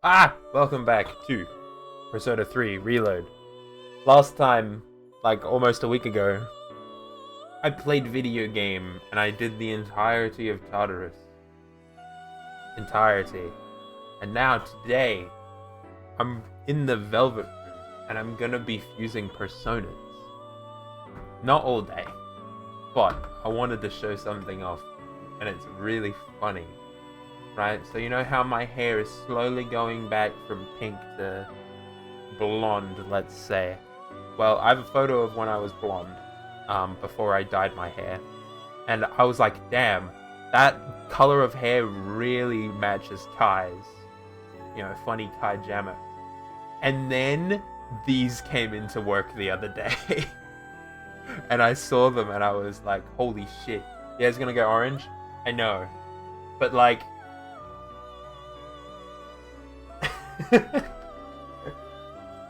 Welcome back to Persona 3 Reload. Last time, like almost a week ago, I played video game and I did the entirety of Tartarus. Entirety. And now today, I'm in the Velvet Room and I'm gonna be fusing personas. Not all day, but I wanted to show something off and it's really funny. Right, so you know how my hair is slowly going back from pink to blonde, let's say. Well, I have a photo of when I was blonde, before I dyed my hair. And I was like, damn, that color of hair really matches Kai's. You know, funny Kai Jammer. And then these came into work the other day. And I saw them and I was like, holy shit. Yeah, it's gonna go orange? I know. But like,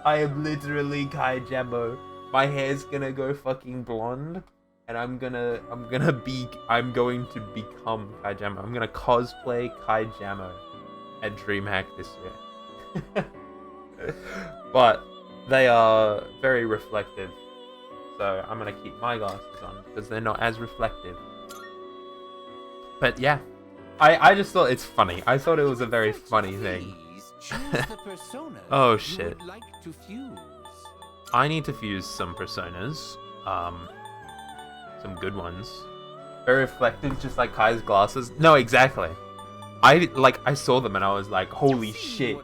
I am literally Kai Jammo. My hair's gonna go fucking blonde, and I'm going to become Kai Jammo. I'm gonna cosplay Kai Jammo at DreamHack this year. But they are very reflective, so I'm gonna keep my glasses on because they're not as reflective. But yeah, I just thought it's funny. I thought it was a very funny thing. Oh shit. I need to fuse some personas. Some good ones. Very reflective, just like Kai's glasses. No, exactly. I saw them and I was like, holy shit.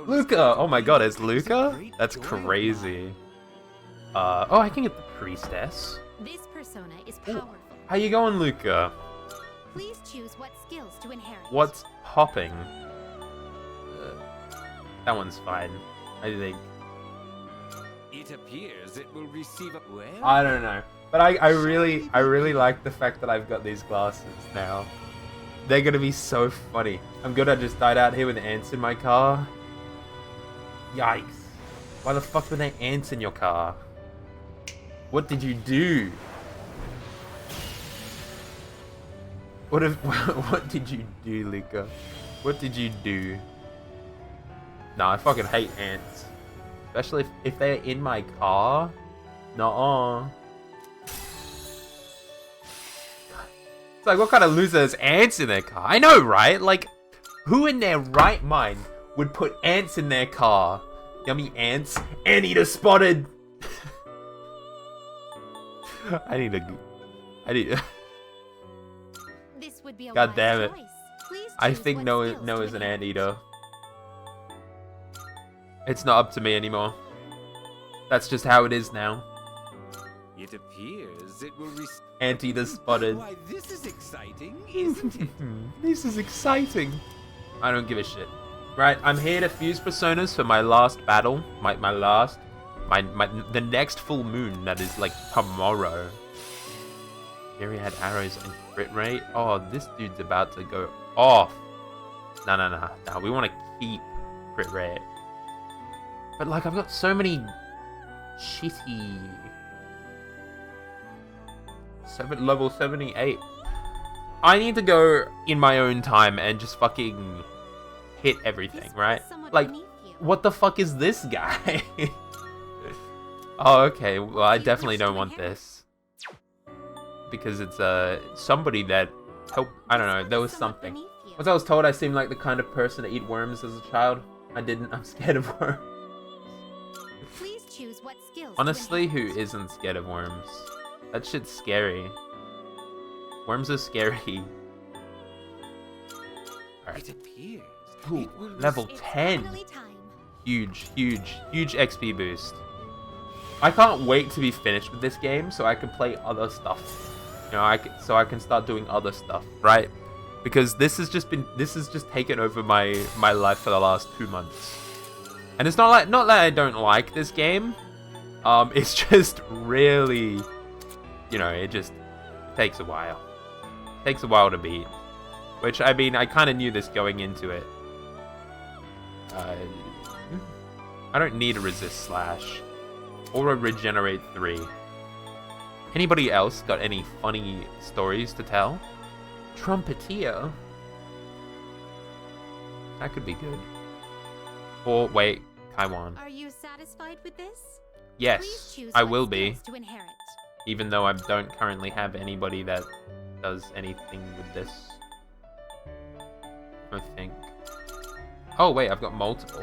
Luca! Oh my god, it's Luca? That's crazy. Oh, I can get the priestess. This persona is powerful. How you going, Luca? Please choose what skills to inherit. What's hopping? That one's fine, I think. It appears it will receive a I don't know, but I really like the fact that I've got these glasses now. They're gonna be so funny. I'm good. I just died out here with ants in my car. Yikes! Why the fuck were there ants in your car? What did you do? What did you do, Luca? What did you do? Nah, I fucking hate ants. Especially if they're in my car. Nuh-uh. It's like, what kind of loser has ants in their car? I know, right? Like, who in their right mind would put ants in their car? Yummy ants. Anteater spotted! I need... This would be a God damn it. Please I choose think what Noah skills is to an inherit. anteater. It's not up to me anymore. That's just how it is now. It appears it will receive. Anteater spotted. Why, this is exciting, isn't it? This is exciting. I don't give a shit. Right, I'm here to fuse personas for my last battle. The next full moon that is like tomorrow. Here he had arrows and crit rate. Oh, this dude's about to go off. No, we want to keep crit rate. But like, I've got so many shitty... level 78. I need to go in my own time and just fucking hit everything, This right? was somewhat Like, beneath you. what the fuck is this guy? Oh, okay. Well, I definitely don't want this. Because it's somebody that helped... I don't know, there was Somewhat something. beneath you. Once I was told I seemed like the kind of person to eat worms as a child. I didn't. I'm scared of worms. Please choose what skills to Honestly, who inherit. isn't scared of worms? That shit's scary. Worms are scary. Alright. It appears. Ooh, it will level It's 10. finally time. Huge XP boost. I can't wait to be finished with this game so I can play other stuff. You know, so I can start doing other stuff, right? Because this has just taken over my life for the last 2 months. And it's not that I don't like this game. It's just really, you know, it just takes a while. It takes a while to beat. Which, I mean, I kind of knew this going into it. I don't need a resist slash. Or a regenerate 3. Anybody else got any funny stories to tell? Trumpeter? That could be good. Or wait, Kaiwan. Are you satisfied with this? Please Yes, choose I what will be. skills to inherit. Even though I don't currently have anybody that does anything with this. I think. Oh wait, I've got multiple.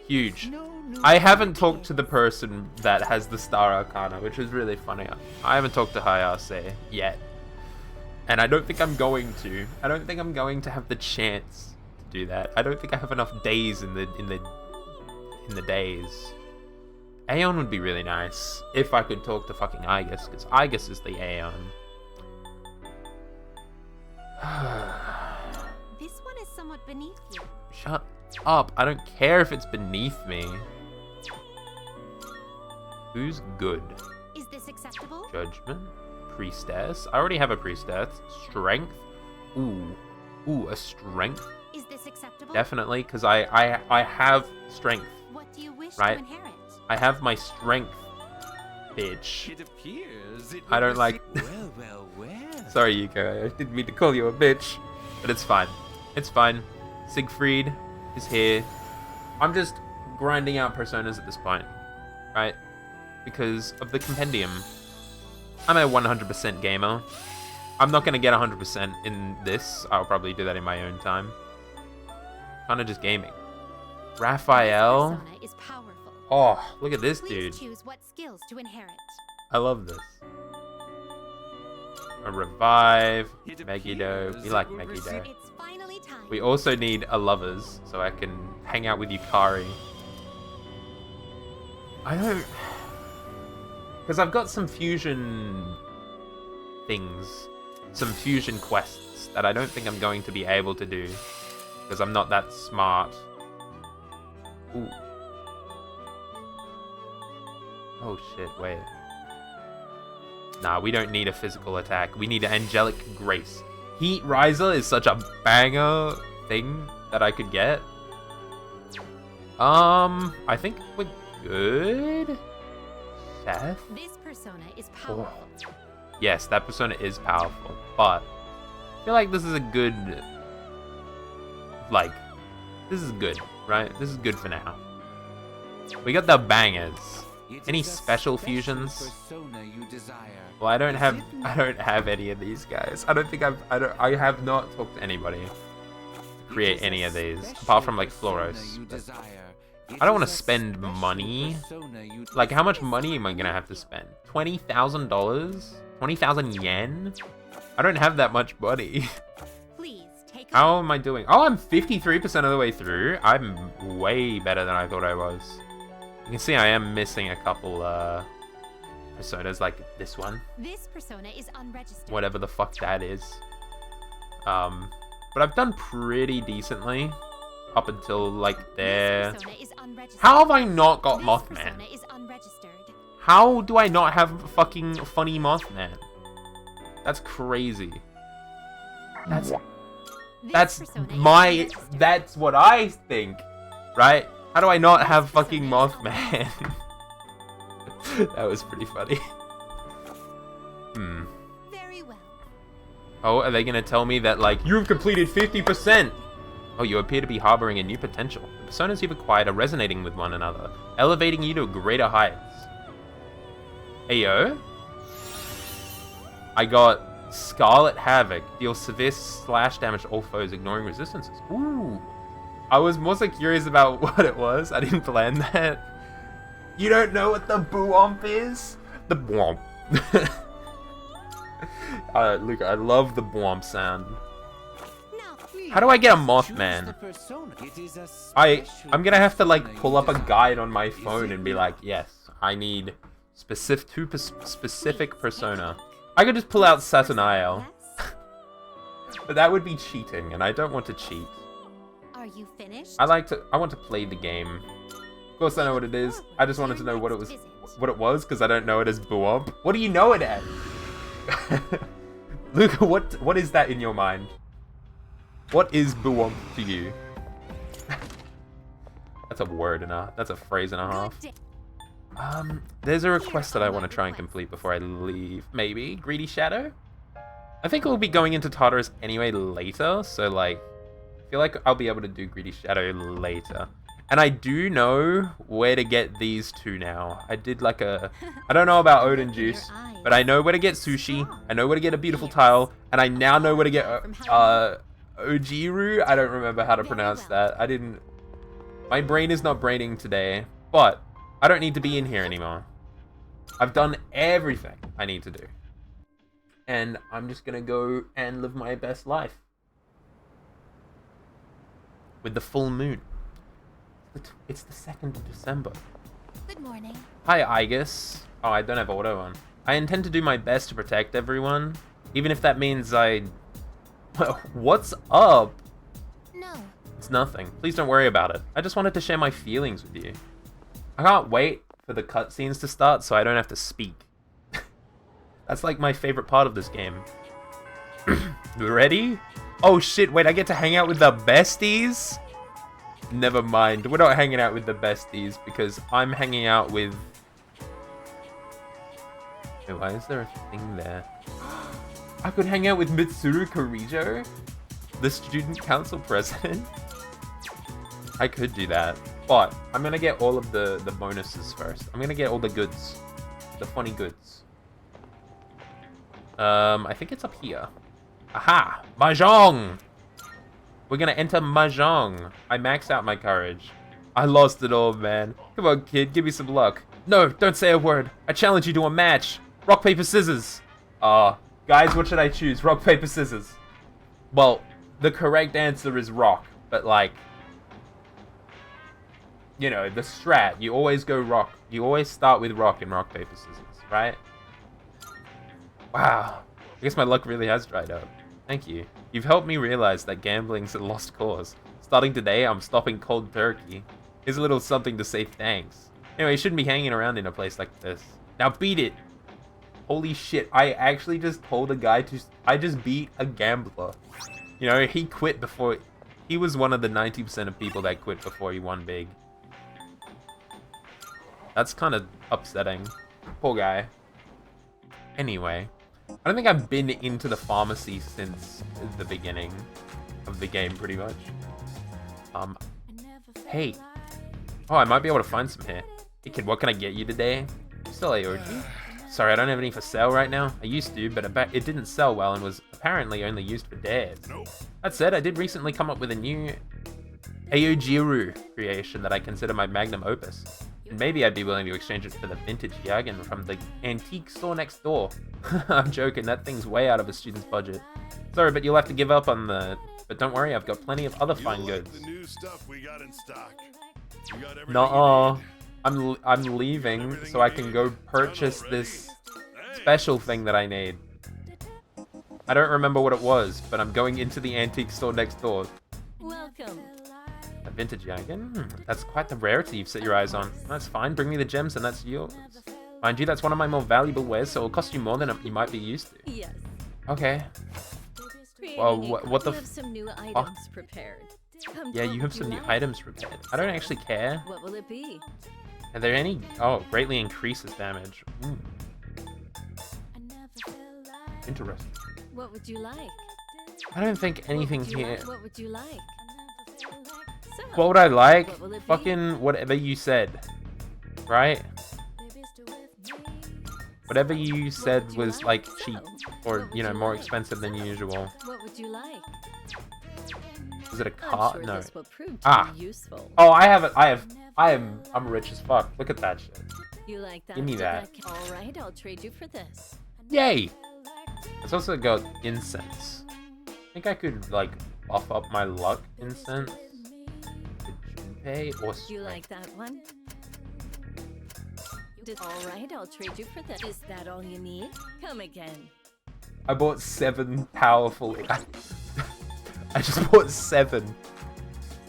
Huge. I haven't talked to the person that has the Star Arcana, which is really funny. I haven't talked to Hayase yet. And I don't think I'm going to. I don't think I'm going to have the chance to do that. I don't think I have enough days in the days. Aeon would be really nice if I could talk to fucking Aegis, because Aegis is the Aeon. This one is somewhat beneath you. Shut up. I don't care if it's beneath me. Who's good? Is this acceptable? Judgment. Priestess. I already have a priestess. Strength. Ooh. Ooh, a strength. Is this acceptable? Definitely, because I have strength. What do you wish Right? to inherit? I have my strength, bitch. It appears it I will don't like... receive- well. Sorry, Yuko. I didn't mean to call you a bitch. But it's fine. It's fine. Siegfried is here. I'm just grinding out personas at this point. Right? Because of the compendium. I'm a 100% gamer. I'm not going to get 100% in this. I'll probably do that in my own time. Kind of just gaming. Raphael. This persona is powerful. Oh, look at this Please dude. choose what skills to inherit. I love this. A revive. It Megiddo. appears We like it will Megiddo. receive- It's finally time. We also need a lovers, so I can hang out with Yukari. I don't... Because I've got some fusion things. Some fusion quests that I don't think I'm going to be able to do. Because I'm not that smart. Ooh. Oh shit, wait. Nah, we don't need a physical attack. We need an angelic grace. Heat Riser is such a banger thing that I could get. I think we're good. Seth? This persona is powerful. Yes, that persona is powerful, but I feel like this is a good... Like, this is good, right? This is good for now. We got the bangers. It Any is a special fusions? persona you desire. Well, I don't have any of these guys. I have not talked to anybody to create any of these, apart from like Floros. I don't want to spend money. Like, how much money am I gonna have to spend? $20,000? 20,000 yen? I don't have that much money. Please take a How am I doing? Oh, I'm 53% of the way through. I'm way better than I thought I was. You can see I am missing a couple personas, like this one. This persona is unregistered. Whatever the fuck that is. But I've done pretty decently up until like there. This persona is unregistered. How have I not got This Mothman? persona is unregistered. How do I not have fucking funny Mothman? That's crazy. This That's persona is my... unregistered. That's what I think, right? How do I not have fucking Mothman? That was pretty funny. Very well. Oh, are they gonna tell me that, like, you've completed 50%? Oh, you appear to be harboring a new potential. The personas you've acquired are resonating with one another, elevating you to greater heights. Ayo? I got Scarlet Havoc. Deals severe slash damage to all foes, ignoring resistances. Ooh. I was more so curious about what it was. I didn't plan that. You don't know what the Boomp is? The Boomp. Look, I love the Boomp sound. Now, How do I get a Choose Mothman? the persona. It is a I'm gonna have to like special pull up a persona you guide on my desire. phone Is and it be like, yes, I need specific persona. I could just pull out Satanael, yes? but that would be cheating, and I don't want to cheat. Are you finished? I want to play the game. Of course, I know what it is. I just wanted to know what it was, because I don't know it as Boomp. What do you know it as? Luca, what is that in your mind? What is Boomp to you? That's a word that's a phrase and a half. Good day. There's a request that I want to try and complete before I leave. Maybe Greedy Shadow? I think we'll be going into Tartarus anyway later, so like, I feel like I'll be able to do Greedy Shadow later. And I do know where to get these two now. I did like a... I don't know about Odin juice, but I know where to get sushi. I know where to get a beautiful tile. And I now know where to get Ojiru. I don't remember how to pronounce that. I didn't... My brain is not braining today. But I don't need to be in here anymore. I've done everything I need to do. And I'm just gonna go and live my best life. With the full moon. It's the 2nd of December. Good morning. Hi, Igus. Oh, I don't have auto on. I intend to do my best to protect everyone. Even if that means I... What's up? No. It's nothing. Please don't worry about it. I just wanted to share my feelings with you. I can't wait for the cutscenes to start so I don't have to speak. That's like my favorite part of this game. You ready? Oh shit, wait, I get to hang out with the besties? Never mind, we're not hanging out with the besties because I'm hanging out with... Wait, why is there a thing there? I could hang out with Mitsuru Korijo, the student council president. I could do that, but I'm gonna get all of the bonuses first. I'm gonna get all the goods, the funny goods. I think it's up here. Aha! Mahjong! We're gonna enter Mahjong. I maxed out my courage. I lost it all, man. Come on, kid, give me some luck. No, don't say a word. I challenge you to a match. Rock, paper, scissors. Guys, what should I choose? Rock, paper, scissors. Well, the correct answer is rock, but like... You know, the strat. You always go rock. You always start with rock and rock, paper, scissors, right? Wow. I guess my luck really has dried up. Thank you. You've helped me realize that gambling's a lost cause. Starting today, I'm stopping cold turkey. Here's a little something to say thanks. Anyway, you shouldn't be hanging around in a place like this. Now beat it! Holy shit, I actually just told a guy to... I just beat a gambler. You know, he quit before... He was one of the 90% of people that quit before he won big. That's kind of upsetting. Poor guy. Anyway. I don't think I've been into the pharmacy since the beginning of the game, pretty much. Hey. Oh, I might be able to find some here. Hey kid, what can I get you today? Still AOG? Sorry, I don't have any for sale right now. I used to, but it didn't sell well and was apparently only used for dares. That said, I did recently come up with a new Aojiru creation that I consider my magnum opus. And maybe I'd be willing to exchange it for the vintage Yagen from the antique store next door. I'm joking, that thing's way out of a student's budget. Sorry, but you'll have to give up on the... But don't worry, I've got plenty of other fine goods. The new stuff we got in stock. We got everything Nuh-uh. you need. I'm leaving so I can go purchase this special thing that I need. I don't remember what it was, but I'm going into the antique store next door. Welcome. A vintage Yagen? That's quite the rarity you've set your eyes on. That's fine, bring me the gems and that's yours. Mind you, that's one of my more valuable wares, so it'll cost you more than you might be used to. Yes. Okay. Well, what the f- some new items prepared. Yeah, you have some new items prepared. I don't actually care. What will it be? Are there any? Oh, greatly increases damage. Interesting. What would you like? I don't think anything here. What would you like? So, What would I like? What will it be? Fucking whatever you said. Right? Whatever you said would you was like? like cheap So, or, what would you know, you more like? expensive than usual. What would you like? Is it a I'm car? sure No. this will prove to Ah. be useful. Oh, I have it. I'm rich as fuck. Look at that shit. You like that? Give me Did that. All right, I'll trade you for this. Yay! It's also got incense. I think I could, like, buff up my luck incense. With Junpei or You strength. like that one? All right, I'll trade you for this. Is that all you need? Come again. I bought 7 powerful... I just bought 7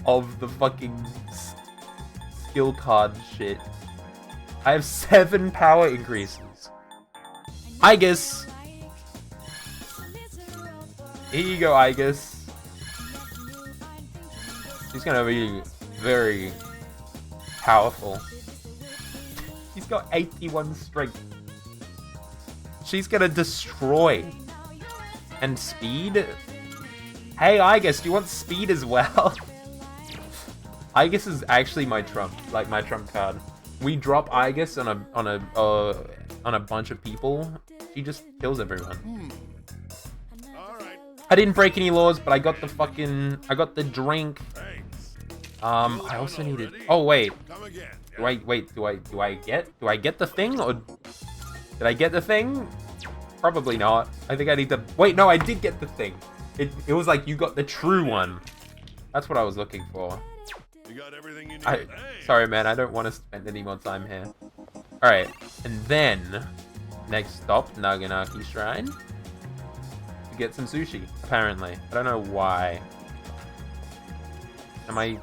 of the fucking skill card shit. I have 7 power increases. Igus! Here you go, Igus. She's gonna be very powerful. She's got 81 strength. She's gonna destroy. And speed? Hey, Igus, do you want speed as well? Aegis is actually my trump, like my trump card. We drop Aegis on a bunch of people. She just kills everyone. All right. I didn't break any laws, but I got the drink. Thanks. I also needed. Oh wait, Come again. do I get the thing, or did I get the thing? Probably not. I think I need to. Wait, no, I did get the thing. It was like you got the true one. That's what I was looking for. You got everything you need. I, Hey. sorry, man. I don't want to spend any more time here. All right, and then next stop, Naganaki Shrine. To get some sushi. Apparently, I don't know why. Am I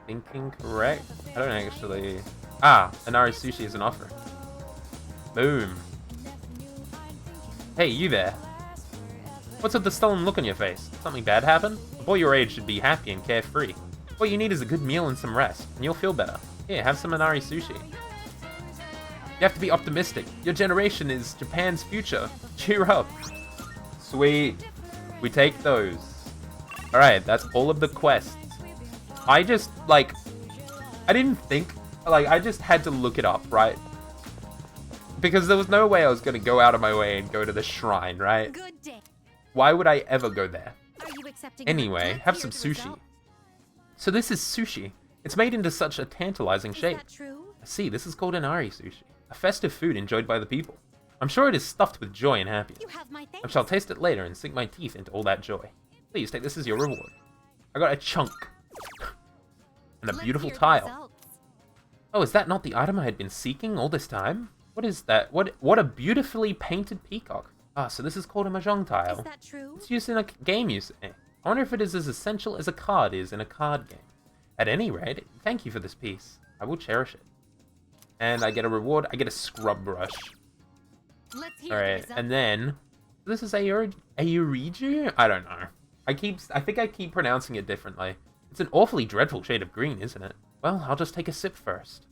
thinking correct? I don't actually. Ah, Inari sushi is an offer. Boom. Hey, you there. What's with the sullen look on your face? Something bad happened? A boy your age should be happy and carefree. What you need is a good meal and some rest, and you'll feel better. Here, have some Inari sushi. You have to be optimistic. Your generation is Japan's future. Cheer up. Sweet. We take those. Alright, that's all of the quests. I just, like... I didn't think... Like, I just had to look it up, right? Because there was no way I was going to go out of my way and go to the shrine, right? Good day. Why would I ever go there? Are you accepting? Anyway, have some Here's the sushi. result. So this is sushi. It's made into such a tantalizing Is shape. that true? I see, this is called Inari sushi. A festive food enjoyed by the people. I'm sure it is stuffed with joy and happiness. You have my I thanks. shall taste it later and sink my teeth into all that joy. Please take this as your reward. I got a chunk. And a Let's beautiful hear the tile. results. Oh, is that not the item I had been seeking all this time? What is that? What a beautifully painted peacock. Ah, so this is called a mahjong tile. Is that true? It's used in a game, you say. I wonder if it is as essential as a card is in a card game. At any rate, thank you for this piece. I will cherish it. And I get a reward. I get a scrub brush. Let's hear the Alright, result. and then... This is Ayuriju? I don't know. I think I keep pronouncing it differently. It's an awfully dreadful shade of green, isn't it? Well, I'll just take a sip first.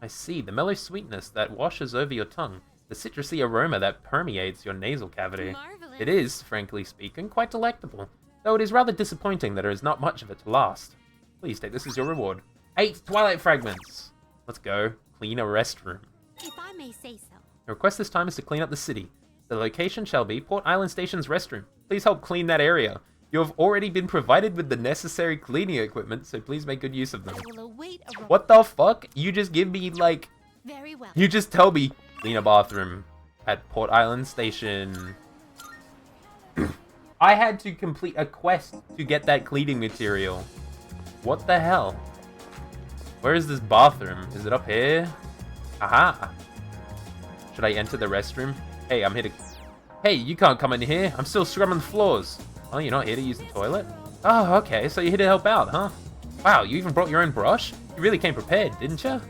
I see, the mellow sweetness that washes over your tongue. The citrusy aroma that permeates your nasal cavity. Marvelous. It is, frankly speaking, quite delectable. Though it is rather disappointing that there is not much of it to last. Please take this as your reward. 8 Twilight Fragments! Let's go. Clean a restroom. If I may say so. The request this time is to clean up the city. The location shall be Port Island Station's restroom. Please help clean that area. You have already been provided with the necessary cleaning equipment, so please make good use of them. I will await a report. What the fuck? You just give me, like... Very well. You just tell me, clean a bathroom at Port Island Station. I had to complete a quest to get that cleaning material. What the hell? Where is this bathroom? Is it up here? Aha! Should I enter the restroom? Hey, I'm here to... Hey, you can't come in here. I'm still scrubbing the floors. Oh, you're not here to use the toilet? Oh, okay, so you're here to help out, huh? Wow, you even brought your own brush? You really came prepared, didn't you?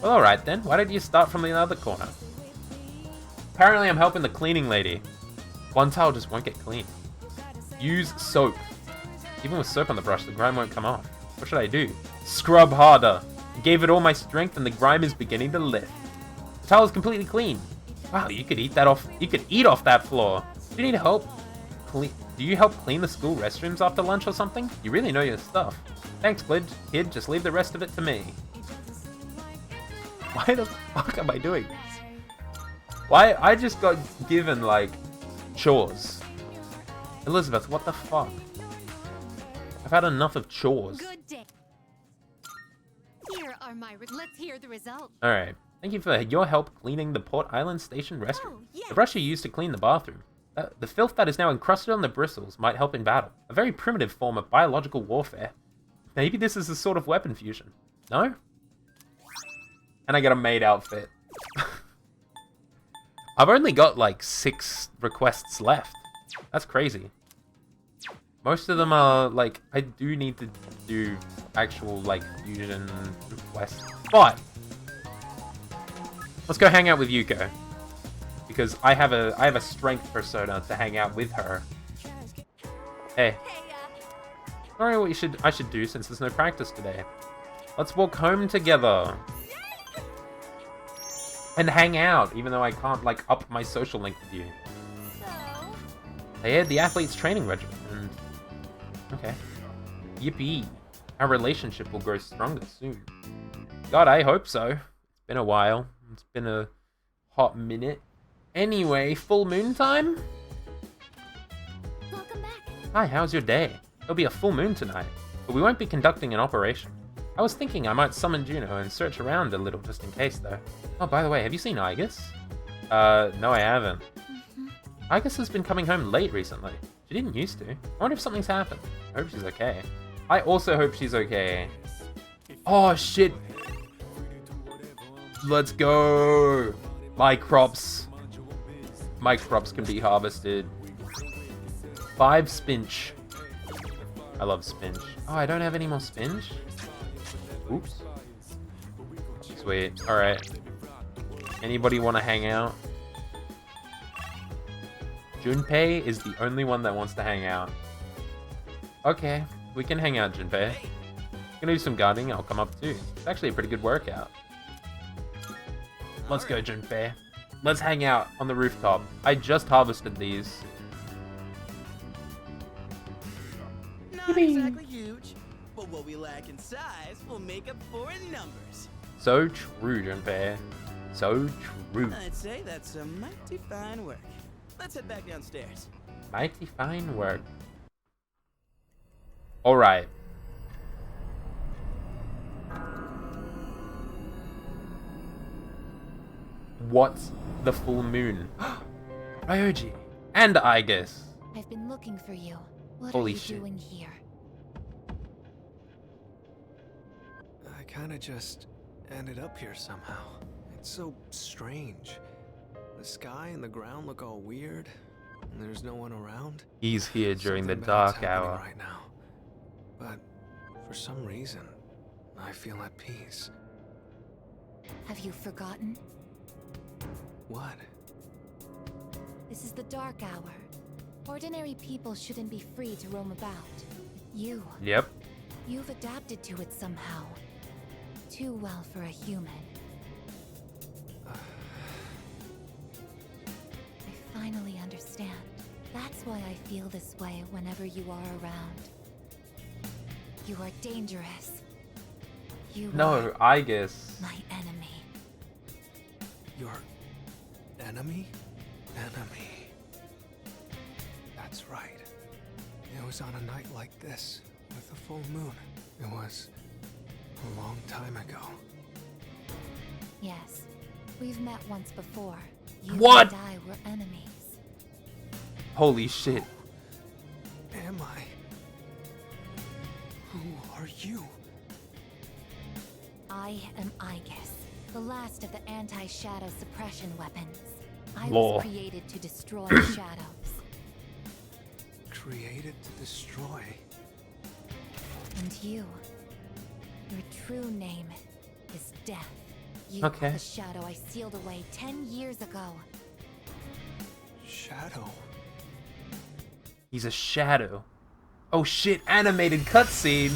Well, alright then. Why don't you start from the other corner? Apparently I'm helping the cleaning lady. One towel just won't get clean. Use soap. Even with soap on the brush, the grime won't come off. What should I do? Scrub harder. I gave it all my strength and the grime is beginning to lift. The towel is completely clean. Wow, you could eat that off. You could eat off that floor. Do you need help? Do you help clean the school restrooms after lunch or something? You really know your stuff. Thanks, kid. Just leave the rest of it to me. Why the fuck am I doing this? Why? I just got given, like, chores. Elizabeth, what the fuck? I've had enough of chores. Good day. Here are my. Let's hear the result. Alright. Thank you for your help cleaning the Port Island Station restroom. Oh, yes. The brush you used to clean the bathroom. The filth that is now encrusted on the bristles might help in battle. A very primitive form of biological warfare. Maybe this is a sort of weapon fusion. No? And I get a maid outfit. I've only got like 6 requests left. That's crazy. Most of them are like, I do need to do actual like fusion requests. But let's go hang out with Yuko. Because I have a strength persona to hang out with her. Hey. I don't know what I should do since there's no practice today. Let's walk home together. And hang out, even though I can't like up my social link with you. They had the athlete's training regimen and... Okay. Yippee. Our relationship will grow stronger soon. God, I hope so. It's been a while. It's been a hot minute. Anyway, full moon time? Welcome back. Hi, how's your day? There'll be a full moon tonight, but we won't be conducting an operation. I was thinking I might summon Juno and search around a little just in case, though. Oh, by the way, have you seen Igus? No, I haven't. Igus has been coming home late recently. She didn't used to. I wonder if something's happened. I hope she's okay. I also hope she's okay. Oh, shit. Let's go. My crops can be harvested. 5 spinach. I love spinach. Oh, I don't have any more spinach? Oops. Sweet. Alright. Anybody want to hang out? Junpei is the only one that wants to hang out. Okay, we can hang out, Junpei. Gonna do some gardening, I'll come up too. It's actually a pretty good workout. Let's go, Junpei. Let's hang out on the rooftop. I just harvested these. Not exactly huge, but what we lack in size will make up for in numbers. So true, Junpei. So true. I'd say that's some mighty fine work. Let's head back downstairs. Mighty fine work. Alright. What's the full moon? Ryoji and Igus. I've been looking for you. What Holy are you shit. doing here? I kinda just ended up here somehow. It's so strange. The sky and the ground look all weird, and there's no one around. He's here during the Something dark bad's happening hour. right now. But for some reason, I feel at peace. Have you forgotten? What? This is the dark hour. Ordinary people shouldn't be free to roam about. Yep. You've adapted to it somehow. Too well for a human. I finally understand. That's why I feel this way whenever you are around. You are dangerous. You No, are Igus. my enemy. Your enemy? Enemy. That's right. It was on a night like this, with the full moon. It was a long time ago. Yes, we've met once before. You What? and I were enemies. Holy shit. Am I? Who are you? I am Igus, the last of the anti-shadow suppression weapons. I Lol. was created to destroy shadows. Created to destroy. And you, your true name is Death. You Okay. are the shadow I sealed away 10 years ago. Shadow. He's a shadow. Oh shit, animated cutscene.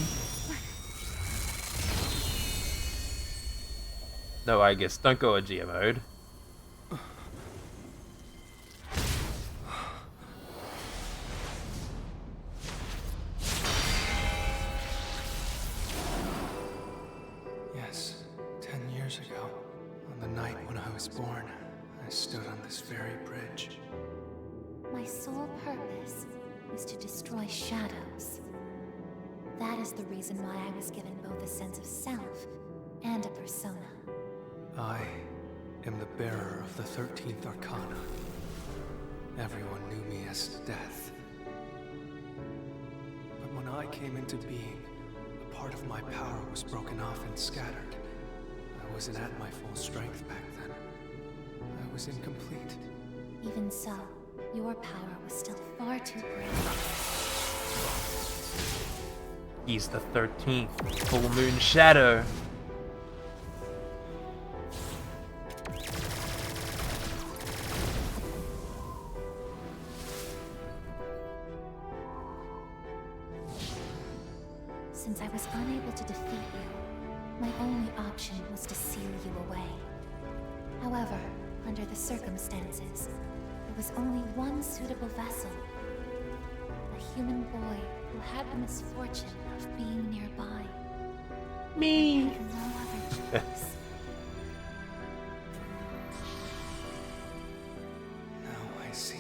No, Igus, don't go OG mode. Yes, 10 years ago, on the night when I was born, I stood on this very bridge. My sole purpose was to destroy shadows. That is the reason why I was given both a sense of self and a persona. I am the bearer of the 13th Arcana. Everyone knew me as Death. But when I came into being, a part of my power was broken off and scattered. I wasn't at my full strength back then. I was incomplete. Even so, your power was still far too great. He's the 13th full moon shadow. Since I was unable to defeat you, my only option was to seal you away. However, under the circumstances, there was only one suitable vessel. A a human boy who had the misfortune of being nearby. Me. I had no other choice. Now I see.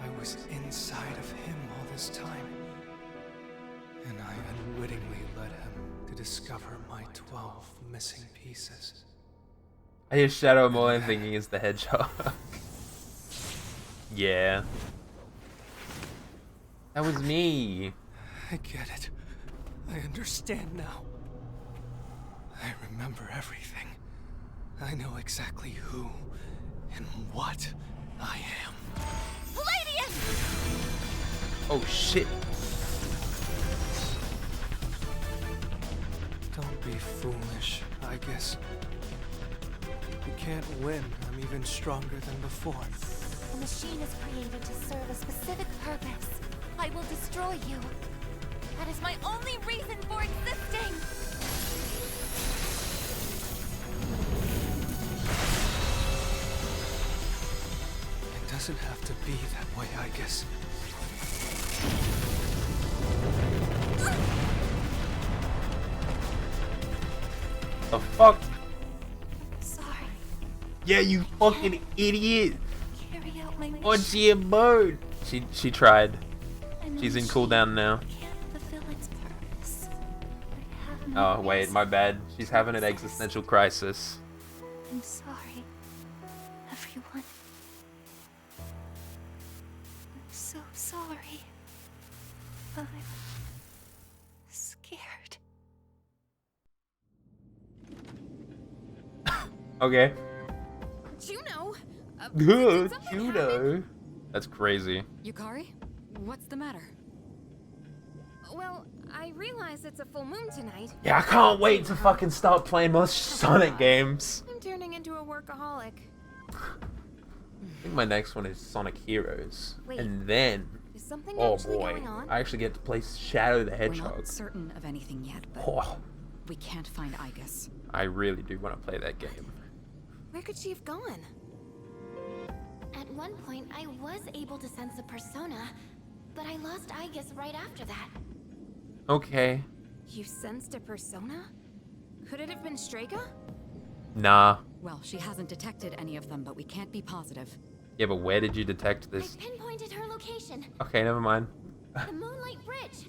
I was inside of him all this time. And I unwittingly led him to discover my 12 missing pieces. I hear Shadow, and all I'm thinking is the hedgehog. Yeah. That was me. I get it. I understand now. I remember everything. I know exactly who and what I am. Oh shit. Don't be foolish, I guess. You can't win. I'm even stronger than before. The machine is created to serve a specific purpose. I will destroy you. That is my only reason for existing. It doesn't have to be that way, I guess. The fuck? Sorry. Yeah, you fucking idiot. Carry out my mission. What's your mode? She tried. And She's in machine cooldown now. can't fulfill its purpose. I have no Oh wait, reason my bad. She's having an to existential crisis. I'm sorry, everyone. I'm so sorry. I'm scared. Okay. Juno! Good, something happen? judo. That's crazy. Yukari, what's the matter? Well, I realize it's a full moon tonight. Yeah, I can't wait to fucking start playing more Sonic games. I'm turning into a workaholic. I think my next one is Sonic Heroes. Wait. And then, Is something oh actually boy, going on? I actually get to play Shadow the We're Hedgehog. not certain of anything yet, but Oh, we can't find Igus. I really do want to play that game. Where could she have gone? At one point, I was able to sense a persona, but I lost Igus right after that. Okay. You sensed a persona? Could it have been Strega? Nah. Well, she hasn't detected any of them, but we can't be positive. Yeah, but where did you detect I this? pinpointed her location, Okay, never mind. the Moonlight Bridge.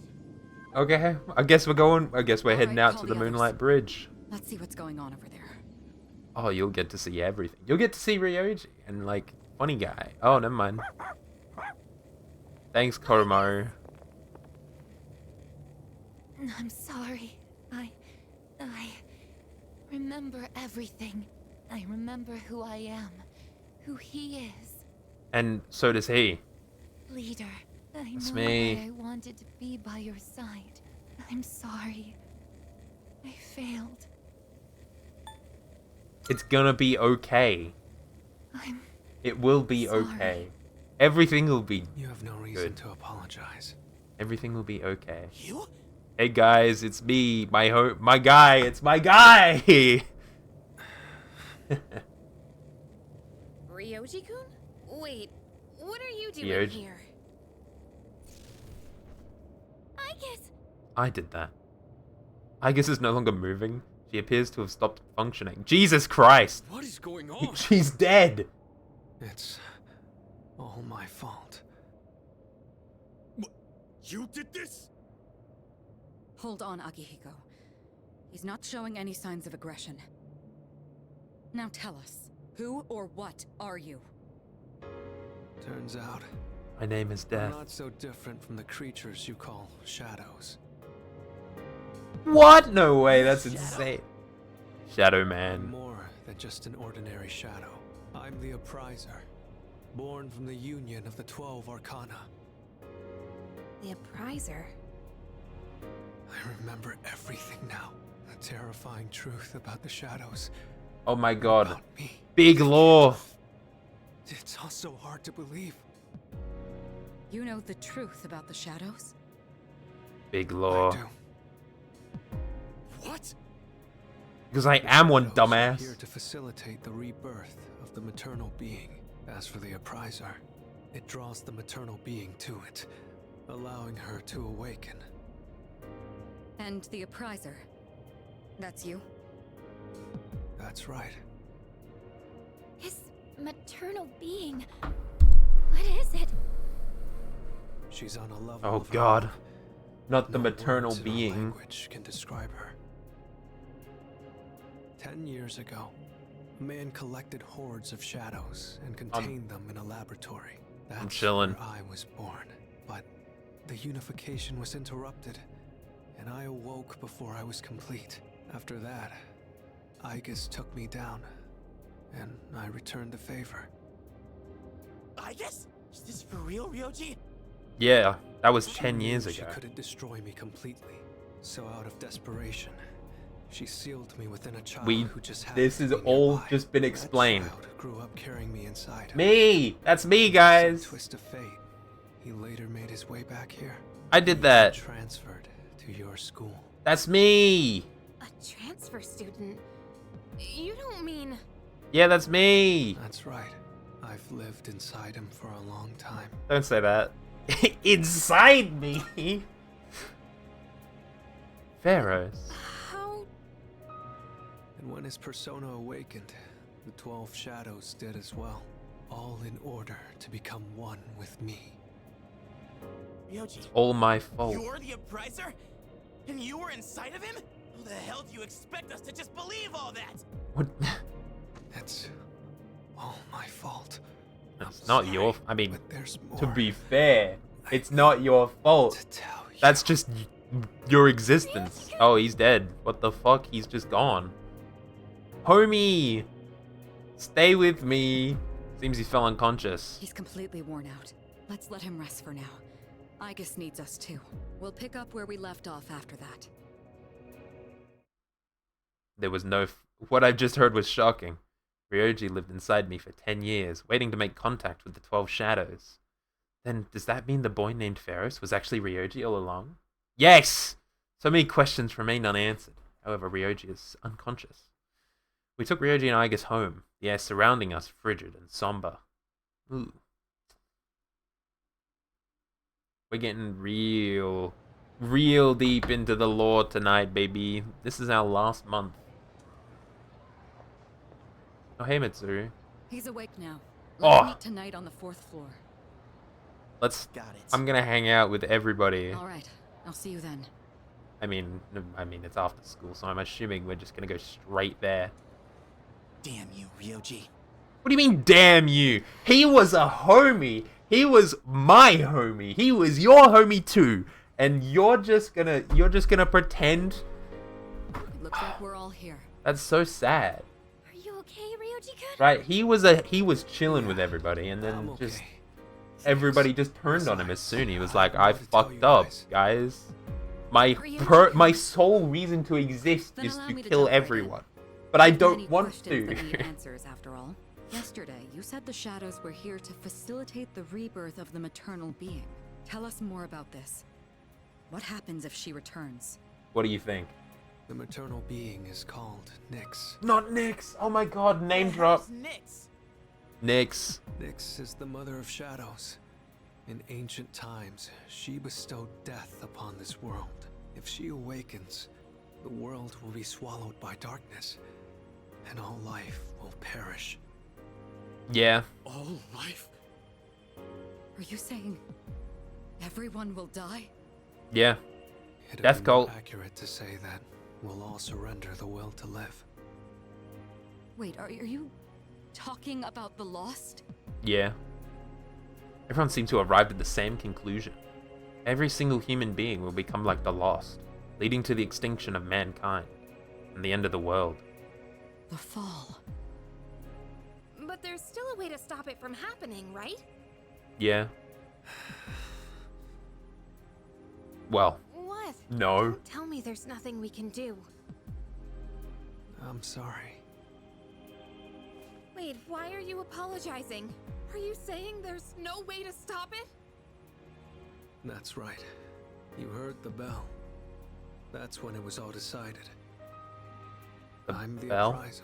Okay, I guess we're heading Alright, out call to the the others. Moonlight Bridge. Let's see what's going on over there. Oh, you'll get to see everything. You'll get to see Ryoji and, like, funny guy. Oh, never mind. Thanks, Koromaru. I'm sorry. I remember everything. I remember who I am, who he is. And so does he. Leader, I That's know me. why I wanted to be by your side. I'm sorry. I failed. It's gonna be okay. I'm It will be Sorry. okay. Everything will be... You have no reason Good. to apologize. Everything will be okay. You? Hey guys, it's me, my guy, it's my guy! Ryoji-kun? Wait, what are you doing Ryoji. here? Igus. I did that. Igus is no longer moving. She appears to have stopped functioning. Jesus Christ! What is going on? She's dead! It's all my fault. You did this? Hold on, Akihiko. He's not showing any signs of aggression. Now tell us, who or what are you? Turns out, My name is I'm Death. not so different from the creatures you call shadows. What? No way, that's insane. Shadow I'm Man. more than just an ordinary shadow. I'm the Appriser, born from the union of the 12 Arcana. The Appriser. I remember everything now. The terrifying truth about the shadows. Oh my god. About me. Big lore. It's also hard to believe. You know the truth about the shadows? Big I lore. do. What? Because I am one, Shadows are dumbass. here to facilitate the rebirth of the maternal being. As for the Appriser, it draws the maternal being to it. allowing her to awaken. And the appriser. That's you? That's right. His maternal being. What is it? She's on a level Oh of her God. own. Not the No maternal words in our being. language can describe her. 10 years ago, a man collected hordes of shadows and contained them in a laboratory. That's chilling. where I was born. But the unification was interrupted, and I awoke before I was complete. After that, Igus took me down, and I returned the favor. I guess? Is this for real, Ryoji? Yeah, that was She 10 knew years she ago. couldn't destroy me completely, so out of desperation, she sealed me within a child who just happened This to has be all nearby. just been That explained. child grew up carrying me inside him. Me! That's me, Some guys! twist of fate. He later made his way back here. I did He that. was transferred to your school. That's me! A transfer student? You don't mean... Yeah, that's me! That's right. I've lived inside him for a long time. Don't say that. Inside me! Pharaohs. How... And when his persona awakened, the 12 shadows did as well. All in order to become one with me. Ryoji, All my fault. you're the appriser? And you were inside of him? How the hell do you expect us to just believe all that? What? It's all my fault. It's not your... I mean, But there's more to be fair, it's not your fault. to tell you. That's just your existence. Oh, he's dead. What the fuck? He's just gone. Homie! Stay with me. Seems he fell unconscious. He's completely worn out. Let's let him rest for now. Igus needs us too. We'll pick up where we left off after that. There was no... What I've just heard was shocking. Ryoji lived inside me for 10 years, waiting to make contact with the 12 shadows. Then, does that mean the boy named Pharaohs was actually Ryoji all along? Yes! So many questions remain unanswered. However, Ryoji is unconscious. We took Ryoji and Igus home, the air surrounding us frigid and somber. Ooh. We're getting real deep into the lore tonight, baby. This is our last month. Oh, hey, Mitsuru. He's awake now. Oh. Let's meet tonight on the 4th floor. Let's... Got it. I'm gonna hang out with everybody. All right. I'll see you then. I mean, it's after school, so I'm assuming we're just gonna go straight there. Damn you, Ryoji. What do you mean, damn you? He was a homie. He was my homie. He was your homie too. And you're just gonna pretend? It looks like we're all here. That's so sad. Are you okay, Ryoji-kun? Right? He was chilling with everybody, and then I'm okay. just everybody just turned on him as soon. He was like, I I wanted to tell fucked you up, guys." guys. My Ryoji-kun. my sole reason to exist Then is allow to me to kill jump right in. everyone. But I Many don't want questions to. that need answers, after all. Yesterday, you said the shadows were here to facilitate the rebirth of the maternal being. Tell us more about this. What happens if she returns? What do you think? The maternal being is called Nyx. Not Nyx. Oh my god, name drop. Nyx. Nyx. Nyx is the mother of shadows. In ancient times, she bestowed death upon this world. If she awakens, the world will be swallowed by darkness, and all life will perish. Yeah. All life? Are you saying everyone will die? Yeah. It'd Death be more cult. accurate to say that we'll all surrender the will to live. Wait, are you talking about the lost? Yeah. Everyone seemed to have arrived at the same conclusion. Every single human being will become like the lost, leading to the extinction of mankind and the end of the world. The fall. But there's still a way to stop it from happening, right? Yeah. Well, What? no. Don't tell me there's nothing we can do. I'm sorry. Wait, why are you apologizing? Are you saying there's no way to stop it? That's right. You heard the bell. That's when it was all decided. The I'm the bell? appriser.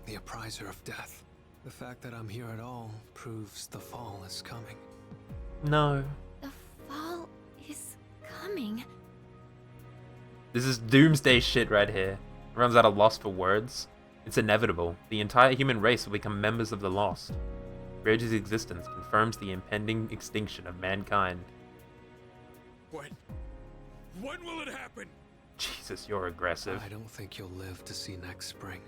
The appriser of death. The fact that I'm here at all proves the fall is coming. No. The coming. This is doomsday shit right here. Everyone's at a loss for words. It's inevitable. The entire human race will become members of the Lost. Ryoji's existence confirms the impending extinction of mankind. What? When will it happen? Jesus, you're aggressive. I don't think you'll live to see next spring.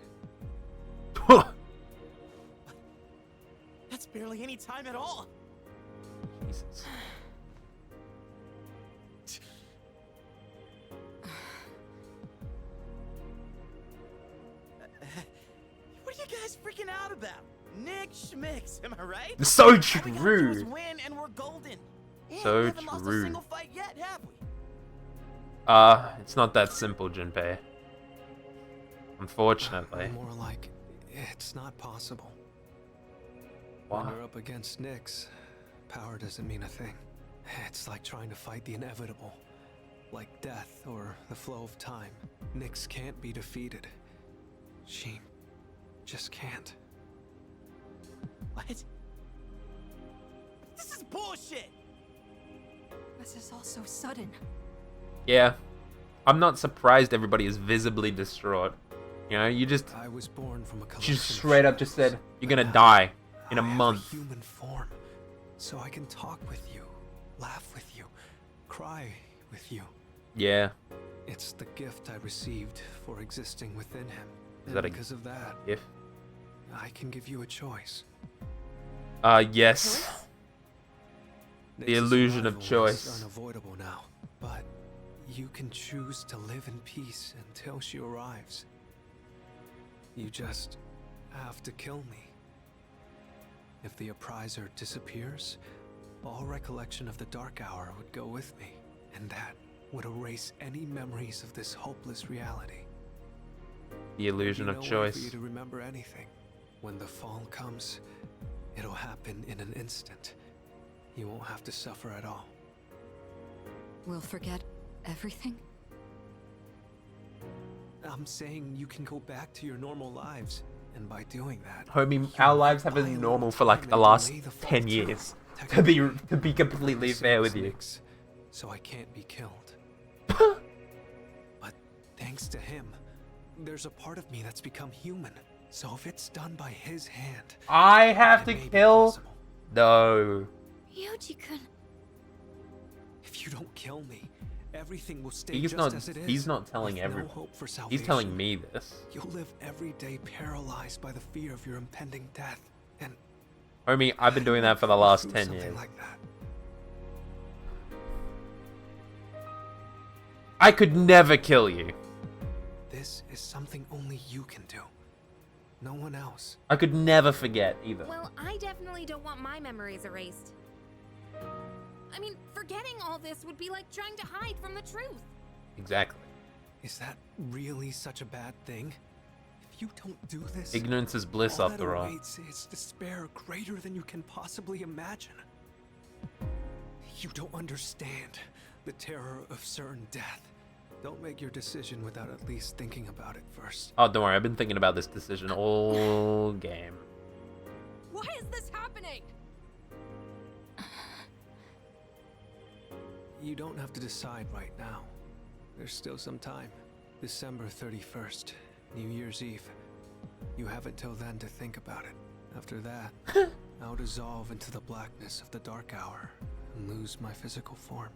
That's barely any time at all. Jesus. What are you guys freaking out about? Nick Schmicks, am I right? So All we gotta do is true. win and we're golden. And So we haven't lost a true. single fight yet, have we? It's not that simple, Junpei. Unfortunately. More like, it's not possible. Why? When you're up against Nyx, power doesn't mean a thing. It's like trying to fight the inevitable. Like death or the flow of time. Nyx can't be defeated. She just can't. What? This is bullshit! This is all so sudden. Yeah. I'm not surprised everybody is visibly distraught. You know, you just... I was born from a She collection just of straight up just shadows, said, you're gonna but die in a I have month. human form, so I can talk with you, laugh with you, cry with you. Yeah. It's the gift I received for existing within him. Is And that a because of that, If... I can give you a choice. Yes. The Nyx's illusion of arrival is choice. unavoidable now, but you can choose to live in peace until she arrives. You just have to kill me. If the Appriser disappears, all recollection of the Dark Hour would go with me, and that would erase any memories of this hopeless reality. The illusion There'll of be no way for choice. you to remember anything. When the fall comes, it'll happen in an instant. You won't have to suffer at all. We'll forget everything? I'm saying you can go back to your normal lives, and by doing that, Homie, you our lives have buy a been little normal for like time the and last delay the fall 10 through. years. To Technically, be completely this fair is with you. Nyx, so I can't be killed. But thanks to him, there's a part of me that's become human. So if it's done by his hand, I have to it may be kill... possible. No. Ryoji-kun. If you don't kill me, everything will stay He's just not... as it is. He's not telling with everyone. No hope for He's salvation. telling me this. You'll live every day paralyzed by the fear of your impending death. And Homie, I've been doing that for the I've last through 10 something years. like that. I could never kill you. This is something only you can do. No one else. I could never forget either. Well, I definitely don't want my memories erased. I mean, forgetting all this would be like trying to hide from the truth. Exactly. Is that really such a bad thing? If you don't do this, Ignorance is bliss all after that all. awaits is despair greater than you can possibly imagine. You don't understand the terror of certain death. Don't make your decision without at least thinking about it first. Oh, don't worry. I've been thinking about this decision all game. Why is this happening? You don't have to decide right now. There's still some time. December 31st, New Year's Eve. You have until then to think about it. After that, I'll dissolve into the blackness of the Dark Hour and lose my physical form.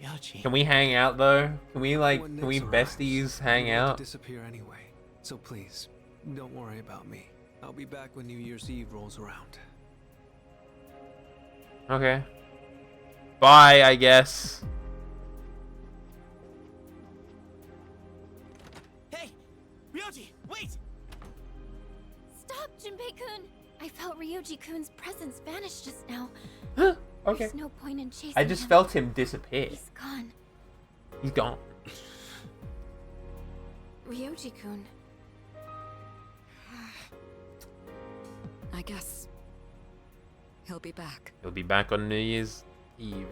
Ryoji. Can we hang out though? Can we like, When can we Nyx arrives, besties hang you'll need to out? disappear anyway. So please, don't worry about me. I'll be back when New Year's Eve rolls around. Okay. Bye, I guess. Hey! Ryoji, wait! Stop, Junpei-kun! I felt Ryoji-kun's presence vanish just now. Okay. There's no point in chasing I just him. felt him disappear. He's gone. He's gone. Ryoji-kun. I guess he'll be back. He'll be back on New Year's Eve.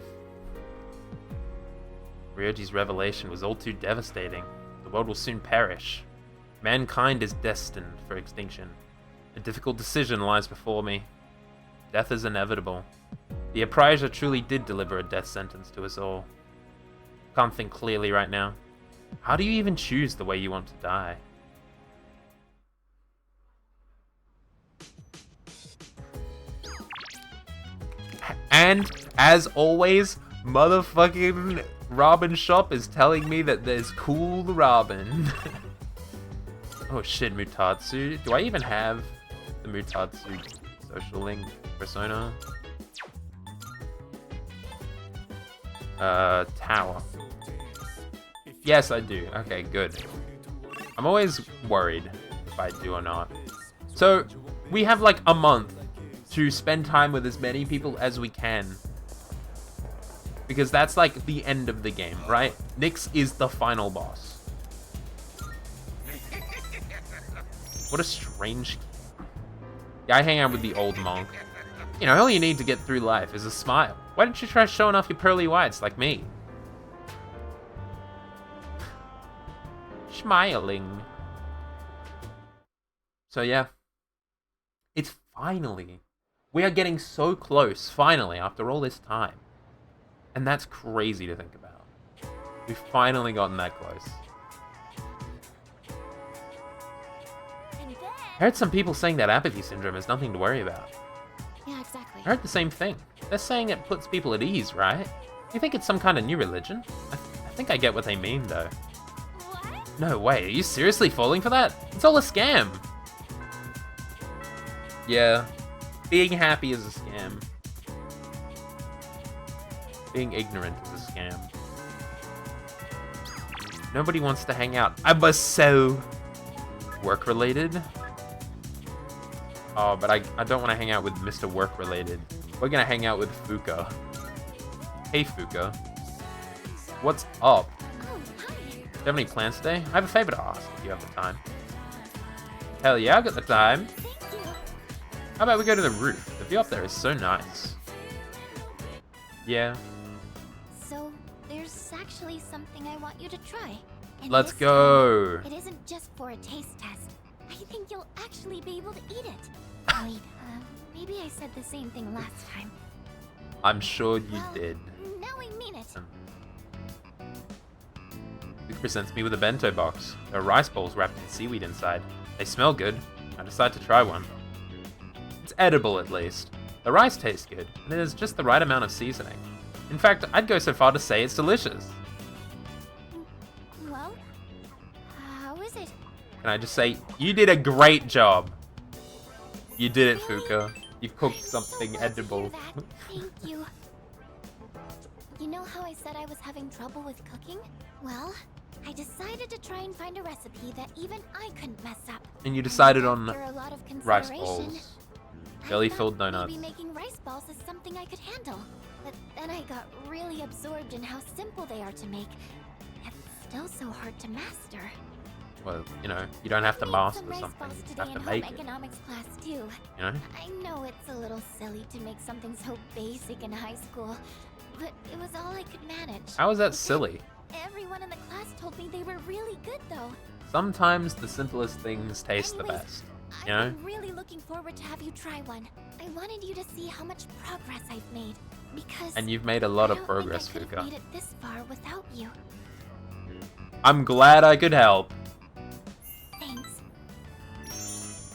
Ryoji's revelation was all too devastating. The world will soon perish. Mankind is destined for extinction. A difficult decision lies before me. Death is inevitable. The Appriser truly did deliver a death sentence to us all. Can't think clearly right now. How do you even choose the way you want to die? And, as always, motherfucking Robin Shop is telling me that there's cool Robin. Oh shit, Mutatsu. Do I even have the Mutatsu social link persona? Tower. Yes, I do. Okay, good. I'm always worried if I do or not. So, we have like a month to spend time with as many people as we can. Because that's like the end of the game, right? Nyx is the final boss. What a strange... Yeah, I hang out with the old monk. You know, all you need to get through life is a smile. Why don't you try showing off your pearly whites like me? Smiling. So yeah. It's finally... We are getting so close, finally, after all this time. And that's crazy to think about. We've finally gotten that close. I heard some people saying that apathy syndrome is nothing to worry about. Yeah, exactly. I heard the same thing. They're saying it puts people at ease, right? You think it's some kind of new religion? I think I get what they mean, though. What? No way, are you seriously falling for that? It's all a scam. Yeah, being happy is a scam. Being ignorant is a scam. Nobody wants to hang out. I was so work-related. Oh, but I don't want to hang out with Mr. Work-related. We're gonna hang out with Fuka. Hey, Fuka. What's up? Oh, hi. Do you have any plans today? I have a favor to ask if you have the time. Hell yeah, I got the time. Thank you. How about we go to the roof? The view up there is so nice. Yeah. So, there's actually something I want you to try. And Let's this go. time, it isn't just for a taste test. I think you'll actually be able to eat it. Wait, maybe I said the same thing last time. I'm sure you Well, did. Now I mean it. Luke presents me with a bento box. There are rice balls wrapped in seaweed inside. They smell good. I decide to try one. It's edible, at least. The rice tastes good, and it has just the right amount of seasoning. In fact, I'd go so far to say it's delicious. Well, how is it? Can I just say, you did a great job. You did it, Fuka. You cooked something So glad to edible. hear that. Thank you. You know how I said I was having trouble with cooking? Well, I decided to try and find a recipe that even I couldn't mess up. And you decided on After a lot of rice consideration, balls. I Jelly-filled thought donuts. maybe making rice balls is something I could handle. But then I got really absorbed in how simple they are to make. It's still so hard to master. Well, you know, you don't have to I made master some rice something. balls You today have to in make home it. economics class too. You know? I know it's a little silly to make something so basic in high school, but it was all I could manage. How is that But then silly? Everyone in the class told me they were really good though. Sometimes the simplest things taste the Anyways, best. I've You know? been really looking forward to have you try one. I wanted you to see how much progress I've made. Because And you've made a lot I of don't progress, think I could have Fuka. made it this far without you. I'm glad I could help. Thanks.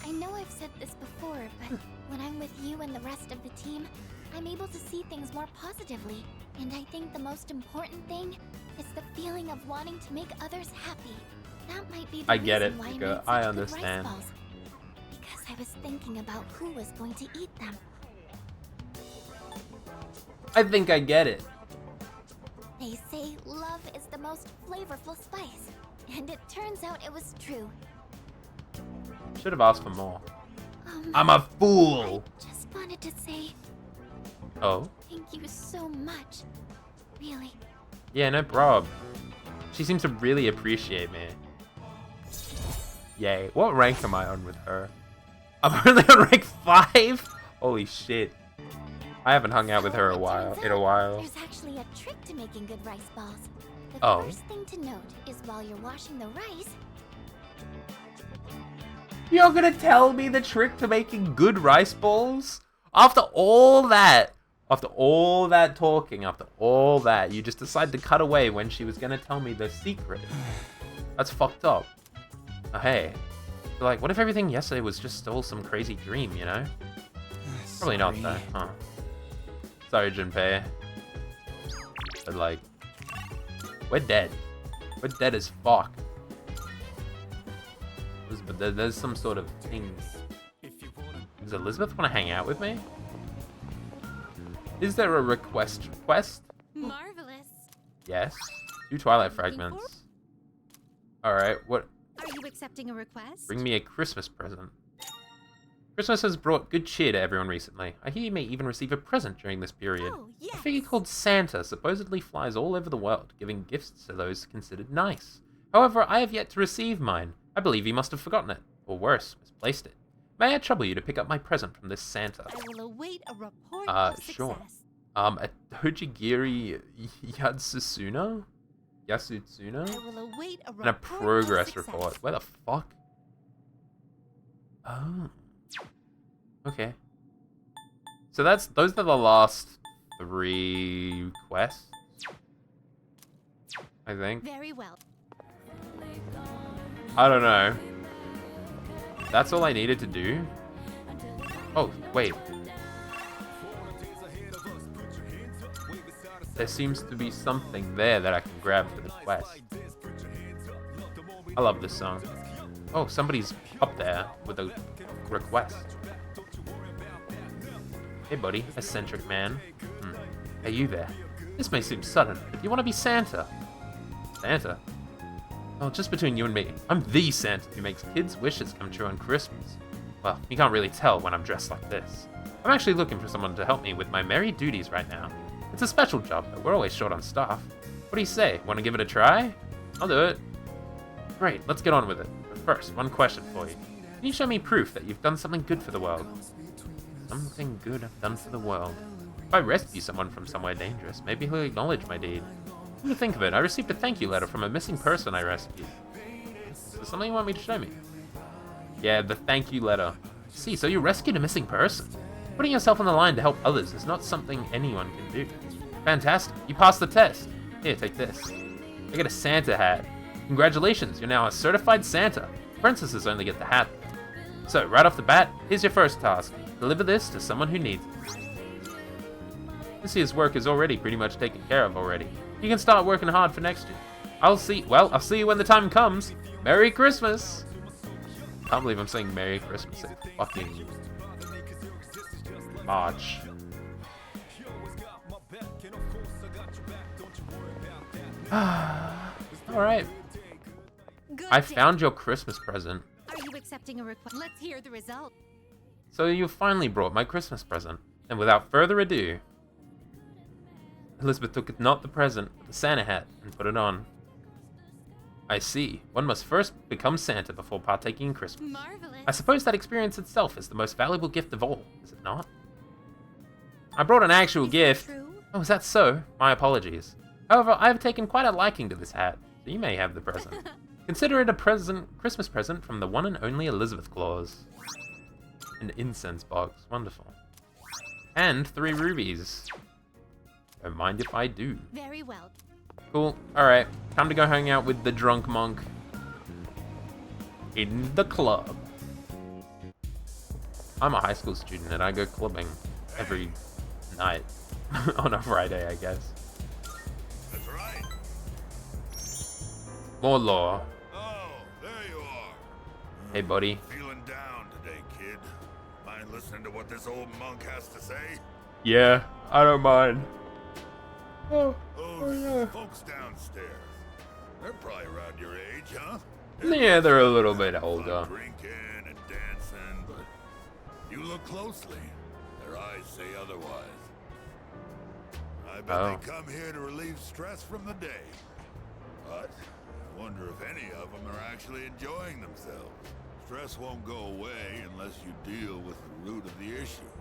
I know I've said this before, but when I'm with you and the rest of the team, I'm able to see things more positively. And I think the most important thing is the feeling of wanting to make others happy. That might be the I get it, reason why I Fuka. made such I good understand. rice balls. Because I was thinking about who was going to eat them. I think I get it. They say love is the most flavorful spice. And it turns out it was true. Should have asked for more. Um, I'm a I fool. just wanted to say Oh? thank you so much. Really. Yeah, no prob. She seems to really appreciate me. Yay. What rank am I on with her? I'm only on rank 5? Holy shit. I haven't hung out with her So a it while. turns In a out while. There's actually a trick to making good rice balls. The Oh. first thing to note is while you're washing the rice, You're gonna tell me the trick to making good rice balls? After all that? After all that talking, after all that, you just decided to cut away when she was gonna tell me the secret. That's fucked up. Oh, hey. So, like, what if everything yesterday was just still some crazy dream, you know? Probably not, though. Huh. Sorry, Junpei. But, like, we're dead. We're dead as fuck. Elizabeth, there's some sort of thing. Does Elizabeth want to hang out with me? Is there a request? Marvelous. Yes. 2 Twilight fragments. Alright, what? Are you accepting a request? Bring me a Christmas present. Christmas has brought good cheer to everyone recently. I hear you may even receive a present during this period. Oh, yes. A figure called Santa supposedly flies all over the world, giving gifts to those considered nice. However, I have yet to receive mine. I believe you must have forgotten it, or worse, misplaced it. May I trouble you to pick up my present from this Santa? I will await a report of sure. success. A Hojigiri Yatsutsuna? Yasutsuna? I will await a report And a progress of success. report. Where the fuck? Oh. Okay. So those are the last 3 quests. I think. Very well. I don't know. That's all I needed to do? Oh, wait. There seems to be something there that I can grab for the quest. I love this song. Oh, somebody's up there with a request. Hey buddy, eccentric man. Hey you there. This may seem sudden, but you want to be Santa? Santa? Well, just between you and me, I'm the Santa who makes kids' wishes come true on Christmas. Well, you can't really tell when I'm dressed like this. I'm actually looking for someone to help me with my merry duties right now. It's a special job, but we're always short on staff. What do you say? Want to give it a try? I'll do it. Great, let's get on with it. But first, one question for you. Can you show me proof that you've done something good for the world? Something good I've done for the world. If I rescue someone from somewhere dangerous, maybe he'll acknowledge my deed. Come to think of it, I received a thank you letter from a missing person I rescued. Is there something you want me to show me? Yeah, the thank you letter. See, so you rescued a missing person. Putting yourself on the line to help others is not something anyone can do. Fantastic, you passed the test. Here, take this. I get a Santa hat. Congratulations, you're now a certified Santa. Princesses only get the hat. So, right off the bat, here's your first task. Deliver this to someone who needs it. This year's work is already pretty much taken care of already. You can start working hard for next year. I'll see you when the time comes. Merry Christmas! Can't believe I'm saying Merry Christmas in fucking March. Alright. I found your Christmas present. Are you accepting a request? Let's hear the result. So you finally brought my Christmas present. And without further ado, Elizabeth took not the present, but the Santa hat, and put it on. I see. One must first become Santa before partaking in Christmas. Marvelous. I suppose that experience itself is the most valuable gift of all, is it not? I brought an actual gift. True? Oh, is that so? My apologies. However, I have taken quite a liking to this hat, so you may have the present. Consider it a Christmas present from the one and only Elizabeth Claus. An incense box. Wonderful. And 3 rubies. Don't mind if I do. Very well. Cool. Alright. Time to go hang out with the drunk monk. In the club. I'm a high school student and I go clubbing every night. On a Friday, I guess. That's right. More law. Oh, there you are. Hey, buddy. Feeling down today, kid. Mind listening to what this old monk has to say? Yeah, I don't mind. Oh, Those folks downstairs. They're probably around your age, huh? yeah, they're a little bit older. Drinking and dancing, but you look closely. Their eyes say otherwise. I bet they come here to relieve stress from the day. But I wonder if any of them are actually enjoying themselves. Stress won't go away unless you deal with the root of the issue.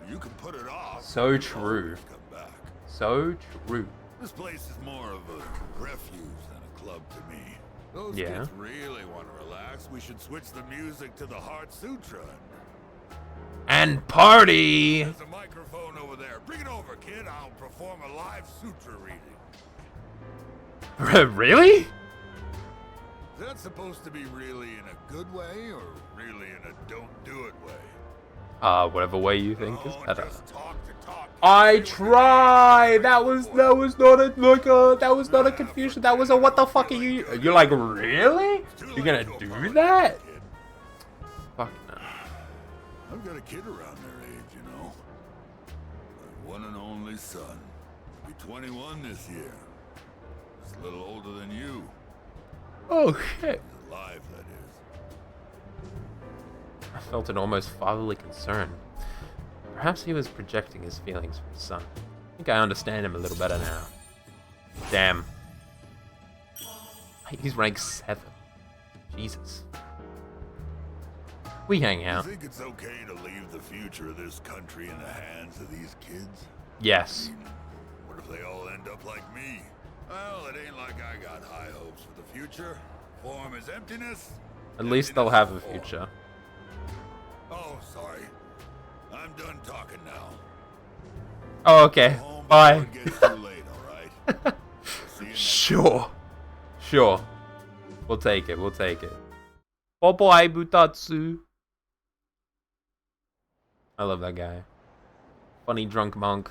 You can put it off. So true. Come back. So true. This place is more of a refuge than a club to me. Those Yeah. kids really want to relax. We should switch the music to the Heart Sutra. and party. There's a microphone over there. Bring it over, kid. I'll perform a live sutra reading. Really? Is that supposed to be really in a good way or really in a don't do it way? Whatever way you think is better. Just talk to talk. I try. That was not a that was not a confusion. That was a what the fuck are you? You're like, really? You're gonna do that? Fuck no. I've got a kid around their age, you know. My one and only son. He'll be 21 this year. He's a little older than you. Oh shit. He's alive, that is. I felt an almost fatherly concern. Perhaps he was projecting his feelings for his son. I think I understand him a little better now. Damn. He's rank 7. Jesus. We hang out. You think it's okay to leave the future of this country in the hands of these kids? Yes. What if they all end up like me? Well, it ain't like I got high hopes for the future. Form is emptiness. At least they'll have a future. Oh, sorry. I'm done talking now. Oh, okay. Home Bye. before it gets too late, all right? See you next Sure. Sure. We'll take it. We'll take it. Bye-bye, Butatsu. I love that guy. Funny drunk monk.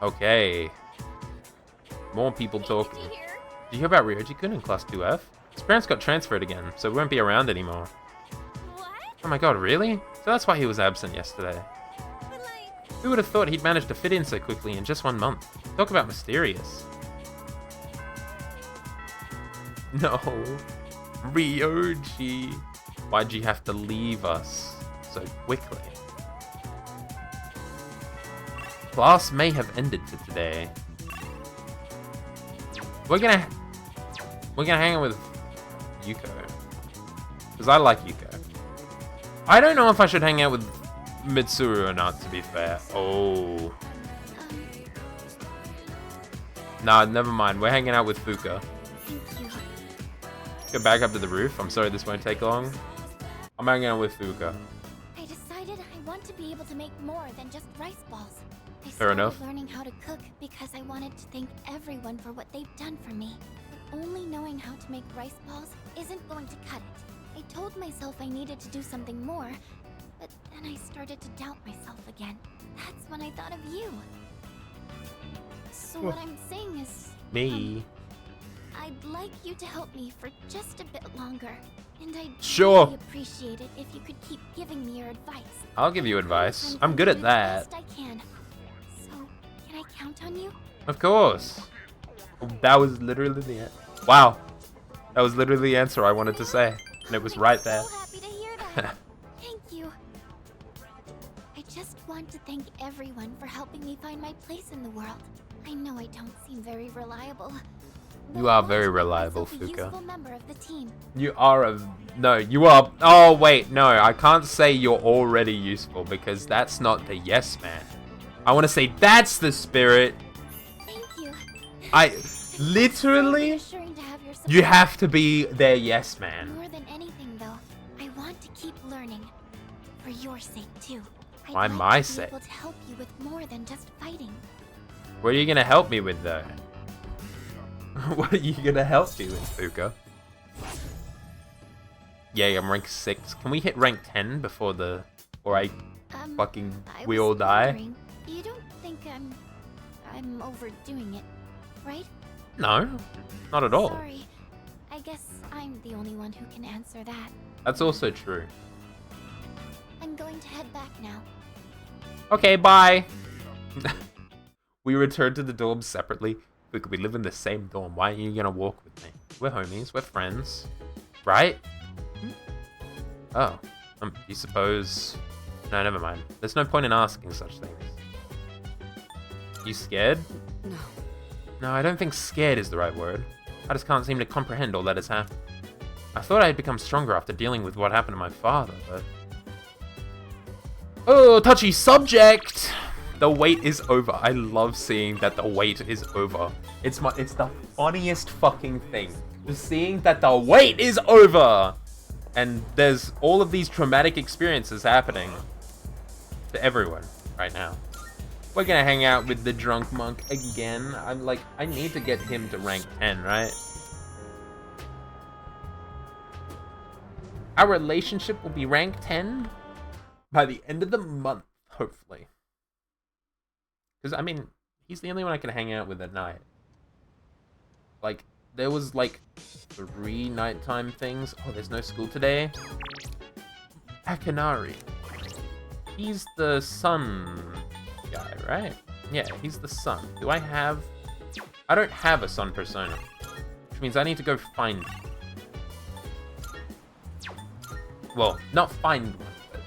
Okay. More people talking. Did you hear about Ryoji-kun in Class 2F? His parents got transferred again, so he won't be around anymore. What? Oh my god, really? So that's why he was absent yesterday. But like, Who would have thought he'd managed to fit in so quickly in just 1 month? Talk about mysterious. No. Ryoji. Why'd you have to leave us so quickly? Class may have ended for today. We're gonna hang out with Yuko. Because I like Yuko. I don't know if I should hang out with Mitsuru or not, to be fair. Oh. Nah, never mind. We're hanging out with Fuka. Thank you. Go back up to the roof. I'm sorry this won't take long. I'm hanging out with Fuka. I decided I want to be able to make more than just rice balls. I Fair started enough. learning how to cook because I wanted to thank everyone for what they've done for me. But only knowing how to make rice balls isn't going to cut it. I told myself I needed to do something more, but then I started to doubt myself again. That's when I thought of you. So what I'm saying is, Me. I'd like you to help me for just a bit longer. And I'd Sure. really appreciate it if you could keep giving me your advice. I'll give you advice. I'm going good to at do the that. best I can. So, can I count on you? Of course. That was literally the wow. That was literally the answer I wanted to say. And it was right there. I'm so happy to hear that. Thank you. I just want to thank everyone for helping me find my place in the world. I know I don't seem very reliable. but You I are want very to make reliable, myself a Fuka. useful member of the team. You are a... No, you are... Oh, wait. No, I can't say you're already useful because that's not the yes man. I want to say that's the spirit. Thank you. I... It's Literally... reassuring to have your You support. have to be their yes man. More than anything, though, I want to keep learning. For your sake, too. I'd Why like my to sake? be able to help you with more than just fighting. What are you going to help me with, though? What are you going to help me with, Fuka? Yeah, I'm rank 6. Can we hit rank 10 before the... Or I fucking... I we was all die? wondering, you don't think I'm overdoing it, right? No, not at all. Sorry. I guess I'm the only one who can answer that. That's also true. I'm going to head back now. Okay, bye. We returned to the dorms separately. We live in the same dorm. Why are you gonna walk with me? We're homies. We're friends. Right? Oh. You suppose... No, never mind. There's no point in asking such things. You scared? No. No, I don't think scared is the right word. I just can't seem to comprehend all that has happened. I thought I had become stronger after dealing with what happened to my father, but... Oh, touchy subject! The wait is over. I love seeing that the wait is over. It's the funniest fucking thing. Just seeing that the wait is over! And there's all of these traumatic experiences happening to everyone right now. We're gonna hang out with the drunk monk again. I'm like, I need to get him to rank 10, right? Our relationship will be rank 10 by the end of the month, hopefully. Because, I mean, he's the only one I can hang out with at night. Like, there was, like, 3 nighttime things. Oh, there's no school today? Akinari. He's the sun guy, right? Yeah, he's the sun. Do I have... I don't have a sun persona. Which means I need to go find one. Well, not find one, but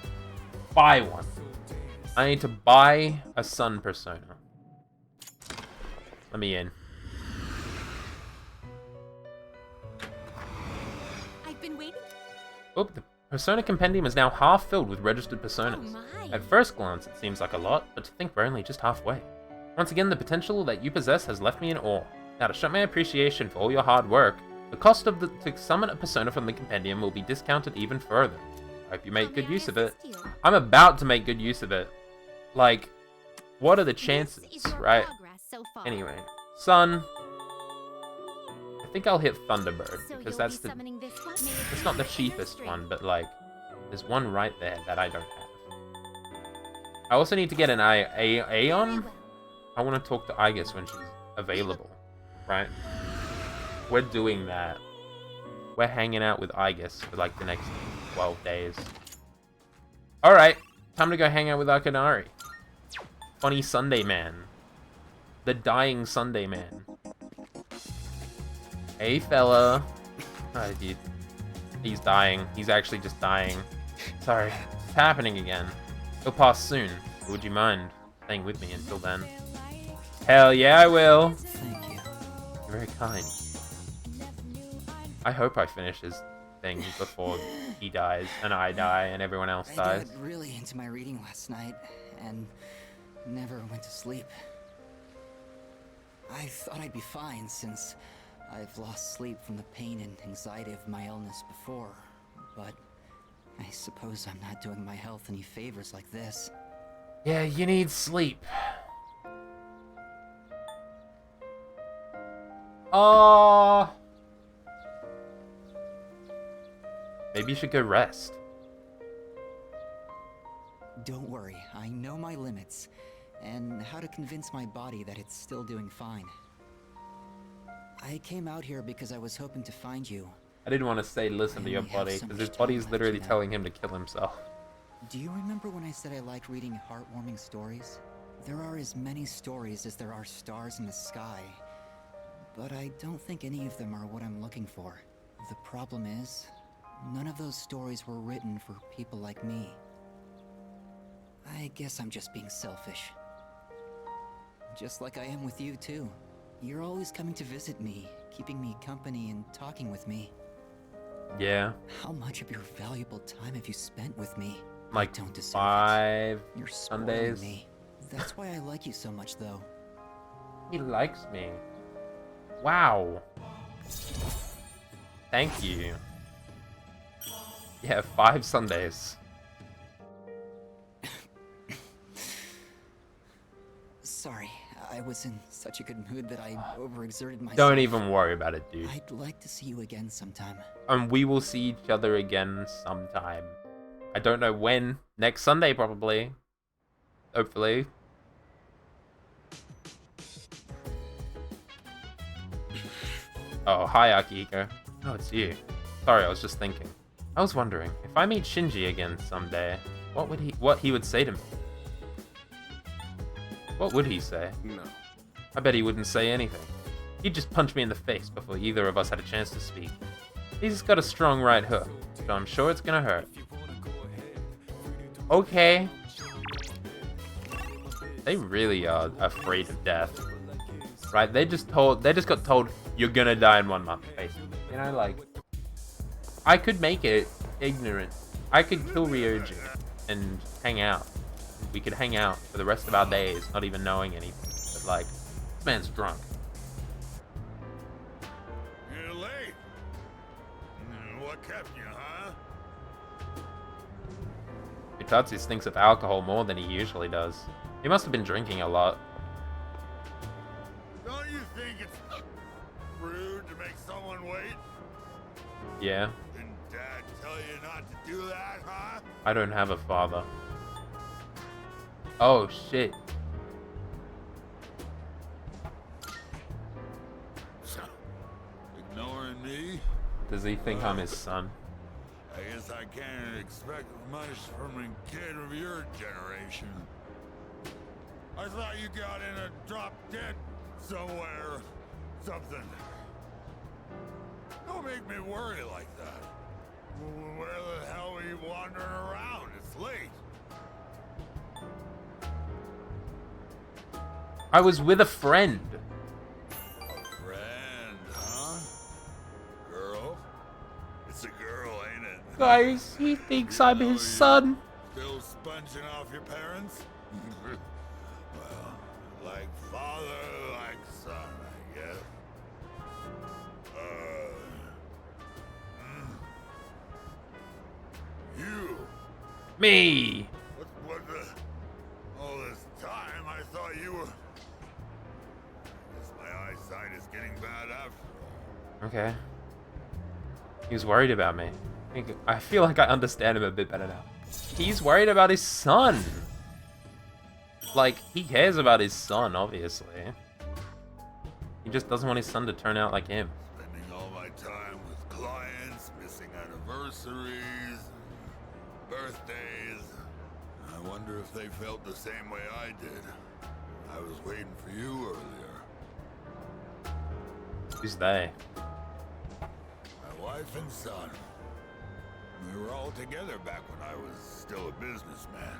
buy one. I need to buy a sun persona. Let me in. I've been waiting. Oh, the persona compendium is now half filled with registered personas. Oh my. At first glance, it seems like a lot, but to think we're only just halfway. Once again, the potential that you possess has left me in awe. Now, to show my appreciation for all your hard work, the cost to summon a persona from the compendium will be discounted even further. I hope you make good use of it. I'm about to make good use of it. Like, what are the chances, right? Anyway, sun. I think I'll hit Thunderbird, because that's the... It's not the cheapest one, but like, there's one right there that I don't have. I also need to get an Aeon. I want to talk to Aegis when she's available, right? We're doing that. We're hanging out with Aegis for like the next 12 days. Alright, time to go hang out with Akinari. Funny Sunday Man. The dying Sunday Man. Hey fella. Oh, dude. He's dying. He's actually just dying. Sorry. It's happening again. He'll pass soon. Would you mind staying with me until then? Hell yeah, I will. Thank you. You're very kind. I hope I finish his thing before he dies, and I die, and everyone else I dies. got really into my reading last night, and never went to sleep. I thought I'd be fine, since I've lost sleep from the pain and anxiety of my illness before, but I suppose I'm not doing my health any favors like this. Yeah, you need sleep. Oh. Maybe you should go rest. Don't worry, I know my limits, and how to convince my body that it's still doing fine. I came out here because I was hoping to find you. I didn't want to say listen to your body, because his body's literally telling him to kill himself. Do you remember when I said I liked reading heartwarming stories? There are as many stories as there are stars in the sky, but I don't think any of them are what I'm looking for. The problem is, none of those stories were written for people like me. I guess I'm just being selfish. Just like I am with you, too. You're always coming to visit me, keeping me company and talking with me. Yeah. How much of your valuable time have you spent with me? Like I don't deserve 5 it. You're spoiling Sundays. me. That's why I like you so much, though. He likes me. Wow. Thank you. Yeah, 5 Sundays. Sorry, I was in such a good mood that I overexerted myself. Don't even worry about it, dude. I'd like to see you again sometime. And we will see each other again sometime. I don't know when. Next Sunday, probably. Hopefully. Oh, hi, Akihiko. Oh, it's you. Sorry, I was just thinking. I was wondering, if I meet Shinji again someday, what he would say to me? What would he say? No. I bet he wouldn't say anything. He'd just punch me in the face before either of us had a chance to speak. He's got a strong right hook, so I'm sure it's gonna hurt. Okay. They really are afraid of death. Right? They just got told, you're gonna die in 1 month, basically. You know, like, I could make it ignorant. I could kill Ryoji and hang out. We could hang out for the rest of our days, not even knowing anything. But like, this man's drunk. You're late. What kept you, huh? Tatsu stinks of alcohol more than he usually does. He must have been drinking a lot. Don't you think it's rude to make someone wait? Yeah. Didn't Dad tell you not to do that, huh? I don't have a father. Oh, shit. Ignoring me? Does he think I'm his son? I guess I can't expect much from a kid of your generation. I thought you got in a drop dead somewhere. Something. Don't make me worry like that. Where the hell are you wandering around? It's late. I was with a friend. A friend, huh? Girl? It's a girl, ain't it? Guys, he thinks I'm his son. Still sponging off your parents? Well, like father, like son, I guess. You. Me. What the? All this time, I thought you were. I guess my eyesight is getting bad after all. Okay. He was worried about me. I feel like I understand him a bit better now. He's worried about his son. Like, he cares about his son, obviously. He just doesn't want his son to turn out like him. Spending all my time with clients, missing anniversaries, birthdays. I wonder if they felt the same way I did. I was waiting for you earlier. Who's they? My wife and son. We were all together back when I was still a businessman.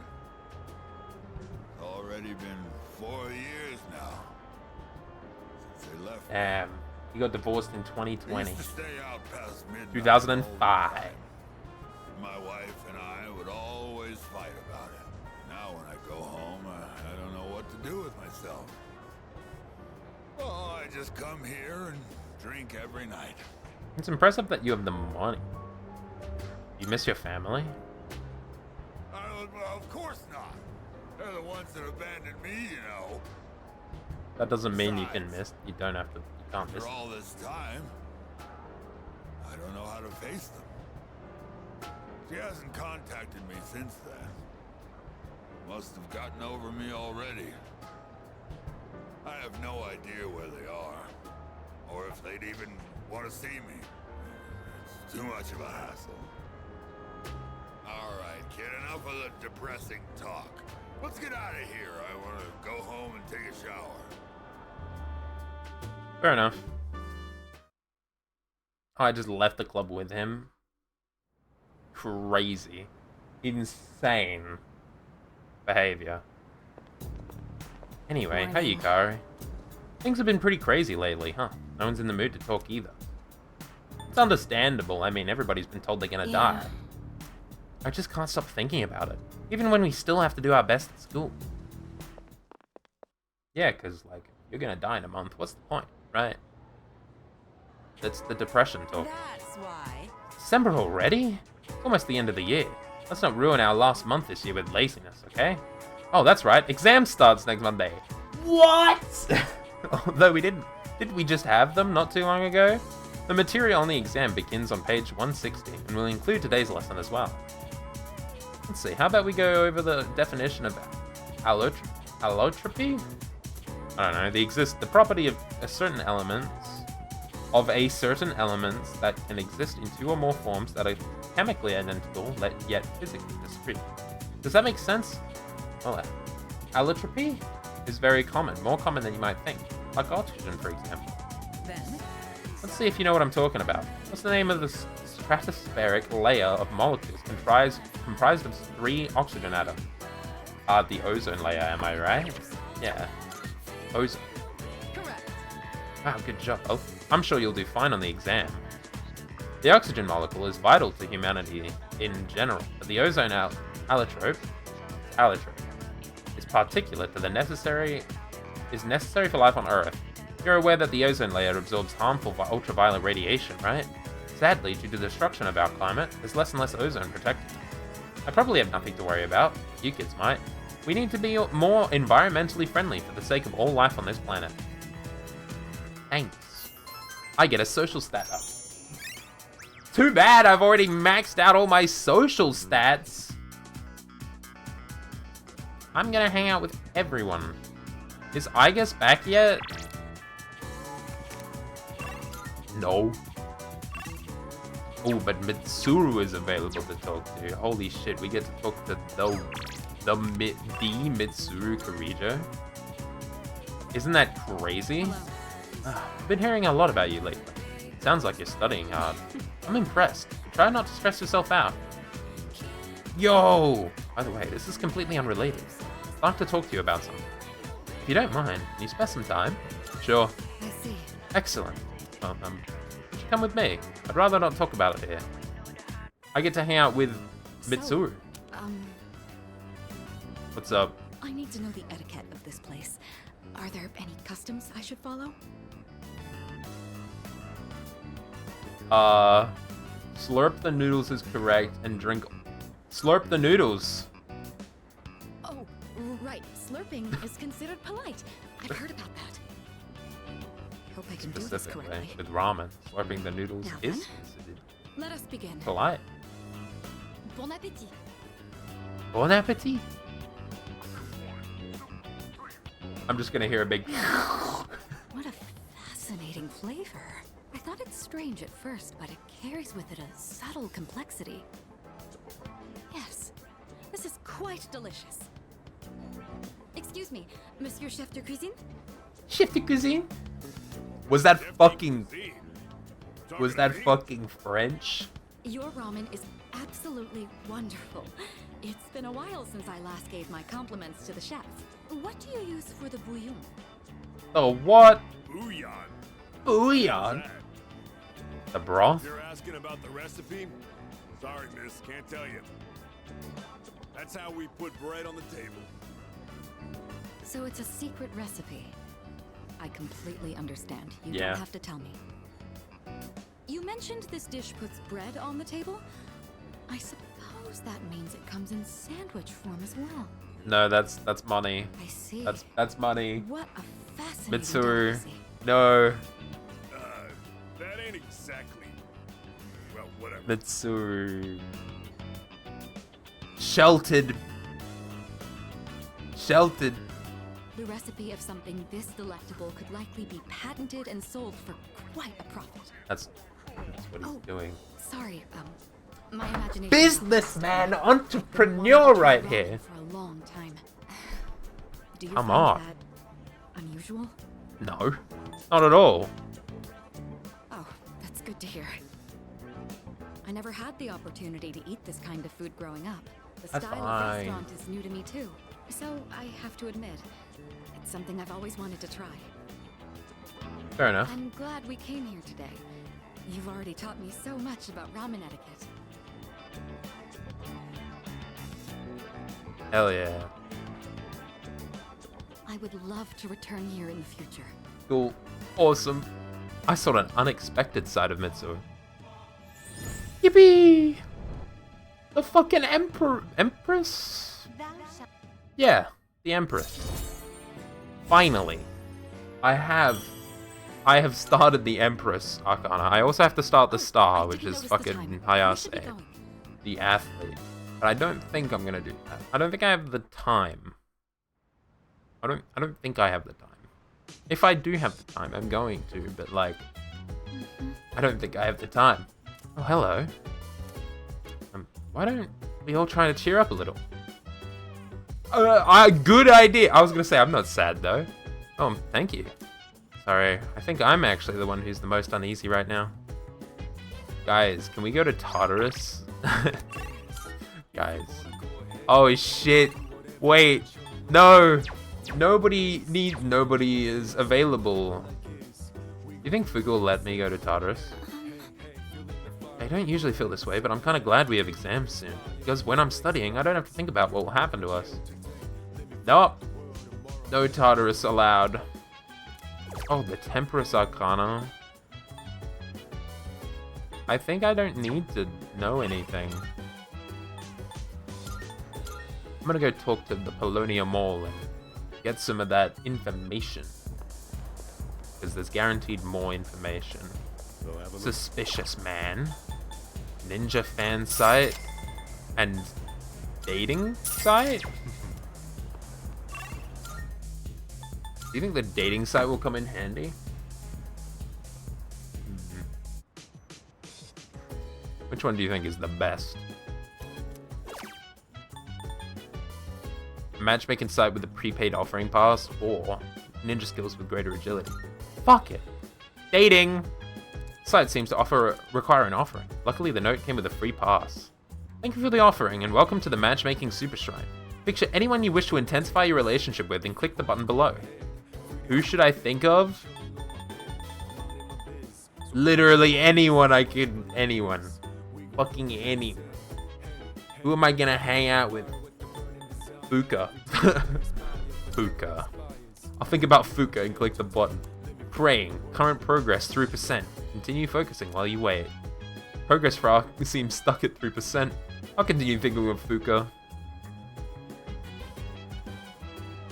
It's already been 4 years now since they left. Damn. He got divorced in 2020. We used to stay out past midnight 2005. all the time. My wife and I would always fight about it. Now when I go home, I don't know what to do with myself. Oh, I just come here and drink every night. It's impressive that you have the money. You miss your family? Well, of course not. They're the ones that abandoned me, you know. That doesn't mean you can miss. You don't have to. You can't miss. After all this time, I don't know how to face them. She hasn't contacted me since then. Must have gotten over me already. I have no idea where they are, or if they'd even want to see me. It's too much of a hassle. All right, kid, enough of the depressing talk. Let's get out of here. I want to go home and take a shower. Fair enough. I just left the club with him. Crazy. Insane behavior. Anyway, how you, Kari? Things have been pretty crazy lately, huh? No one's in the mood to talk either. It's understandable. I mean, everybody's been told they're gonna die. I just can't stop thinking about it. Even when we still have to do our best at school. Yeah, because, like, you're gonna die in a month. What's the point, right? That's the depression talk. That's why. December already? It's almost the end of the year. Let's not ruin our last month this year with laziness, okay? Oh, that's right. Exam starts next Monday. What? Although we didn't we just have them not too long ago? The material on the exam begins on page 160 and will include today's lesson as well. Let's see, how about we go over the definition of allotropy? I don't know, the property of a certain elements that can exist in two or more forms that are chemically identical yet physically discrete. Does that make sense? Well, allotropy is very common, more common than you might think, like oxygen, for example. Then, let's see if you know what I'm talking about. What's the name of the stratospheric layer of molecules comprised of 3 oxygen atoms? The ozone layer, am I right? Yeah. Ozone. correct. Wow, good job. I'm sure you'll do fine on the exam. The oxygen molecule is vital to humanity in general, but the ozone allotrope is particulate to is necessary for life on Earth. You're aware that the ozone layer absorbs harmful ultraviolet radiation, right? Sadly, due to the destruction of our climate, there's less and less ozone protecting us. I probably have nothing to worry about. You kids might. We need to be more environmentally friendly for the sake of all life on this planet. Thanks. I get a social stat up. Too bad I've already maxed out all my social stats. I'm gonna hang out with everyone. Is Igus back yet? No. Oh, but Mitsuru is available to talk to. Holy shit, we get to talk to the Mitsuru Kirijo. Isn't that crazy? I've been hearing a lot about you lately. Sounds like you're studying hard. I'm impressed. Try not to stress yourself out. Yo! By the way, this is completely unrelated. I'd like to talk to you about something. If you don't mind, can you spare some time? Sure. I see. Excellent. You should come with me. I'd rather not talk about it here. I get to hang out with Mitsuru. What's up? I need to know the etiquette of this place. Are there any customs I should follow? Slurp the noodles is correct and drink... Slurp the noodles! Oh, right. Slurping is considered polite. I've heard about that. Hope I can do this correctly. With ramen, slurping the noodles Now is then, considered let us begin. polite. Bon appétit. Bon appetit! I'm just gonna hear a big... What a fascinating flavor. I thought it strange at first, but it carries with it a subtle complexity. Yes, this is quite delicious. Excuse me, Monsieur Chef de Cuisine? Chef de cuisine? Was that fucking... Was that fucking French? Your ramen is absolutely wonderful. It's been a while since I last gave my compliments to the chef. What do you use for the bouillon? The what? Bouillon. Bouillon? The broth? You're asking about the recipe? Sorry, miss, can't tell you. That's how we put bread on the table. So it's a secret recipe. I completely understand. You Yeah. don't have to tell me. You mentioned this dish puts bread on the table? I suppose that means it comes in sandwich form as well. No, that's money. I see. That's money. What a fascinating Mitsuru. delicacy. No. That ain't exactly... Well, whatever. Mitsuru. Sheltered. Sheltered. The recipe of something this delectable could likely be patented and sold for quite a profit. That's what he's doing. Sorry, my imagination... Businessman, entrepreneur right here. For a long time. Do you Come find on. that unusual? No, not at all. Oh, that's good to hear. I never had the opportunity to eat this kind of food growing up. The That's style fine. of restaurant is new to me too. So I have to admit, it's something I've always wanted to try. Fair enough. I'm glad we came here today. You've already taught me so much about ramen etiquette. Hell yeah. I would love to return here in the future. Cool. Awesome. I saw an unexpected side of Mitsuru. Yippee! The fucking Empress? Yeah, the Empress. Finally. I have started the Empress Arcana. I also have to start the Star, which is fucking Hayase, the athlete. But I don't think I'm gonna do that. I don't think I have the time. I don't think I have the time. If I do have the time, I'm going to, but like, I don't think I have the time. Oh, hello. Why don't we all try to cheer up a little? Good idea. I was gonna say I'm not sad though. Oh, thank you. Sorry, I think I'm actually the one who's the most uneasy right now. Guys, can we go to Tartarus? Guys. Oh shit. Wait. No. Nobody is available. Do you think Fugu will let me go to Tartarus? I don't usually feel this way, but I'm kind of glad we have exams soon. Because when I'm studying, I don't have to think about what will happen to us. Nope. No Tartarus allowed. Oh, the Temperance Arcana. I think I don't need to know anything. I'm gonna go talk to the Polonia Mall and get some of that information. Because there's guaranteed more information. Suspicious man. Ninja fan site. And dating site? Do you think the dating site will come in handy? Which one do you think is the best? A matchmaking site with a prepaid offering pass, or ninja skills with greater agility? Fuck it. Dating! Site seems to require an offering. Luckily, the note came with a free pass. Thank you for the offering, and welcome to the Matchmaking Super Shrine. Picture anyone you wish to intensify your relationship with and click the button below. Who should I think of? Literally anyone I could... Anyone. Fucking anyone. Who am I gonna hang out with? Fuka. Fuka. I'll think about Fuka and click the button. Praying. Current progress 3%. Continue focusing while you wait. Progress bar seems stuck at 3%. I'll continue thinking of Fuka.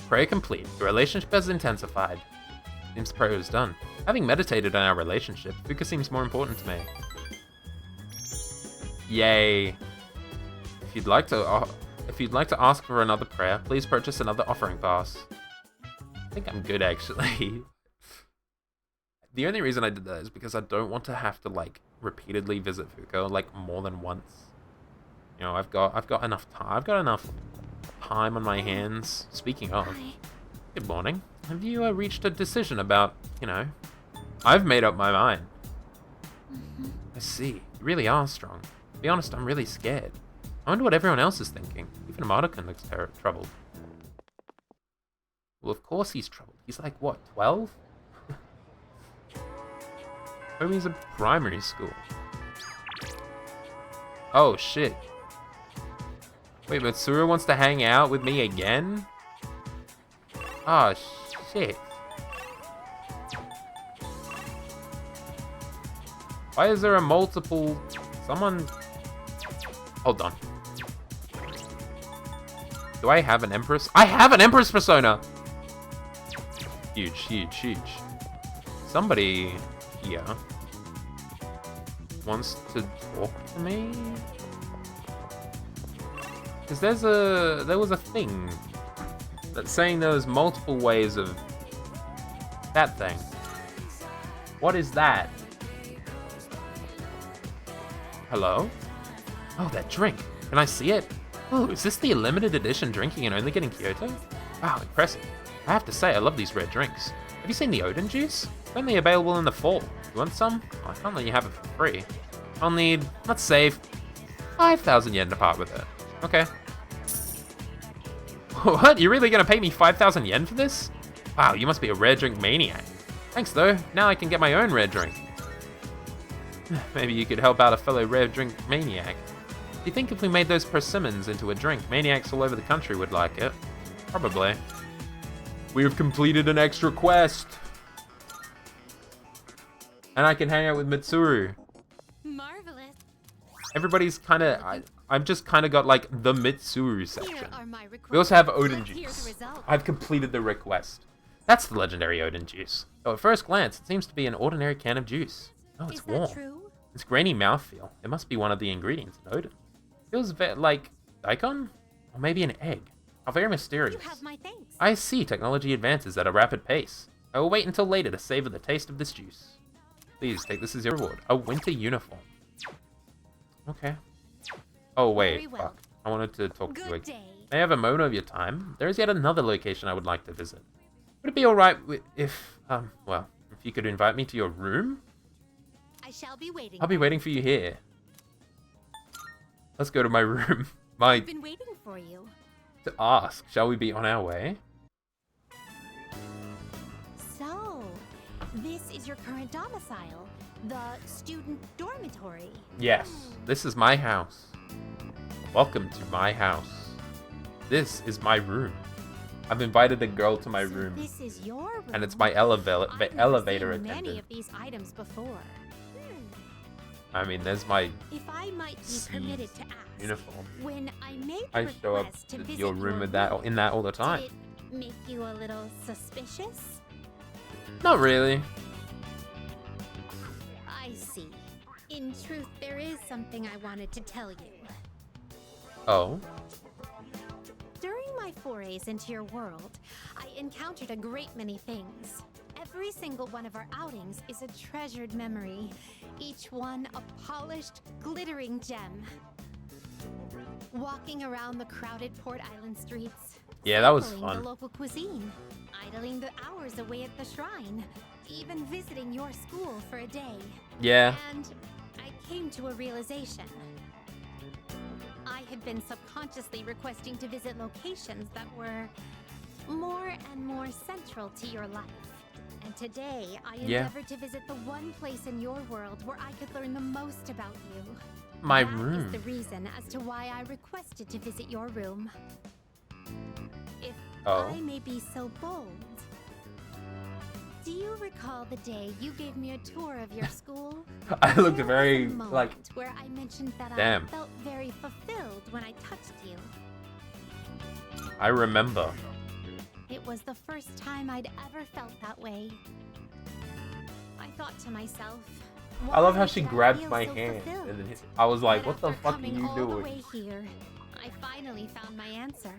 Prayer complete. Your relationship has intensified. Seems the prayer is done. Having meditated on our relationship, Fuka seems more important to me. Yay. If you'd like to ask for another prayer, please purchase another offering pass. I think I'm good, actually. The only reason I did that is because I don't want to have to, like, repeatedly visit Fuka, like, more than once. You know, I've got enough time. I've got enough time on my hands. Speaking of, good morning. Have you reached a decision about, you know? I've made up my mind. I see. You really are strong. To be honest, I'm really scared. I wonder what everyone else is thinking. Even Mardican looks troubled. Well, of course he's troubled. He's like, what, 12? Homie's a primary school. Oh, shit. Wait, Mitsuru wants to hang out with me again? Oh, shit. Why is there a multiple... Someone... Hold on. Do I have an Empress? I have an Empress persona! Huge, huge, huge. Somebody here wants to talk to me? Because there was a thing that's saying there was multiple ways of that thing. What is that? Hello? Oh, that drink. Can I see it? Oh, is this the limited edition drinking and only getting Kyoto? Wow, impressive. I have to say, I love these red drinks. Have you seen the Odin juice? It's only available in the fall. You want some? Oh, I can't let you have it for free. I'll need, let's save 5,000 yen to part with it. Okay. What? You're really gonna pay me 5,000 yen for this? Wow, you must be a rare drink maniac. Thanks though, now I can get my own rare drink. Maybe you could help out a fellow rare drink maniac. Do you think if we made those persimmons into a drink, maniacs all over the country would like it? Probably. We have completed an extra quest! And I can hang out with Mitsuru. Marvelous. Everybody's kinda... I've just kinda got like the Mitsuru section. We also have Odin juice. I've completed the request. That's the legendary Odin juice. Though at first glance, it seems to be an ordinary can of juice. Oh, it's warm. True? It's grainy mouthfeel. It must be one of the ingredients in Odin. Feels like daikon? Or maybe an egg. How very mysterious. You have my thanks. I see technology advances at a rapid pace. I will wait until later to savor the taste of this juice. Please take this as your reward. A winter uniform. Okay. Oh wait, fuck. I wanted to talk to you again. May I have a moment of your time? There is yet another location I would like to visit. Would it be alright if, well, if you could invite me to your room? I shall be waiting. I'll be waiting for you here. Let's go to my room. I've been waiting for you. To ask, shall we be on our way? So, this is your current domicile, the student dormitory. Yes, this is my house. Welcome to my house. This is my room. I've invited a girl to my room. This is your room. And it's my elevator attendant. Many of these items before. I mean, there's my If I might be permitted to ask, uniform. when I made I the show up request to to visit your room with that in that all the time. did it make you a little suspicious? Not really. I see. In truth, there is something I wanted to tell you. Oh. During my forays into your world, I encountered a great many things. Every single one of our outings is a treasured memory, each one a polished, glittering gem. Walking around the crowded Port Island streets, Yeah, that was sampling fun. the local cuisine, idling the hours away at the shrine, even visiting your school for a day. Yeah. And I came to a realization. I had been subconsciously requesting to visit locations that were more and more central to your life. And today, I endeavored to visit the one place in your world where I could learn the most about you. My That room. is the reason as to why I requested to visit your room. If Oh. I may be so bold, do you recall the day you gave me a tour of your school? I looked There was very, a moment like, where I mentioned that damn. I felt very fulfilled when I touched you. I remember. It was the first time I'd ever felt that way. I thought to myself, I love how why she did I grabbed feel my so hand, fulfilled? and then I was like, But "What the after fuck are coming you all the doing?" way here, I finally found my answer.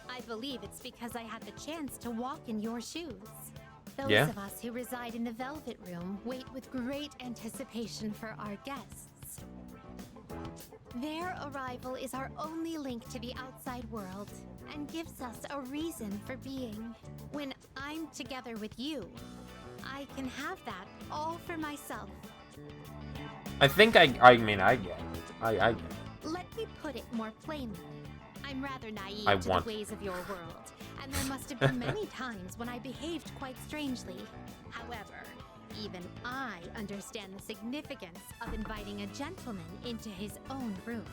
I believe it's because I had the chance to walk in your shoes. Those Yeah. of us who reside in the Velvet Room wait with great anticipation for our guests. Their arrival is our only link to the outside world and gives us a reason for being. When I'm together with you, I can have that all for myself. I think I mean, I get it. I get it. Let me put it more plainly. I'm rather naive I to want- the ways of your world, and there must have been many times when I behaved quite strangely. However, even I understand the significance of inviting a gentleman into his own room.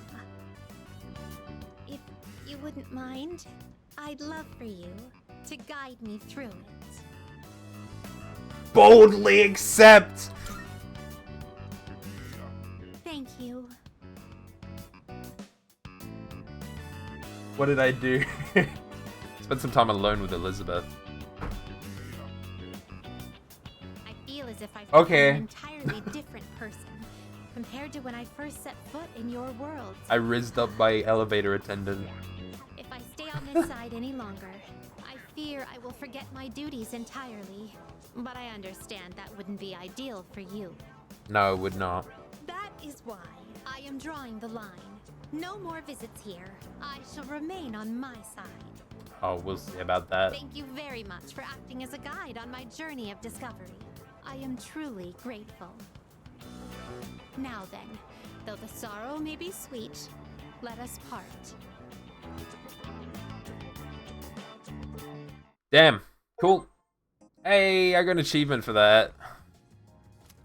If you wouldn't mind, I'd love for you to guide me through it. Boldly accept. Thank you. What did I do? Spent some time alone with Elizabeth. I feel as if I've Okay. become an entirely different person compared to when I first set foot in your world. I rizzed up my elevator attendant. If I stay on this side any longer, I fear I will forget my duties entirely. But I understand that wouldn't be ideal for you. No, it would not. That is why I am drawing the line. No more visits here. I shall remain on my side. Oh, we'll see about that. Thank you very much for acting as a guide on my journey of discovery. I am truly grateful. Now then, though the sorrow may be sweet, let us part. Damn. Cool. Hey, I got an achievement for that.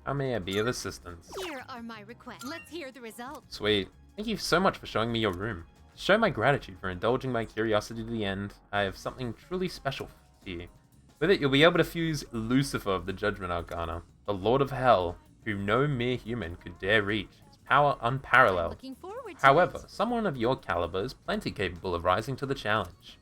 How may I be of assistance? Here are my requests. Let's hear the results. Sweet. Thank you so much for showing me your room. To show my gratitude for indulging my curiosity to the end, I have something truly special for you. With it, you'll be able to fuse Lucifer of the Judgment Arcana, the Lord of Hell, who no mere human could dare reach. His power unparalleled. Looking forward to However, it. someone of your caliber is plenty capable of rising to the challenge.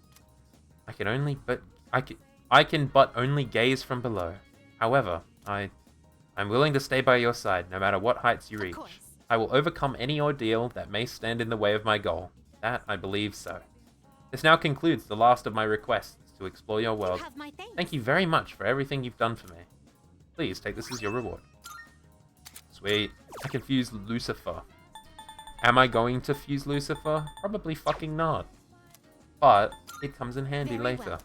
I can but only gaze from below. However, I'm willing to stay by your side, no matter what heights you Of reach. course. I will overcome any ordeal that may stand in the way of my goal. That, I believe so. This now concludes the last of my requests to explore your You world. have my thanks. Thank you very much for everything you've done for me. Please take this as your reward. Sweet. I can fuse Lucifer. Am I going to fuse Lucifer? Probably fucking not. But it comes in handy Very later. well.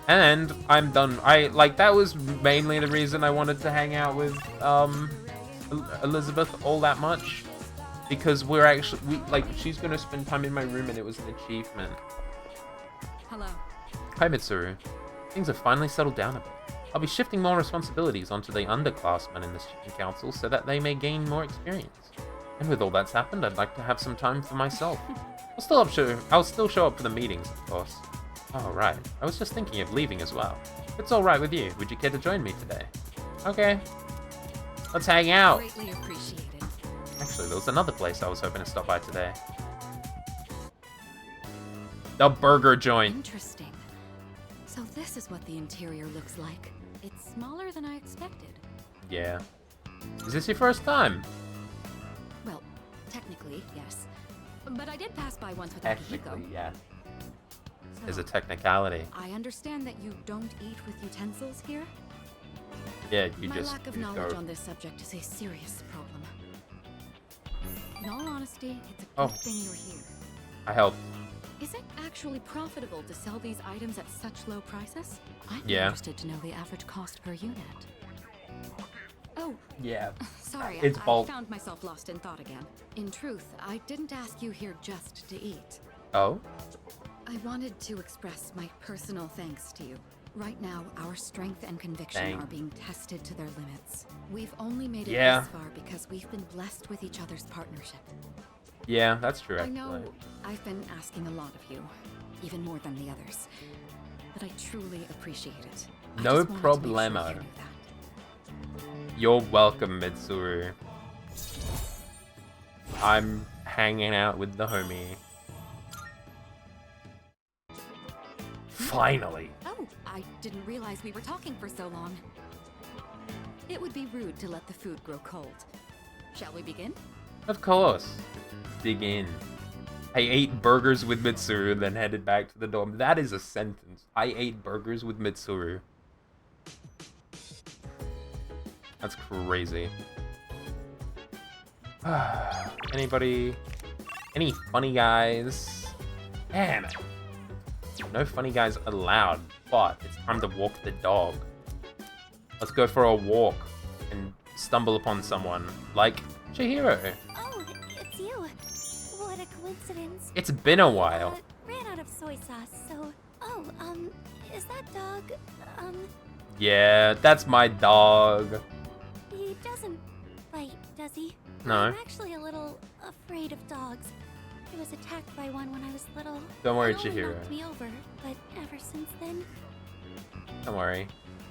And I'm done. That was mainly the reason I wanted to hang out with Elizabeth all that much, because she's gonna spend time in my room and it was an achievement. Hello. Hi Mitsuru. Things have finally settled down a bit. I'll be shifting more responsibilities onto the underclassmen in the student council so that they may gain more experience. And with all that's happened, I'd like to have some time for myself. I'll still show up for the meetings, of course. Oh, right. I was just thinking of leaving as well. If it's alright with you, would you care to join me today? Okay. Let's hang out. Greatly appreciated. Actually, there was another place I was hoping to stop by today. The burger joint. Interesting. So this is what the interior looks like. It's smaller than I expected. Yeah. Is this your first time? Well, technically, yes. But I did pass by once with Technically, Akihiko. yeah. So, There's a technicality. I understand that you don't eat with utensils here? Yeah, you My just lack of you knowledge go. on this subject is a serious problem. In all honesty, it's a good Oh. thing you're here. I helped. Is it actually profitable to sell these items at such low prices? I'm Yeah. interested to know the average cost per unit. Oh, Yeah. sorry, It's I bulk. found myself lost in thought again. In truth, I didn't ask you here just to eat. Oh? I wanted to express my personal thanks to you. Right now, our strength and conviction Dang. are being tested to their limits. We've only made it Yeah. this far because we've been blessed with each other's partnership. Yeah, that's true, I actually. know I've been asking a lot of you, even more than the others, but I truly appreciate it. I No just wanted to make sure you problemo. knew that. You're welcome, Mitsuru. I'm hanging out with the homie. Finally. Oh, I didn't realize we were talking for so long. It would be rude to let the food grow cold. Shall we begin? Of course. Dig in. I ate burgers with Mitsuru, then headed back to the dorm. That is a sentence. I ate burgers with Mitsuru. That's crazy. Anybody? Any funny guys? Damn it. No funny guys allowed, but it's time to walk the dog. Let's go for a walk and stumble upon someone like Chihiro. Oh, it's you. What a coincidence. It's been a while. Ran out of soy sauce, so... Oh, is that dog, Yeah, that's my dog. he doesn't bite, does he? No. I'm actually a little afraid of dogs. I was attacked by one when I was little. Don't worry, It only Chihiro. knocked me over, but ever since then... Don't worry.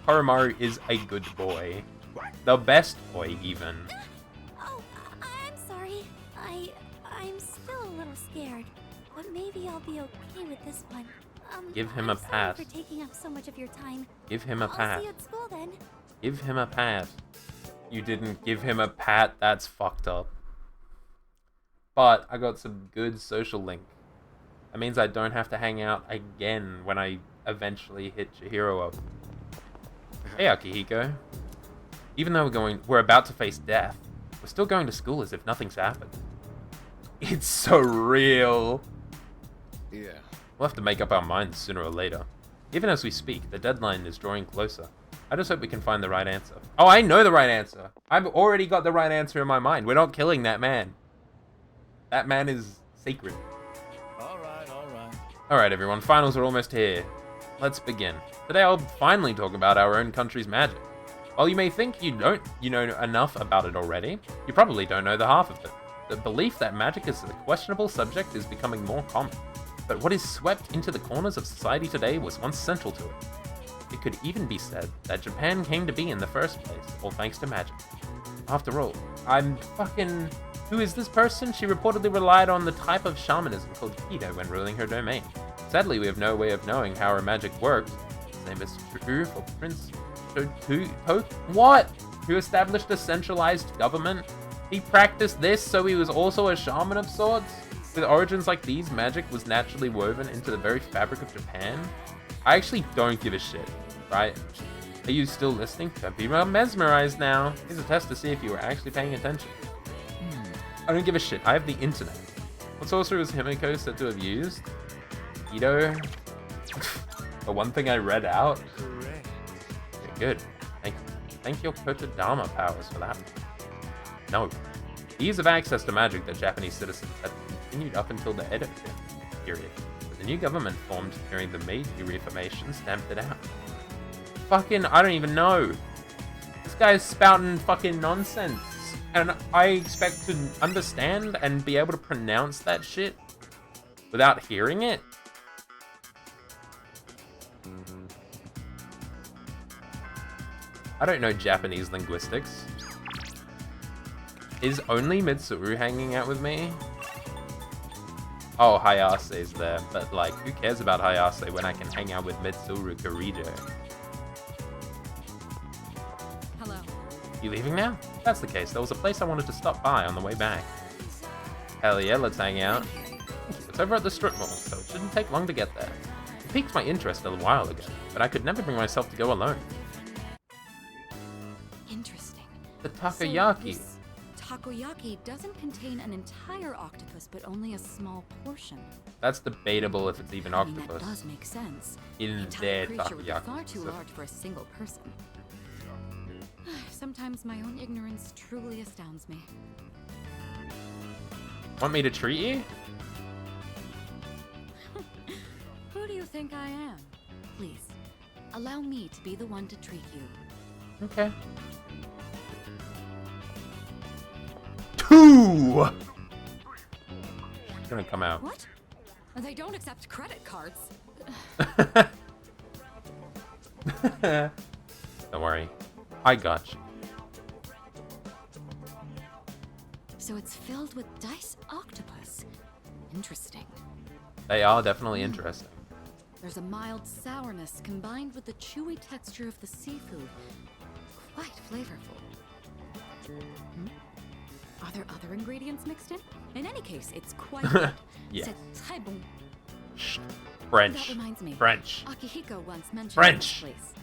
Koromaru is a good boy. The best boy, even. Oh, I'm sorry. I'm still a little scared, but maybe I'll be okay with this one. Give him a I'm sorry pat. for taking up so much of your time. Give him a I'll pat. see you at school then. Give him a pat. You didn't give him a pat, that's fucked up. But I got some good social link. That means I don't have to hang out again when I eventually hit Chihiro up. Hey Akihiko. Even though we're about to face death, we're still going to school as if nothing's happened. It's so real. Yeah. We'll have to make up our minds sooner or later. Even as we speak, the deadline is drawing closer. I just hope we can find the right answer. Oh, I know the right answer. I've already got the right answer in my mind. We're not killing that man. That man is sacred. Alright. Alright everyone, finals are almost here. Let's begin. Today I'll finally talk about our own country's magic. While you may think you know enough about it already, you probably don't know the half of it. The belief that magic is a questionable subject is becoming more common. But what is swept into the corners of society today was once central to it. It could even be said that Japan came to be in the first place, all thanks to magic. After all, who is this person? She reportedly relied on the type of shamanism called Kido when ruling her domain. Sadly, we have no way of knowing how her magic worked. Same is true for Prince who established a centralized government. He practiced this, so he was also a shaman of sorts? With origins like these, magic was naturally woven into the very fabric of Japan? I actually don't give a shit, right? Are you still listening? Don't be mesmerized now. Here's a test to see if you were actually paying attention. I don't give a shit. I have the internet. What sorcerer was Himiko said to have used? Kido? The one thing I read out? Correct. Okay, good. Thank your Kotodama powers for that. No. The ease of access to magic that Japanese citizens had continued up until the Edo period. But the new government formed during the Meiji Reformation stamped it out. Fucking, I don't even know. This guy's spouting fucking nonsense. And I expect to understand and be able to pronounce that shit without hearing it? I don't know Japanese linguistics. Is only Mitsuru hanging out with me? Oh, Hayase's there, but like, who cares about Hayase when I can hang out with Mitsuru Kirijo? Hello. You leaving now? If that's the case, there was a place I wanted to stop by on the way back. Hell yeah, let's hang out. It's over at the strip mall, so it shouldn't take long to get there. It piqued my interest a while ago, but I could never bring myself to go alone. Interesting. The takoyaki. So this takoyaki doesn't contain an entire octopus, but only a small portion. That's debatable if it's even I mean, octopus. that does make sense. In A their entire creature would be takoyaki. far too So- large for a single person. Sometimes my own ignorance truly astounds me. Want me to treat you? Who do you think I am? Please, allow me to be the one to treat you. Okay. 2! It's gonna come out. What? They don't accept credit cards. Don't worry. I got you. So it's filled with dice octopus. Interesting. They are definitely interesting. There's a mild sourness combined with the chewy texture of the seafood. Quite flavorful. Are there other ingredients mixed in? In any case, it's quite good. Yeah. C'est très bon. Shh. That French. reminds me. French. Akihiko once mentioned French. this place.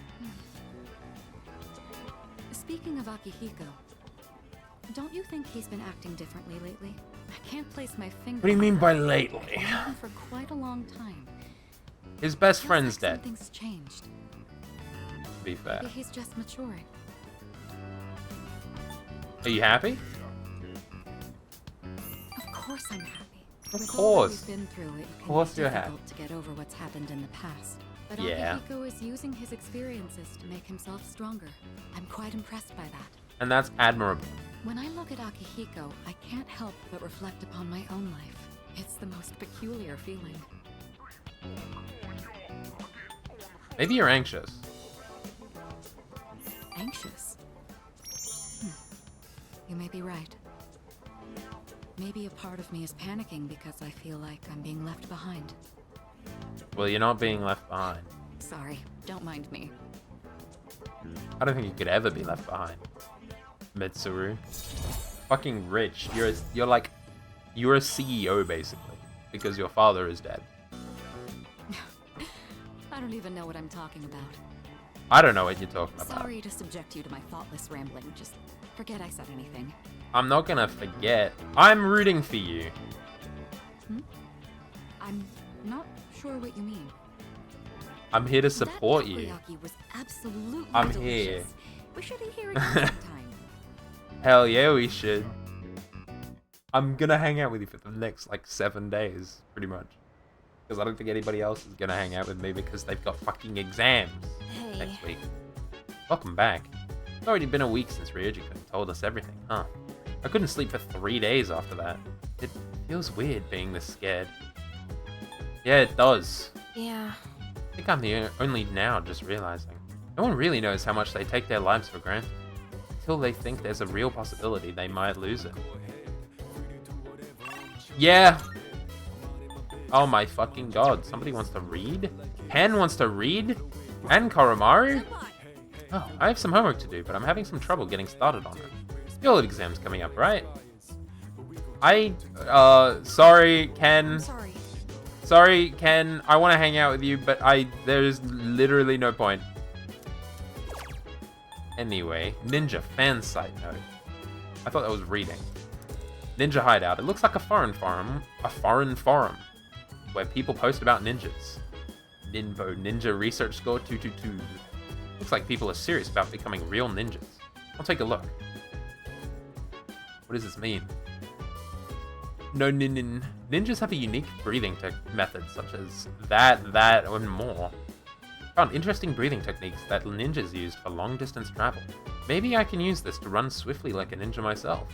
Speaking of Akihiko, don't you think he's been acting differently lately? I can't place my finger. What do you mean on by it. lately? I've known him for quite a long time. His best Feels friend's like dead, Something's changed. to be fair. Maybe he's just maturing. Are you happy? Of course I'm happy. Of With all that course. we've been through, it Of can course be you're difficult happy. to get over what's happened in the past. But Yeah. Akihiko is using his experiences to make himself stronger. I'm quite impressed by that. And that's admirable. When I look at Akihiko, I can't help but reflect upon my own life. It's the most peculiar feeling. Maybe you're anxious. Anxious? You may be right. Maybe a part of me is panicking because I feel like I'm being left behind. Well, you're not being left behind. Sorry, don't mind me. I don't think you could ever be left behind. Mitsuru. Fucking rich. You're a CEO basically. Because your father is dead. I don't even know what I'm talking about. I don't know what you're talking about. Sorry to subject you to my thoughtless rambling. Just forget I said anything. I'm not gonna forget. I'm rooting for you. I'm not sure what you mean. I'm here to support that you. takoyaki was absolutely I'm delicious. here. We should eat here again sometime. Hell yeah, we should. I'm gonna hang out with you for the next, 7 days, pretty much. Because I don't think anybody else is gonna hang out with me because they've got fucking exams next week. Welcome back. It's already been a week since Ryoji-kun told us everything, huh? I couldn't sleep for 3 days after that. It feels weird being this scared. Yeah, it does. Yeah. I think I'm the only now just realizing. No one really knows how much they take their lives for granted. Until they think there's a real possibility they might lose it. Yeah! Oh my fucking god, somebody wants to read? Pen wants to read? And Koromaru? Oh, I have some homework to do, but I'm having some trouble getting started on it. Your exam's coming up, right? Sorry, Ken. Sorry. Sorry, Ken. I want to hang out with you, but there's literally no point. Anyway, Ninja fan site note. I thought that was reading. Ninja Hideout. It looks like a foreign forum, where people post about ninjas. Ninvo Ninja Research Score 222. Looks like people are serious about becoming real ninjas. I'll take a look. What does this mean? No, ninjas have a unique breathing methods such as that, and more. Found interesting breathing techniques that ninjas used for long-distance travel. Maybe I can use this to run swiftly like a ninja myself.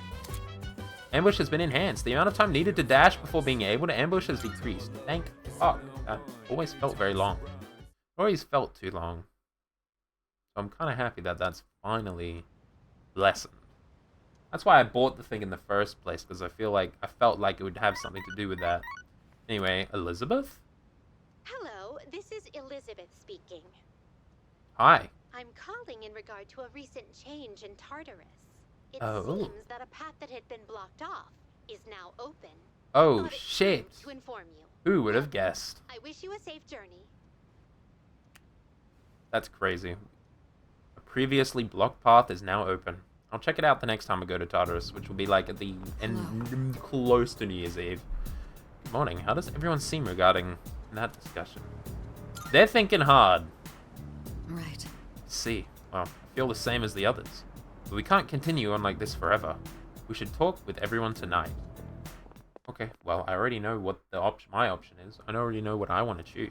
Ambush has been enhanced. The amount of time needed to dash before being able to ambush has decreased. Thank fuck. That always felt very long. Always felt too long. So I'm kind of happy that that's finally lessened. That's why I bought the thing in the first place, because I felt like it would have something to do with that. Anyway, Elizabeth? Hello, this is Elizabeth speaking. Hi. I'm calling in regard to a recent change in Tartarus. It Oh. seems that a path that had been blocked off is now open. Oh, Thought it shit. prudent to inform you. Who would have guessed? I wish you a safe journey. That's crazy. A previously blocked path is now open. I'll check it out the next time I go to Tartarus, which will be like at the end, close to New Year's Eve. Good morning. How does everyone seem regarding that discussion? They're thinking hard. Right. See. Well, I feel the same as the others. But we can't continue on like this forever. We should talk with everyone tonight. Okay, well, I already know what my option is. I already know what I want to choose.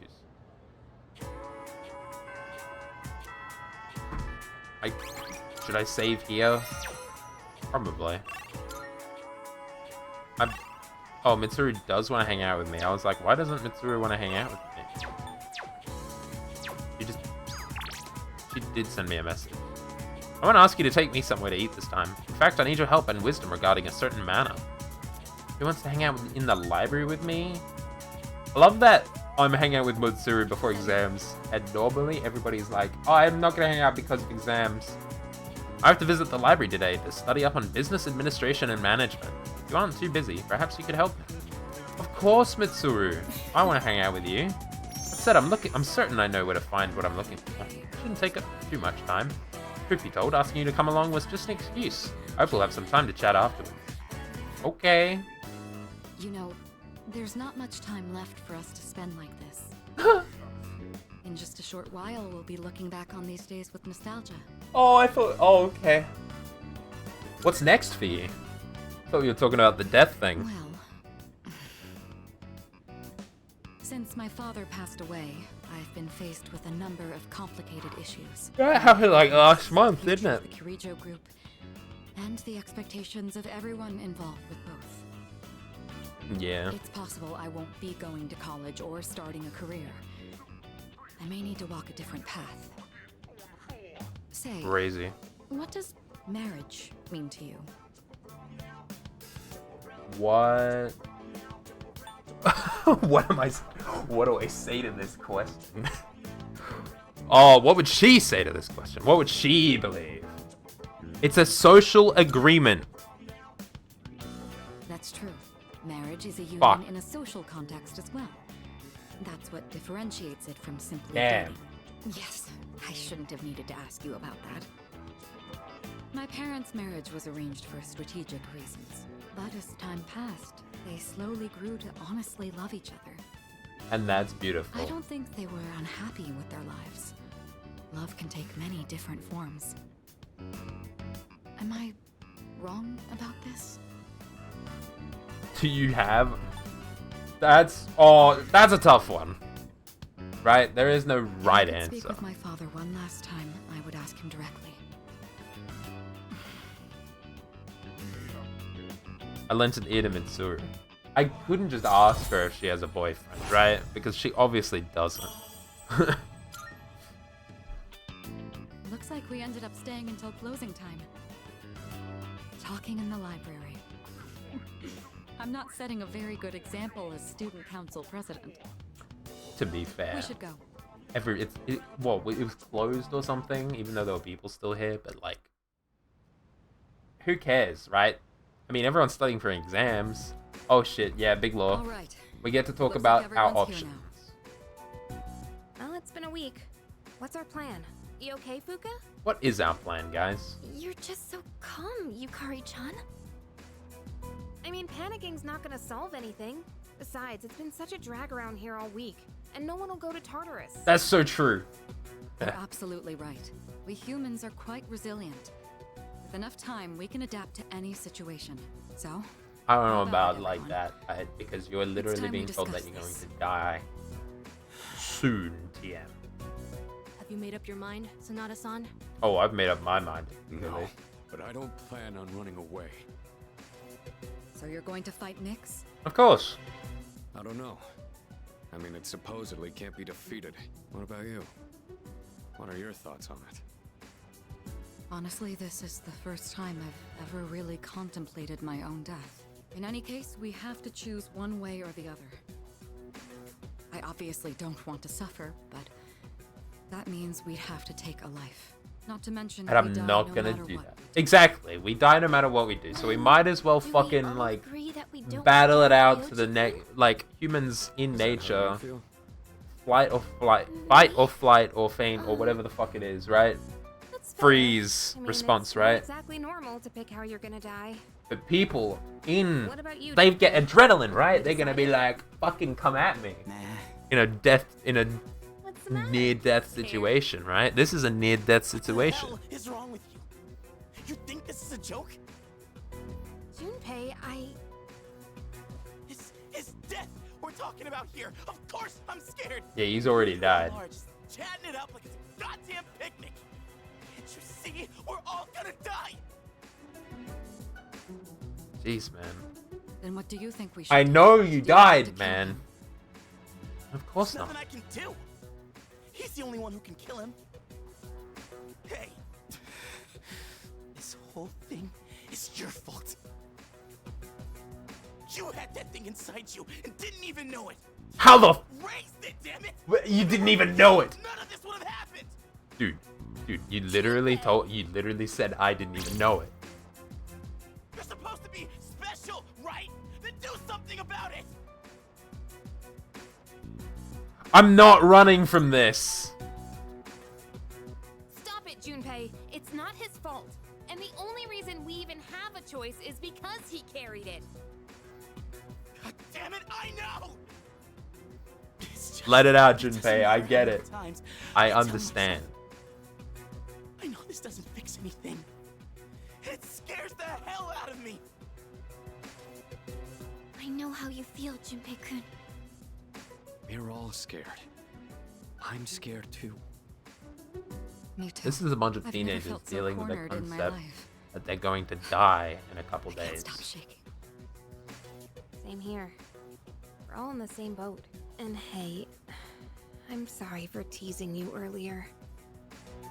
Should I save here? Probably. Oh, Mitsuru does want to hang out with me. I was like, why doesn't Mitsuru want to hang out with me? She did send me a message. I want to ask you to take me somewhere to eat this time. In fact, I need your help and wisdom regarding a certain manner. Who wants to hang out in the library with me? I love that I'm hanging out with Mitsuru before exams, and normally everybody's like, oh, I'm not going to hang out because of exams. I have to visit the library today to study up on business administration and management. If you aren't too busy, perhaps you could help me. Of course, Mitsuru. I want to hang out with you. That said, I'm certain I know where to find what I'm looking for. Shouldn't take up too much time. Truth be told, asking you to come along was just an excuse. I hope we'll have some time to chat afterwards. Okay. You know, there's not much time left for us to spend like this. In just a short while, we'll be looking back on these days with nostalgia. Oh, oh, okay. What's next for you? I thought you were talking about the death thing. Well, since my father passed away, I've been faced with a number of complicated issues. That happened like last month, didn't it? The Kirijo group, and the expectations of everyone involved with both. Yeah. It's possible I won't be going to college or starting a career. I may need to walk a different path. Say, Crazy. what does marriage mean to you? What? What do I say to this question? Oh, what would she say to this question? What would she believe? It's a social agreement. That's true. Marriage is a union Fuck. in a social context as well. That's what differentiates it from simply Damn. dating. Yes, I shouldn't have needed to ask you about that. My parents' marriage was arranged for strategic reasons, but as time passed, they slowly grew to honestly love each other. And that's beautiful. I don't think they were unhappy with their lives. Love can take many different forms. Am I wrong about this? Do you have... That's a tough one. Right? There is no right If I could answer. speak with my father one last time, I would ask him directly. I lent an ear to Mitsuru. I couldn't just ask her if she has a boyfriend, right? Because she obviously doesn't. Looks like we ended up staying until closing time. Talking in the library. I'm not setting a very good example as student council president. To be fair. We should go. It was closed or something, even though there were people still here, but like, who cares, right? I mean, everyone's studying for exams. Oh shit, yeah, big law. All right. We get to talk Looks about like our everyone's here options. Well, it's been a week. What's our plan? You okay, Fuka? What is our plan, guys? You're just so calm, Yukari-chan. I mean, panicking's not gonna solve anything. Besides, it's been such a drag around here all week, and no one will go to Tartarus. That's so true. You're absolutely right. We humans are quite resilient. With enough time, we can adapt to any situation. So, I don't know how about it, like everyone? that, because you're literally time we being told that discuss you're going this. to die soon, TM. Have you made up your mind, Sonata-san? Oh, I've made up my mind. Clearly. No, but I don't plan on running away. So you're going to fight Nyx? Of course. I don't know. I mean, it supposedly can't be defeated. What about you? What are your thoughts on it? Honestly, this is the first time I've ever really contemplated my own death. In any case, we have to choose one way or the other. I obviously don't want to suffer, but that means we'd have to take a life. Not to mention, And I'm not gonna do that. Exactly. We die no matter what we do, so we might as well fucking like battle it out to the neck. Like humans in nature, fight or flight or faint or whatever the fuck it is, right? Freeze response, right? Exactly normal to pick how you're gonna die. But people they get adrenaline, right? They're gonna be like, fucking come at me. In a near-death situation, right? This is a near-death situation. What the hell is wrong with you? You think this is a joke? Junpei, It's death we're talking about here. Of course I'm scared. Yeah, he's already died. Just chatting it up like it's a goddamn picnic. Can't you see? We're all gonna die. Jeez, man. Then what do you think we should I do? know you died, man. Of course There's not. nothing I can do. He's the only one who can kill him. Hey, this whole thing is your fault. You had that thing inside you and didn't even know it. How the Raised it, damn it! You didn't even know it. None of this would have happened. Dude, you literally said I didn't even know it. You're supposed to be special, right? Then do something about it. I'm not running from this. stop it, Junpei. It's not his fault. And the only reason we even have a choice is because he carried it. God damn it, I know! Let it out, Junpei. I get it. I understand. I know this doesn't fix anything. It scares the hell out of me. I know how you feel, Junpei-kun. We're all scared. I'm scared too. Me too. This is a bunch of I've never teenagers felt so dealing with the cornered in my concept life. that they're going to die in a couple I can't days. stop shaking. Same here. We're all in the same boat. And hey, I'm sorry for teasing you earlier.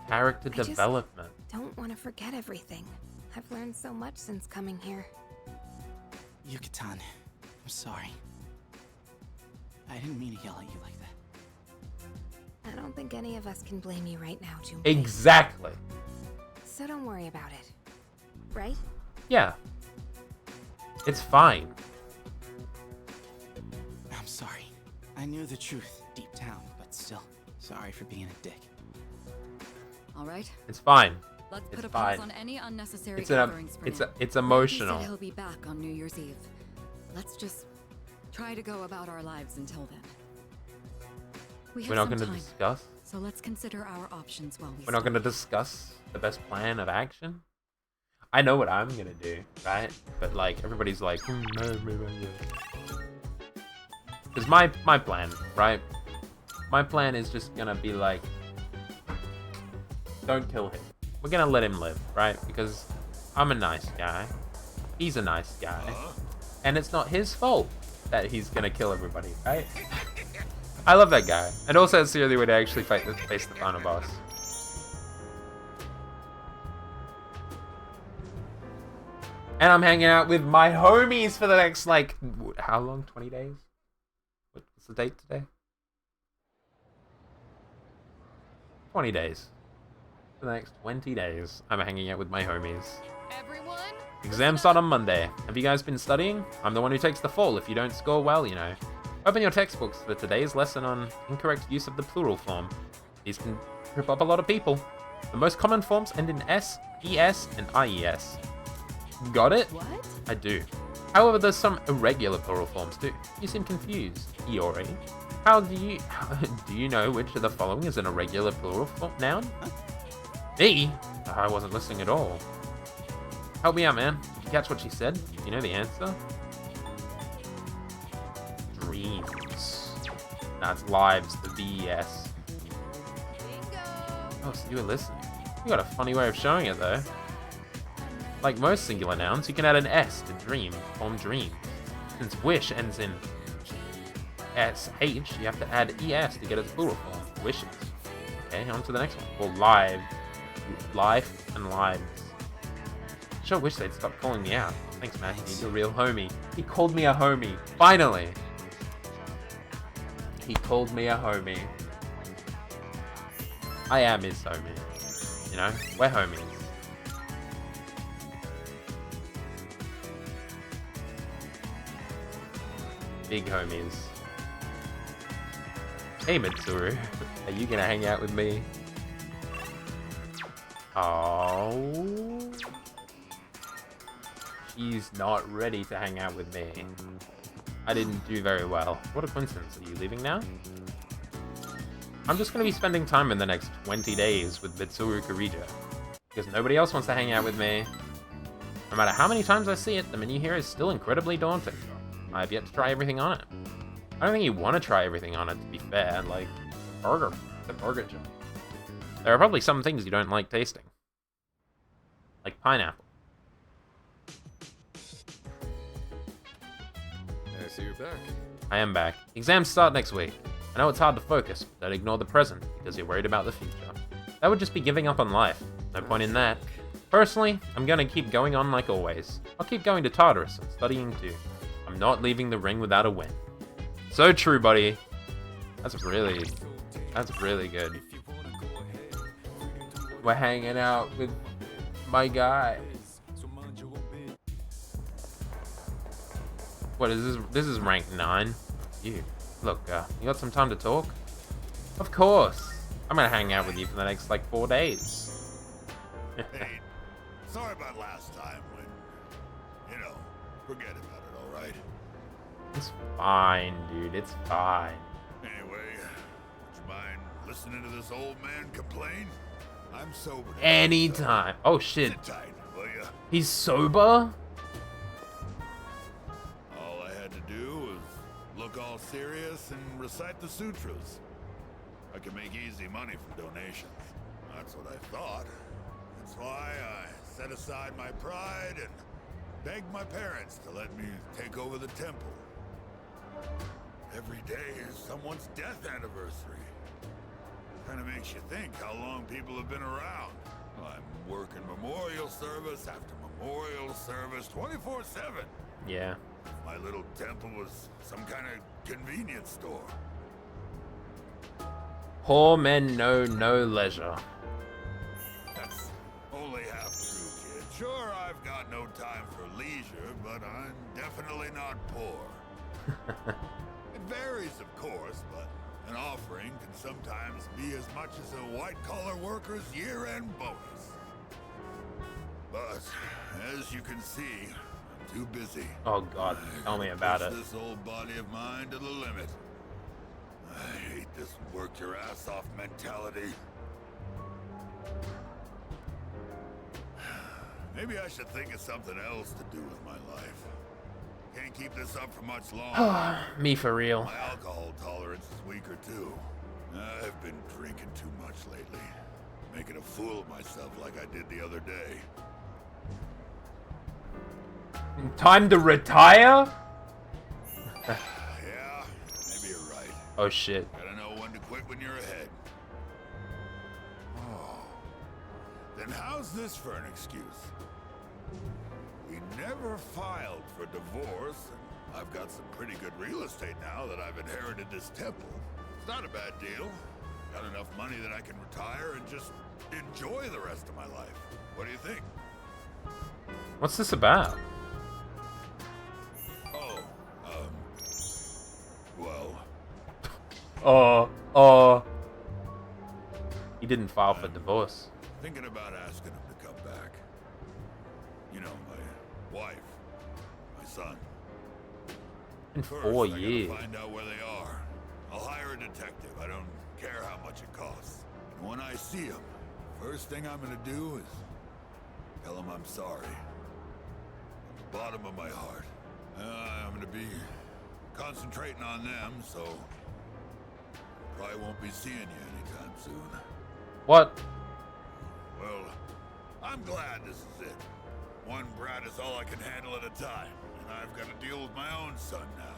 Character I just development. Don't want to forget everything. I've learned so much since coming here. Yuki-tan, I'm sorry. I didn't mean to yell at you like that. I don't think any of us can blame you right now, Junpei. Exactly. So don't worry about it. Right? Yeah. It's fine. I'm sorry. I knew the truth deep down, but still, sorry for being a dick. All right. It's fine. Let's It's put a pause fine. on any unnecessary It's gatherings for now. it's He emotional. said he'll be back on New Year's Eve. Let's just try to go about our lives until then. We have We're not some going to time, discuss. so let's consider our options while we We're not still going to discuss the best plan of action. I know what I'm going to do, right? But like everybody's like, because my plan, right? My plan is just gonna be like, don't kill him. We're gonna let him live, right? Because I'm a nice guy. He's a nice guy. And it's not his fault that he's gonna kill everybody, right? I love that guy. And also it's the only way to actually face the final boss. And I'm hanging out with my homies for the next, like, how long? 20 days? What's the date today? 20 days. For the next 20 days, I'm hanging out with my homies. Everyone? Exams start on Monday. Have you guys been studying? I'm the one who takes the fall if you don't score well, you know. Open your textbooks for today's lesson on incorrect use of the plural form. These can trip up a lot of people. The most common forms end in S, ES, and IES. Got it? What? I do. However, there's some irregular plural forms too. You seem confused, Iori. How do you know which of the following is an irregular plural noun? Me? I wasn't listening at all. Help me out, man. Did you catch what she said? You know the answer? Dreams. That's lives, the VES. Bingo! Oh, so you were listening. You got a funny way of showing it though. Like most singular nouns, you can add an S to dream, to form dreams. Since wish ends in SH, you have to add ES to get its plural form, wishes. Okay, on to the next one. Well, live, life and lives. Sure wish they'd stop calling me out. Thanks, man. You're a real homie. He called me a homie. Finally! He called me a homie. I am his homie. You know? We're homies. Big homies. Hey, Mitsuru. Are you gonna hang out with me? Oh. She's not ready to hang out with me. I didn't do very well. What a coincidence. Are you leaving now? I'm just gonna be spending time in the next 20 days with Mitsuru Kurija. Because nobody else wants to hang out with me. No matter how many times I see it, the menu here is still incredibly daunting. I have yet to try everything on it. I don't think you want to try everything on it, to be fair. Like, the burger job. There are probably some things you don't like tasting. Like pineapple. I see you're back. I am back. Exams start next week. I know it's hard to focus, but don't ignore the present, because you're worried about the future. That would just be giving up on life. No point in that. Personally, I'm gonna keep going on like always. I'll keep going to Tartarus and studying too. I'm not leaving the ring without a win. So true, buddy. That's really good. We're hanging out with my guy. What is this? This is rank 9. You. Look, you got some time to talk? Of course. I'm gonna hang out with you for the next, like, 4 days. Hey, sorry about last time when, you know, forget about it, alright? It's fine, dude. It's fine. Anyway, would you mind listening to this old man complain? I'm sober. Anytime. Oh, shit. Sit tight, will ya? He's sober? All I had to do was look all serious and recite the sutras. I can make easy money from donations. That's what I thought. That's why I set aside my pride and begged my parents to let me take over the temple. Every day is someone's death anniversary. Kind of makes you think how long people have been around. I'm working memorial service after memorial service 24/7. Yeah. My little temple was some kind of convenience store. Poor men know no leisure. That's only half true, kid. Sure, I've got no time for leisure, but I'm definitely not poor. It varies, of course, but an offering can sometimes be as much as a white-collar worker's year-end bonus. But, as you can see, I'm too busy. Oh god, tell me about it. This old body of mine to the limit. I hate this work your ass off mentality. Maybe I should think of something else to do with my life. Can't keep this up for much longer. Me for real. My alcohol tolerance is weaker too. I've been drinking too much lately. Making a fool of myself like I did the other day. Time to retire? Yeah, maybe you're right. Oh shit. Gotta know when to quit when you're ahead. Oh. Then how's this for an excuse? We never filed for divorce, and I've got some pretty good real estate now that I've inherited this temple. It's not a bad deal. Got enough money that I can retire and just enjoy the rest of my life. What do you think? What's this about? Well... He didn't file for divorce. Thinking about asking him to come back. You know, my wife, my son. In First, 4 I gotta years. find out where they are. I'll hire a detective. I don't care how much it costs. And when I see him, first thing I'm gonna do is tell him I'm sorry. From the bottom of my heart. I'm gonna be concentrating on them, so probably won't be seeing you anytime soon. What? Well, I'm glad this is it. One brat is all I can handle at a time, and I've got to deal with my own son now.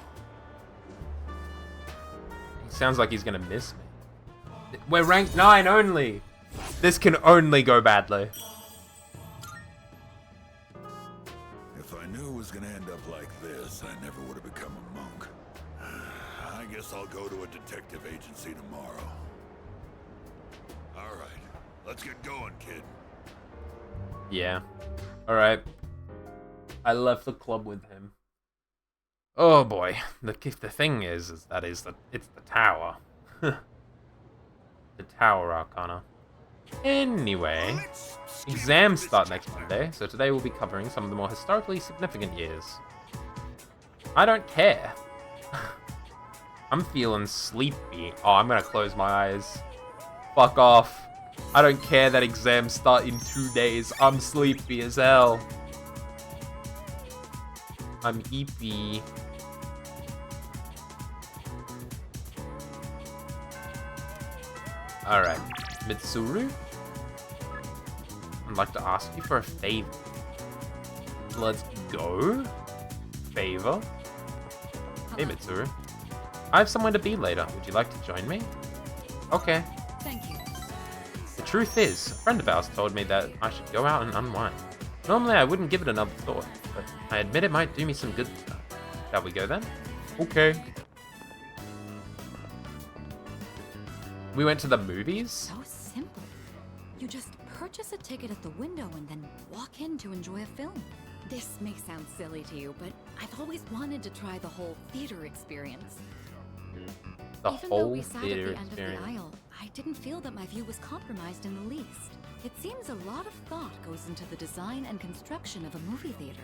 He sounds like he's gonna miss me. We're rank 9 only! This can only go badly. If I knew it was gonna end up like this, I never would have become a monk. I guess I'll go to a detective agency tomorrow. All right, let's get going, kid. Yeah. Alright. I left the club with him. Oh boy. The thing is it's the tower. The tower arcana. Anyway, exams start next Monday, so today we'll be covering some of the more historically significant years. I don't care. I'm feeling sleepy. Oh, I'm gonna close my eyes. Fuck off. I don't care that exams start in 2 days. I'm sleepy as hell. I'm eepy. Alright. Mitsuru? I'd like to ask you for a favor. Let's go. Favor? Hey, Mitsuru. I have somewhere to be later. Would you like to join me? Okay. Thank you. The truth is, a friend of ours told me that I should go out and unwind. Normally I wouldn't give it another thought, but I admit it might do me some good stuff. Shall we go then? Okay. We went to the movies? So simple. You just purchase a ticket at the window and then walk in to enjoy a film. This may sound silly to you, but I've always wanted to try the whole theater experience. Even though we sat at the end of the aisle, I didn't feel that my view was compromised in the least. It seems a lot of thought goes into the design and construction of a movie theater.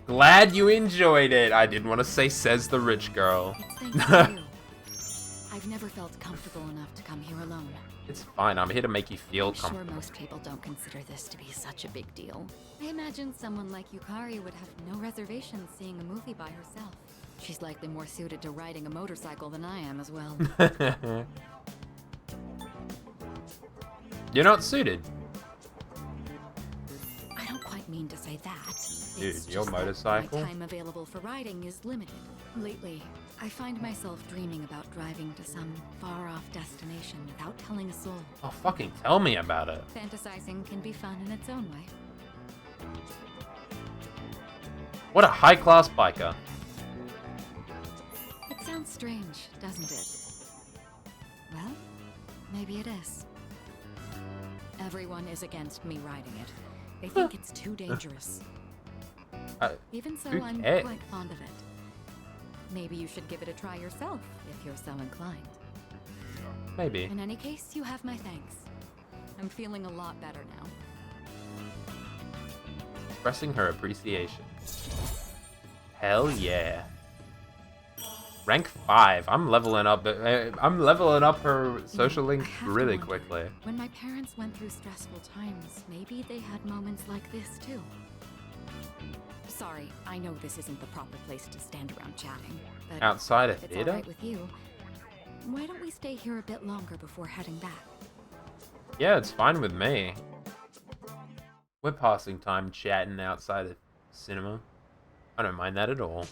Glad you enjoyed it. I didn't want to say says the rich girl. It's thanks to you. I've never felt comfortable enough to come here alone. It's fine. I'm here to make you feel I'm comfortable. sure most people don't consider this to be such a big deal. I imagine someone like Yukari would have no reservations seeing a movie by herself. She's likely more suited to riding a motorcycle than I am as well. You're not suited. I don't quite mean to say that. Dude, It's your just that motorcycle? My time available for riding is limited. Lately, I find myself dreaming about driving to some far-off destination without telling a soul. Oh, fucking tell me about it. Fantasizing can be fun in its own way. What a high-class biker. It sounds strange, doesn't it? Well, maybe it is. Everyone is against me riding it. They think it's too dangerous. Even so, who I'm cares? quite fond of it. Maybe you should give it a try yourself, if you're so inclined. Maybe. In any case, you have my thanks. I'm feeling a lot better now. Expressing her appreciation. Hell yeah. Rank 5. I'm leveling up. I'm leveling up her social links really quickly. When my parents went through stressful times, maybe they had moments like this too. Sorry, I know this isn't the proper place to stand around chatting, but Outside of if it's theater? all right with you, why don't we stay here a bit longer before heading back? Yeah, it's fine with me. We're passing time chatting outside of cinema. I don't mind that at all.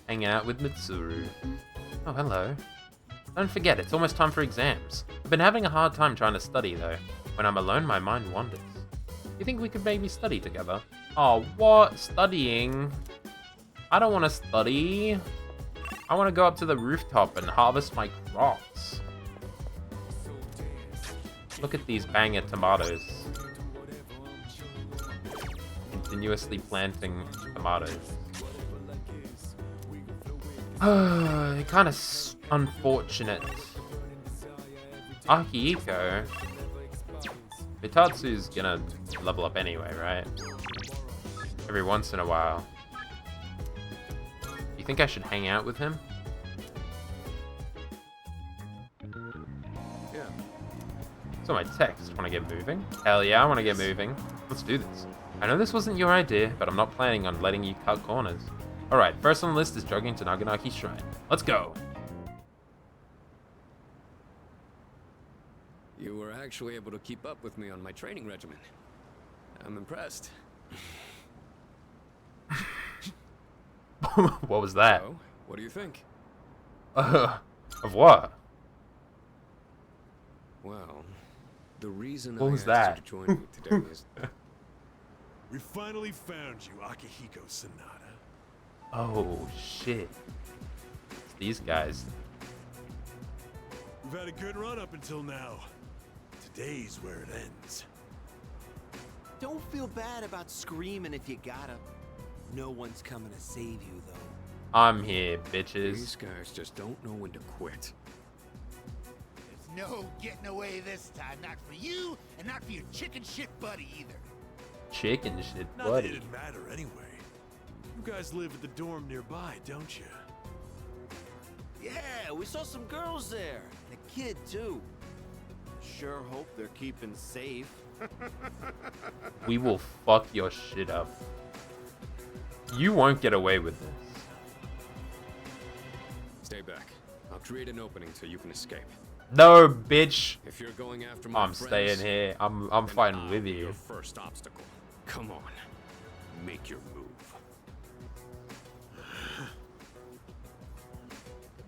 Hang out with Mitsuru. Oh, hello. Don't forget, it's almost time for exams. I've been having a hard time trying to study, though. When I'm alone, my mind wanders. You think we could maybe study together? Oh, what? Studying? I don't want to study. I want to go up to the rooftop and harvest my crops. Look at these banger tomatoes. Continuously planting tomatoes. Kind of unfortunate. Akihiko. Mitatsu's gonna level up anyway, right? Every once in a while. You think I should hang out with him? Yeah. So my text, wanna get moving? Hell yeah, I wanna get moving. Let's do this. I know this wasn't your idea, but I'm not planning on letting you cut corners. Alright, first on the list is jogging to Naganaki Shrine. Let's go! You were actually able to keep up with me on my training regimen. I'm impressed. What was that? So, what do you think? Of what? Well, the reason What I was asked that? you to join me today is We finally found you, Akihiko Sanada. Oh shit. It's these guys. We've had a good run up until now. Today's where it ends. Don't feel bad about screaming if you gotta. No one's coming to save you, though. I'm here, bitches. these guys just don't know when to quit. There's no getting away this time. Not for you, and not for your chicken shit buddy either. Chicken shit, Not that buddy. it didn't matter anyway. You guys live at the dorm nearby, don't you? Yeah, we saw some girls there. And a kid, too. Sure hope they're keeping safe. We will fuck your shit up. You won't get away with this. Stay back. I'll create an opening so you can escape. No, bitch. If you're going after my I'm friends, staying here. I'm then fighting I'll with be you. Your first obstacle. Come on, make your move.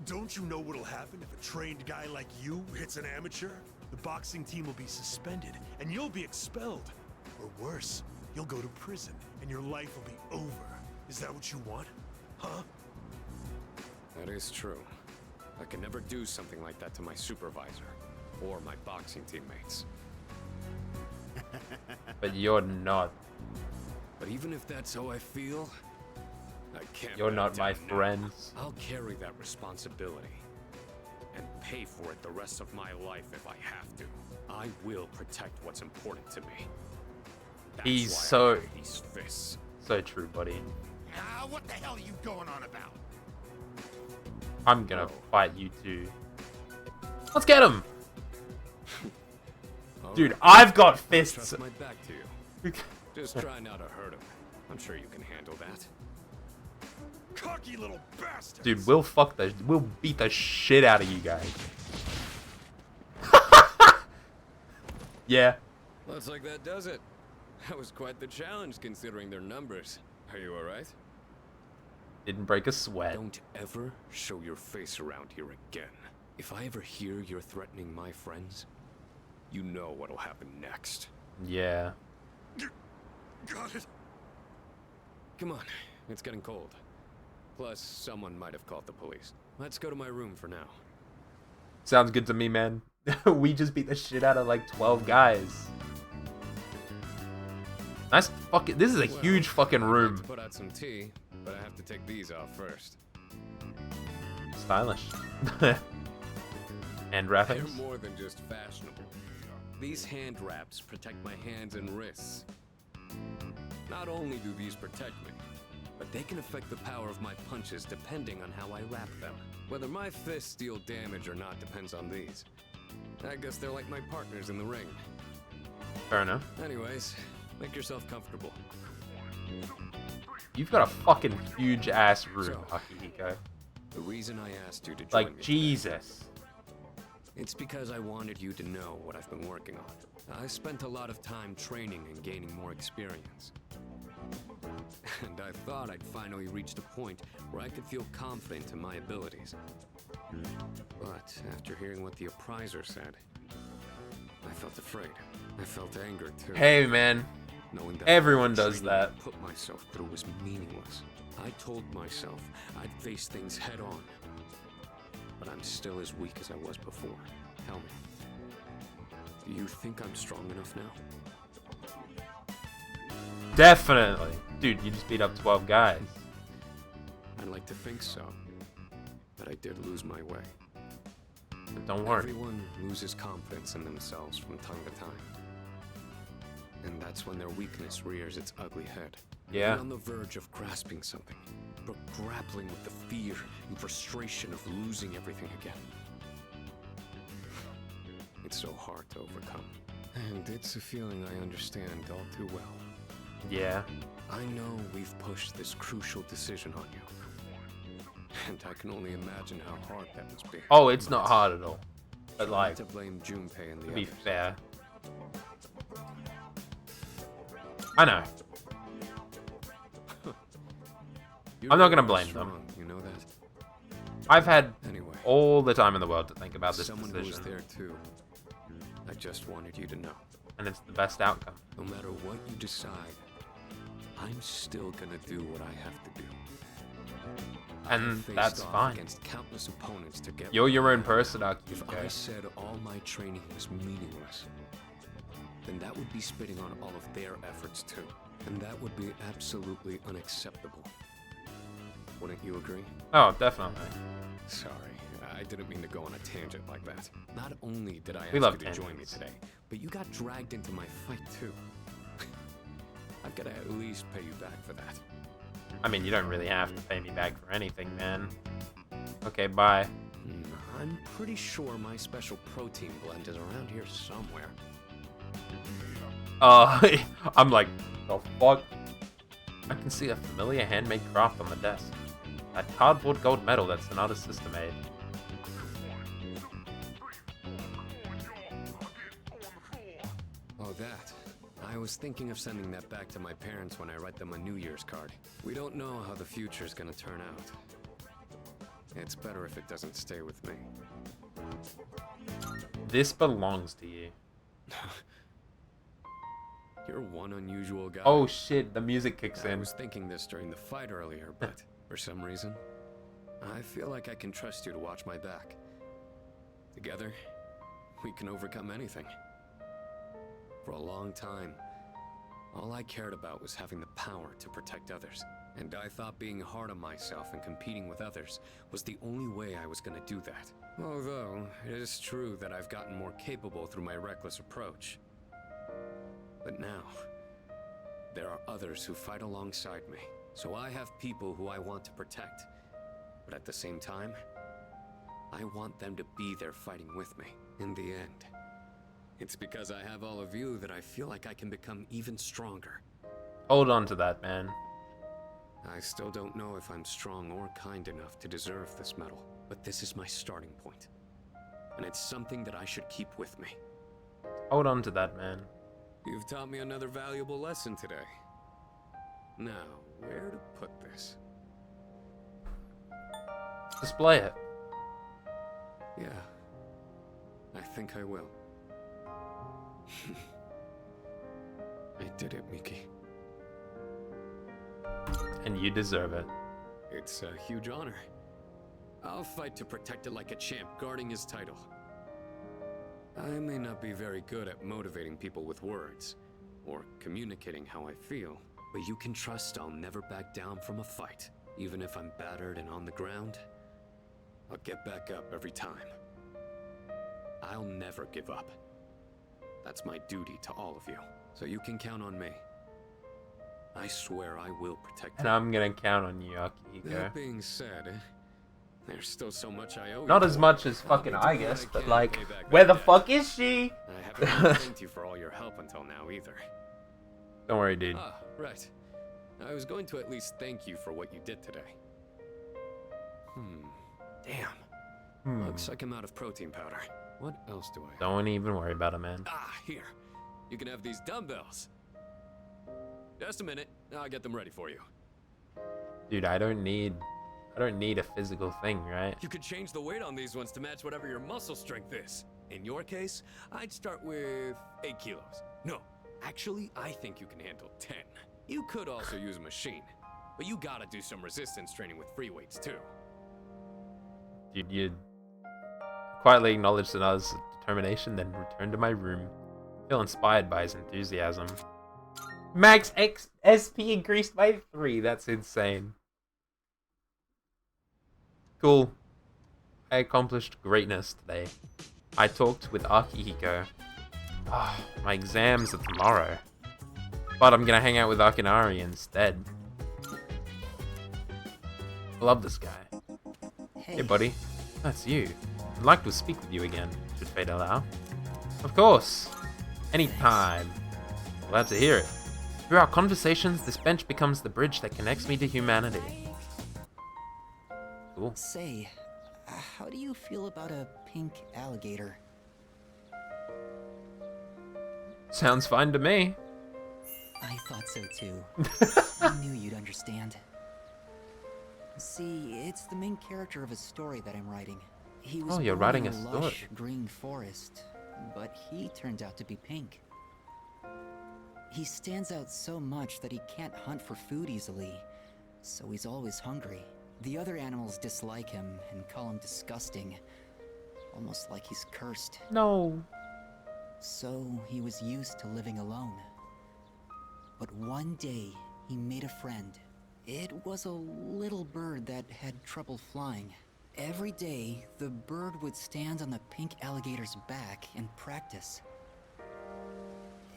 Don't you know what'll happen if a trained guy like you hits an amateur? The boxing team will be suspended, and you'll be expelled. Or worse, you'll go to prison, and your life will be over. Is that what you want? Huh? That is true. I can never do something like that to my supervisor or my boxing teammates. But you're not. But even if that's how I feel, I can't. You're back not my down now. friends. I'll carry that responsibility and pay for it the rest of my life if I have to. I will protect what's important to me. That's He's why I so have these fists. so true, buddy. Ah, what the hell are you going on about? I'm gonna fight you too. Let's get him! Dude, Alright. I've got fists! Trust my back to you. Just try not to hurt him. I'm sure you can handle that. Cocky little bastard! Dude, we'll beat the shit out of you guys. Yeah. Looks like that does it. That was quite the challenge considering their numbers. Are you alright? Didn't break a sweat. Don't ever show your face around here again. If I ever hear you're threatening my friends, you know what'll happen next. Yeah. Got it. Come on, it's getting cold. Plus, someone might have called the police. Let's go to my room for now. Sounds good to me, man. We just beat the shit out of like 12 guys. Nice fucking. This is a huge fucking I'd like room. to put out some tea, but I have to take these off first. Stylish. And They're wrappings. more than just fashionable. These hand wraps protect my hands and wrists. Not only do these protect me, but they can affect the power of my punches depending on how I wrap them. Whether my fists deal damage or not depends on these. I guess they're like my partners in the ring. Fair enough. Anyways, make yourself comfortable. You've got a fucking huge ass room, So, Akihiko. The reason I asked you to join Like, me, Jesus. it's because I wanted you to know what I've been working on. I spent a lot of time training and gaining more experience. And I thought I'd finally reached a point where I could feel confident in my abilities. But after hearing what the appraiser said, I felt afraid. I felt anger too. Hey, man. Knowing that Everyone all the does training that. I put myself through was meaningless. I told myself I'd face things head on. But I'm still as weak as I was before. Tell me, do you think I'm strong enough now? Definitely. Dude, you just beat up 12 guys. I'd like to think so. But I did lose my way. But don't worry. Everyone loses confidence in themselves from time to time. And that's when their weakness rears its ugly head. Yeah. You're on the verge of grasping something, but grappling with the fear and frustration of losing everything again. It's so hard to overcome. And it's a feeling I understand all too well. Yeah. I know we've pushed this crucial decision on you. And I can only imagine how hard that must be. Oh, it's not hard at all. But Try like, to blame Junpei and the to be others. fair. I know. You're I'm not gonna really blame strong, them. You know that? I've had Anyway, all the time in the world to think about this someone who was decision. there too. I just wanted you to know. And it's the best outcome. No matter what you decide, I'm still gonna do what I have to do. And that's fine. Against countless opponents to get You're your own person, If I said all my training was meaningless, then that would be spitting on all of their efforts too. And that would be absolutely unacceptable. Wouldn't you agree? Oh, definitely. Sorry, I didn't mean to go on a tangent like that. Not only did I ask love you to join me today, but you got dragged into my fight too. I've got to at least pay you back for that. I mean, you don't really have to pay me back for anything, man. Okay, bye. I'm pretty sure my special protein blend is around here somewhere. I'm like, the fuck? I can see a familiar handmade craft on the desk. That cardboard gold medal that's an artist's sister made. Oh, that. I was thinking of sending that back to my parents when I write them a New Year's card. We don't know how the future's gonna turn out. It's better if it doesn't stay with me. This belongs to you. You're one unusual guy. Oh shit, the music kicks in. I was thinking this during the fight earlier, but for some reason, I feel like I can trust you to watch my back. Together, we can overcome anything. For a long time, all I cared about was having the power to protect others. And I thought being hard on myself and competing with others was the only way I was gonna do that. Although, it is true that I've gotten more capable through my reckless approach. But now, there are others who fight alongside me. So I have people who I want to protect. But at the same time, I want them to be there fighting with me. In the end, it's because I have all of you that I feel like I can become even stronger. Hold on to that, man. I still don't know if I'm strong or kind enough to deserve this medal, but this is my starting point. And it's something that I should keep with me. Hold on to that, man. You've taught me another valuable lesson today. Now, where to put this? Display it. Yeah, I think I will. I did it, Miki. And you deserve it. It's a huge honor. I'll fight to protect it like a champ, guarding his title. I may not be very good at motivating people with words, or communicating how I feel, but you can trust I'll never back down from a fight. Even if I'm battered and on the ground, I'll get back up every time. I'll never give up. That's my duty to all of you, so you can count on me. I swear I will protect and you. I'm gonna count on you, Akihiko. That being said, there's still so much I owe Not you. as much as fucking I guess, but like, pay back where that the debt. fuck is she? I haven't really thanked you for all your help until now either. Don't worry, dude. Ah, right. I was going to at least thank you for what you did today. Damn. Looks like I'm out of protein powder. What else do I have? Don't even worry about it, man. Ah, here. You can have these dumbbells. Just a minute. I'll get them ready for you. Dude, I don't need a physical thing, right? You could change the weight on these ones to match whatever your muscle strength is. In your case, I'd start with 8 kilos. No, actually, I think you can handle 10. You could also use a machine, but you gotta do some resistance training with free weights too. Dude, you quietly acknowledged Sanada's determination, then returned to my room. Feel inspired by his enthusiasm. Max SP increased by 3. That's insane. Cool. I accomplished greatness today. I talked with Akihiko. Oh, my exams are tomorrow. But I'm gonna hang out with Akinari instead. I love this guy. Hey buddy, that's you. I'd like to speak with you again, should fate allow. Of course. Anytime. Glad to hear it. Through our conversations, this bench becomes the bridge that connects me to humanity. Cool. Say, how do you feel about a pink alligator? Sounds fine to me. I thought so too. I knew you'd understand. See, it's the main character of a story that I'm writing. He was Oh, you're born writing in a lush story. green forest, but he turned out to be pink. He stands out so much that he can't hunt for food easily, so he's always hungry. The other animals dislike him and call him disgusting, almost like he's cursed. No. So he was used to living alone. But one day, he made a friend. It was a little bird that had trouble flying. Every day, the bird would stand on the pink alligator's back and practice.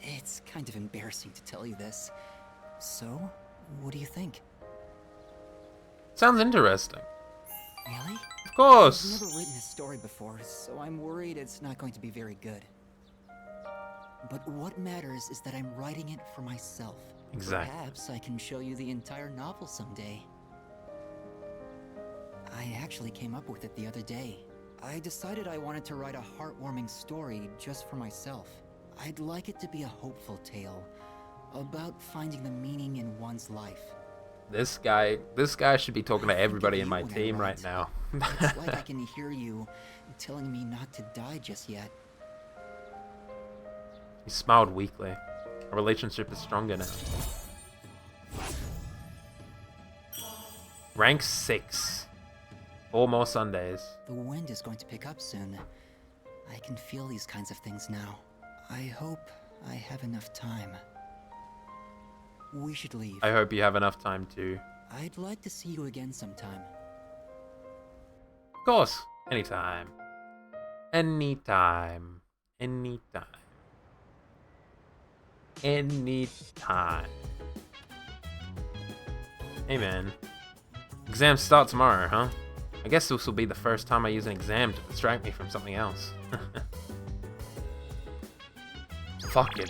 It's kind of embarrassing to tell you this. So, what do you think? Sounds interesting. Really? Of course. I've never written a story before, so I'm worried it's not going to be very good. But what matters is that I'm writing it for myself. Exactly. Perhaps I can show you the entire novel someday. I actually came up with it the other day. I decided I wanted to write a heartwarming story just for myself. I'd like it to be a hopeful tale about finding the meaning in one's life. This guy should be talking to everybody in my team right now. It's like I can hear you telling me not to die just yet. He smiled weakly. Our relationship is stronger now. Rank 6. 4 more Sundays. The wind is going to pick up soon. I can feel these kinds of things now. I hope I have enough time. We should leave. I hope you have enough time too. I'd like to see you again sometime. Of course. Anytime. Anytime. Anytime. Anytime. Hey man. Exams start tomorrow, huh? I guess this will be the first time I use an exam to distract me from something else. Fucking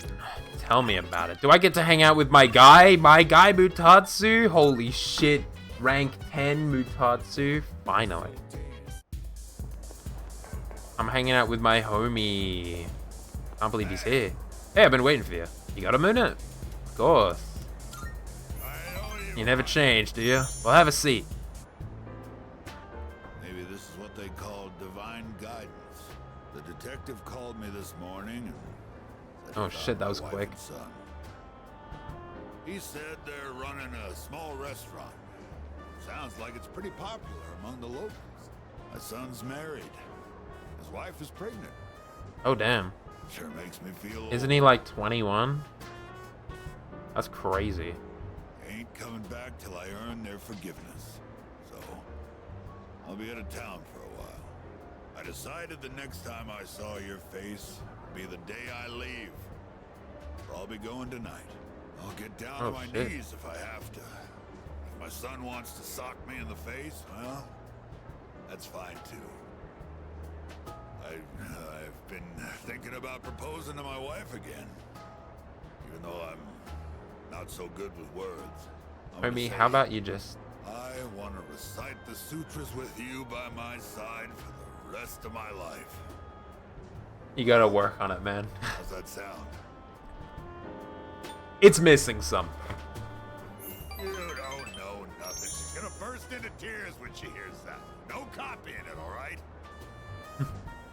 tell me about it. Do I get to hang out with my guy? My guy Mutatsu? Holy shit. Rank 10 Mutatsu. Finally. I'm hanging out with my homie. Can't believe he's here. Hey, I've been waiting for you. You got a minute? Of course. You never change, do you? Well, have a seat. Maybe this is what they call divine guidance. The detective called me this morning and said Oh he shit, found that my was wife quick. and son. He said they're running a small restaurant. Sounds like it's pretty popular among the locals. My son's married. His wife is pregnant. Oh, damn. Sure makes me feel old. Isn't he like 21? That's crazy. Ain't coming back till I earn their forgiveness. So, I'll be out of town for a while. I decided the next time I saw your face would be the day I leave. So I'll be going tonight. I'll get down on my knees if I have to. If my son wants to sock me in the face, well, that's fine too. I've been thinking about proposing to my wife again. Even though I'm not so good with words. Homie, how about you just... I want to recite the sutras with you by my side for the rest of my life. You gotta work on it, man. How's that sound? It's missing something. You don't know nothing. She's gonna burst into tears when she hears that. No copying it, alright?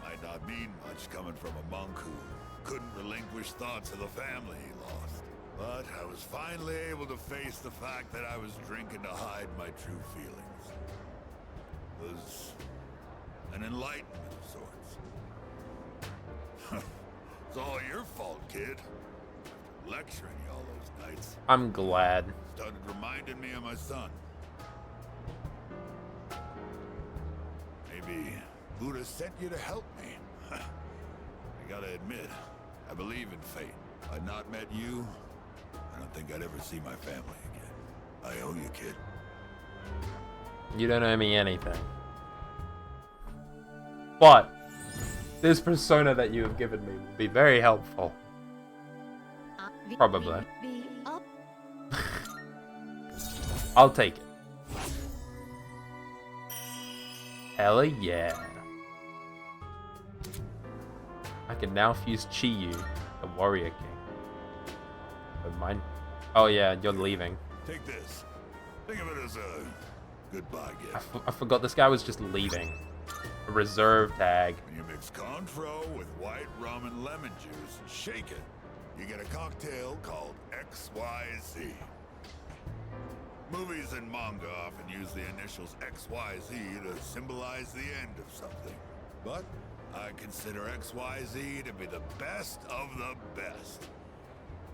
Might not mean much coming from a monk who couldn't relinquish thoughts of the family he lost. But I was finally able to face the fact that I was drinking to hide my true feelings. It was an enlightenment of sorts. It's all your fault, kid. After lecturing you all those nights. I'm glad. Started reminding me of my son. Maybe Buddha sent you to help me. I gotta admit, I believe in fate. If I'd not met you, I don't think I'd ever see my family again. I owe you, kid. You don't owe me anything. But this persona that you have given me will be very helpful. Probably. I'll take it. Hell yeah. I can now fuse Chiyu, the warrior king. With mine. Oh yeah, you're leaving. Take this. Think of it as a goodbye gift. I forgot this guy was just leaving. A reserve tag. When you mix Contro with white rum and lemon juice and shake it, you get a cocktail called XYZ. Movies and manga often use the initials XYZ to symbolize the end of something. But I consider XYZ to be the best of the best.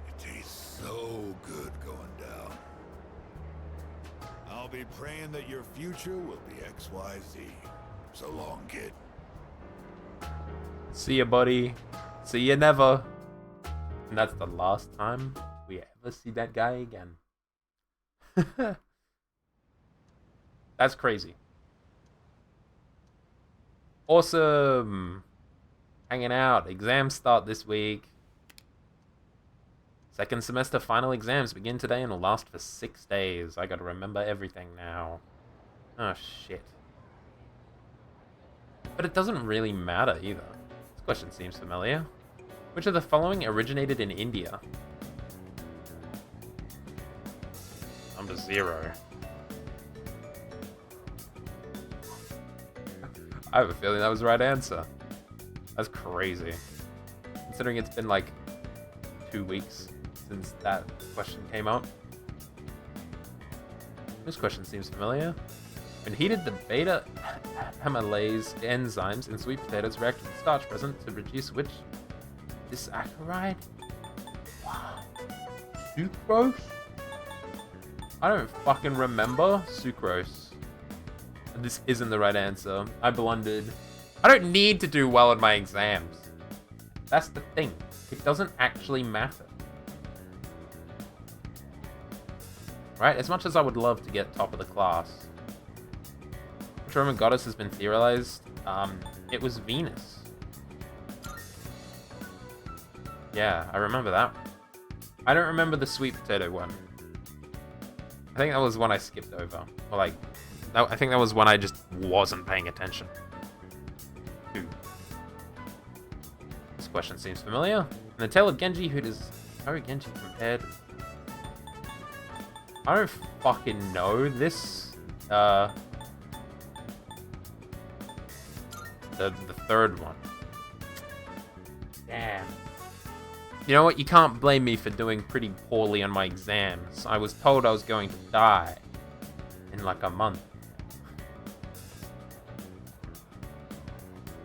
It tastes so good going down. I'll be praying that your future will be XYZ. So long, kid. See ya, buddy. See ya never. And that's the last time we ever see that guy again. That's crazy. Awesome. Hanging out. Exams start this week. Second semester final exams begin today and will last for 6 days. I gotta remember everything now. Oh, shit. But it doesn't really matter either. This question seems familiar. Which of the following originated in India? Number 0. I have a feeling that was the right answer. That's crazy. Considering it's been like 2 weeks since that question came up. This question seems familiar. When heated, the beta amylase enzymes in sweet potatoes react with the starch present to produce which disaccharide? Wow. Sucrose? I don't fucking remember. Sucrose. This isn't the right answer. I blundered. I don't need to do well in my exams. That's the thing. It doesn't actually matter. Right? As much as I would love to get top of the class. Which Roman goddess has been theorized? It was Venus. Yeah, I remember that. I don't remember the sweet potato one. I think that was one I skipped over. Or like, I think that was one I just wasn't paying attention to. This question seems familiar. In the tale of Genji, who does Genji compared? I don't fucking know this. The third one. Damn. You know what? You can't blame me for doing pretty poorly on my exams. I was told I was going to die in like a month.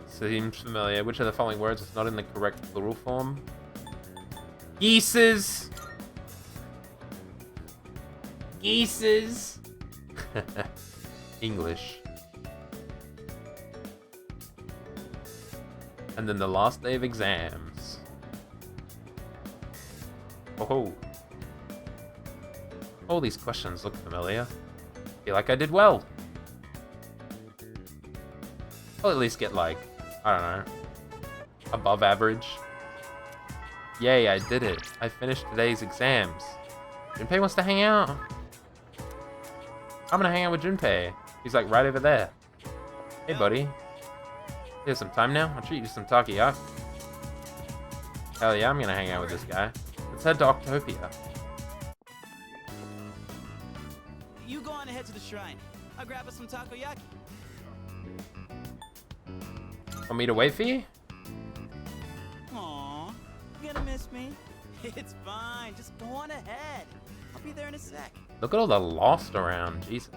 Seems familiar. Which of the following words is not in the correct plural form? Geeses! Geeses! English. And then the last day of exams. Oh, all these questions look familiar. Feel like I did well. I'll at least get like, I don't know, above average. Yay, I did it. I finished today's exams. Junpei wants to hang out. I'm gonna hang out with Junpei. He's like right over there. Hey, buddy. Here's some time now. I'll treat you to some takoyaki. Hell yeah, I'm gonna hang out with this guy. Let's head to Octopia. You go on ahead to the shrine. I'll grab us some takoyaki. Want me to wait for you? Aww, you gonna miss me? It's fine, just go on ahead. I'll be there in a sec. Look at all the lost around, Jesus.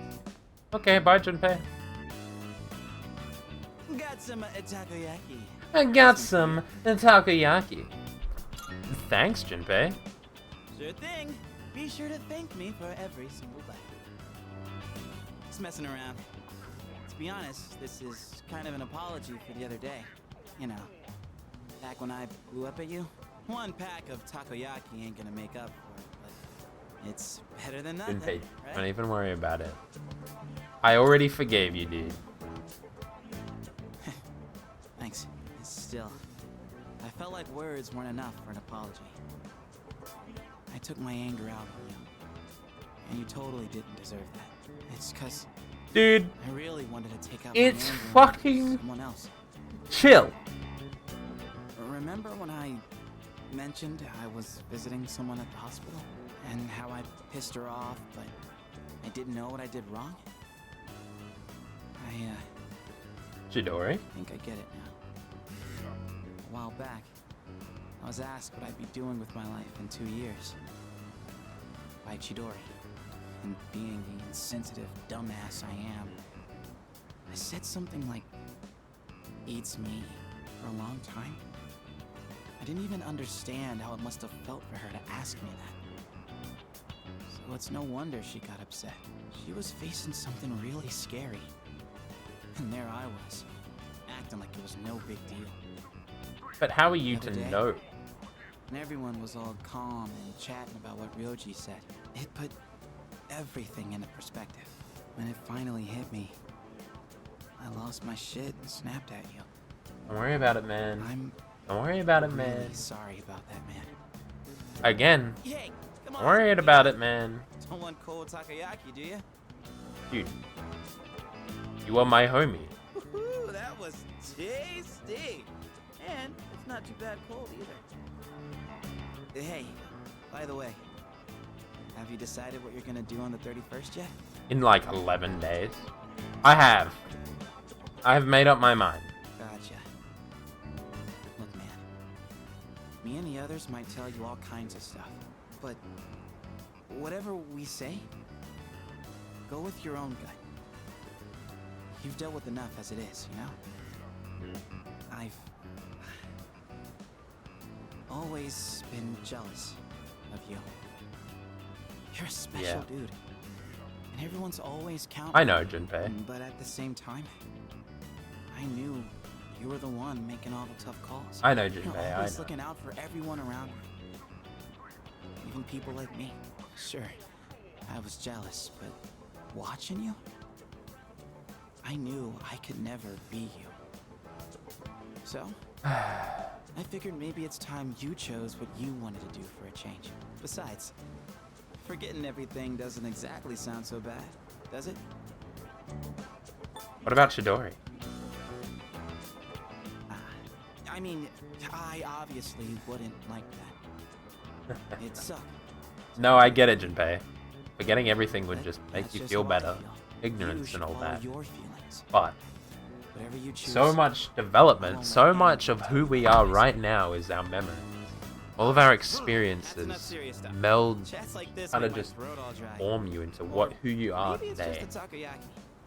Okay, bye, Junpei. Got some takoyaki. I got some takoyaki. Thanks, Junpei. Sure thing. Be sure to thank me for every single bite. Just messing around. To be honest, this is kind of an apology for the other day. You know, back when I blew up at you. One pack of takoyaki ain't gonna make up for it, but it's better than nothing. Junpei, right? don't even worry about it. I already forgave you, dude. Thanks. Still, I felt like words weren't enough for an apology. I took my anger out on you, and you totally didn't deserve that. It's 'cause, dude, I really wanted to take out it's my anger fucking on someone else. Chill. Remember when I mentioned I was visiting someone at the hospital, and how I pissed her off, but I didn't know what I did wrong? Chidori? I think I get it now. A while back, I was asked what I'd be doing with my life in 2 years. By Chidori. And being the insensitive dumbass I am, I said something like, eats me, for a long time. I didn't even understand how it must have felt for her to ask me that. So it's no wonder she got upset. She was facing something really scary. And there I was, acting like it was no big deal. But how are you The to other day, know? And everyone was all calm and chatting about what Ryoji said. It put everything into perspective. When it finally hit me, I lost my shit and snapped at you. Don't worry about it, man. Don't worry about it, man. Really sorry about that, man. Again. Hey, come Don't on. worry about it, man. Don't want cold takoyaki, do you? Dude. You are my homie. Woohoo, that was tasty. And it's not too bad cold either. Hey, by the way, have you decided what you're gonna do on the 31st yet? In like 11 days. I have made up my mind. Gotcha. Look, man. Me and the others might tell you all kinds of stuff, but whatever we say, go with your own gut. You've dealt with enough as it is, you know? I've always been jealous of you. You're a special dude. And everyone's always counting. I know, Junpei. But at the same time, I knew you were the one making all the tough calls. I know, You're Junpei, I always know. looking out for everyone around you. Even people like me. Sure, I was jealous, but watching you, I knew I could never be you. So, I figured maybe it's time you chose what you wanted to do for a change. Besides, forgetting everything doesn't exactly sound so bad, does it? What about Chidori? I mean, I obviously wouldn't like that. It sucked. No, I get it, Junpei. Forgetting everything would just make That's you just feel how I better. feel. Ignorance You and all should follow that. your feelings. But Whatever you choose, so much development, so much of who we are right now is our memories. All of our experiences meld, Chats like this kind of make my just throat all dry. form you into who you are Maybe it's today. just a takoyaki.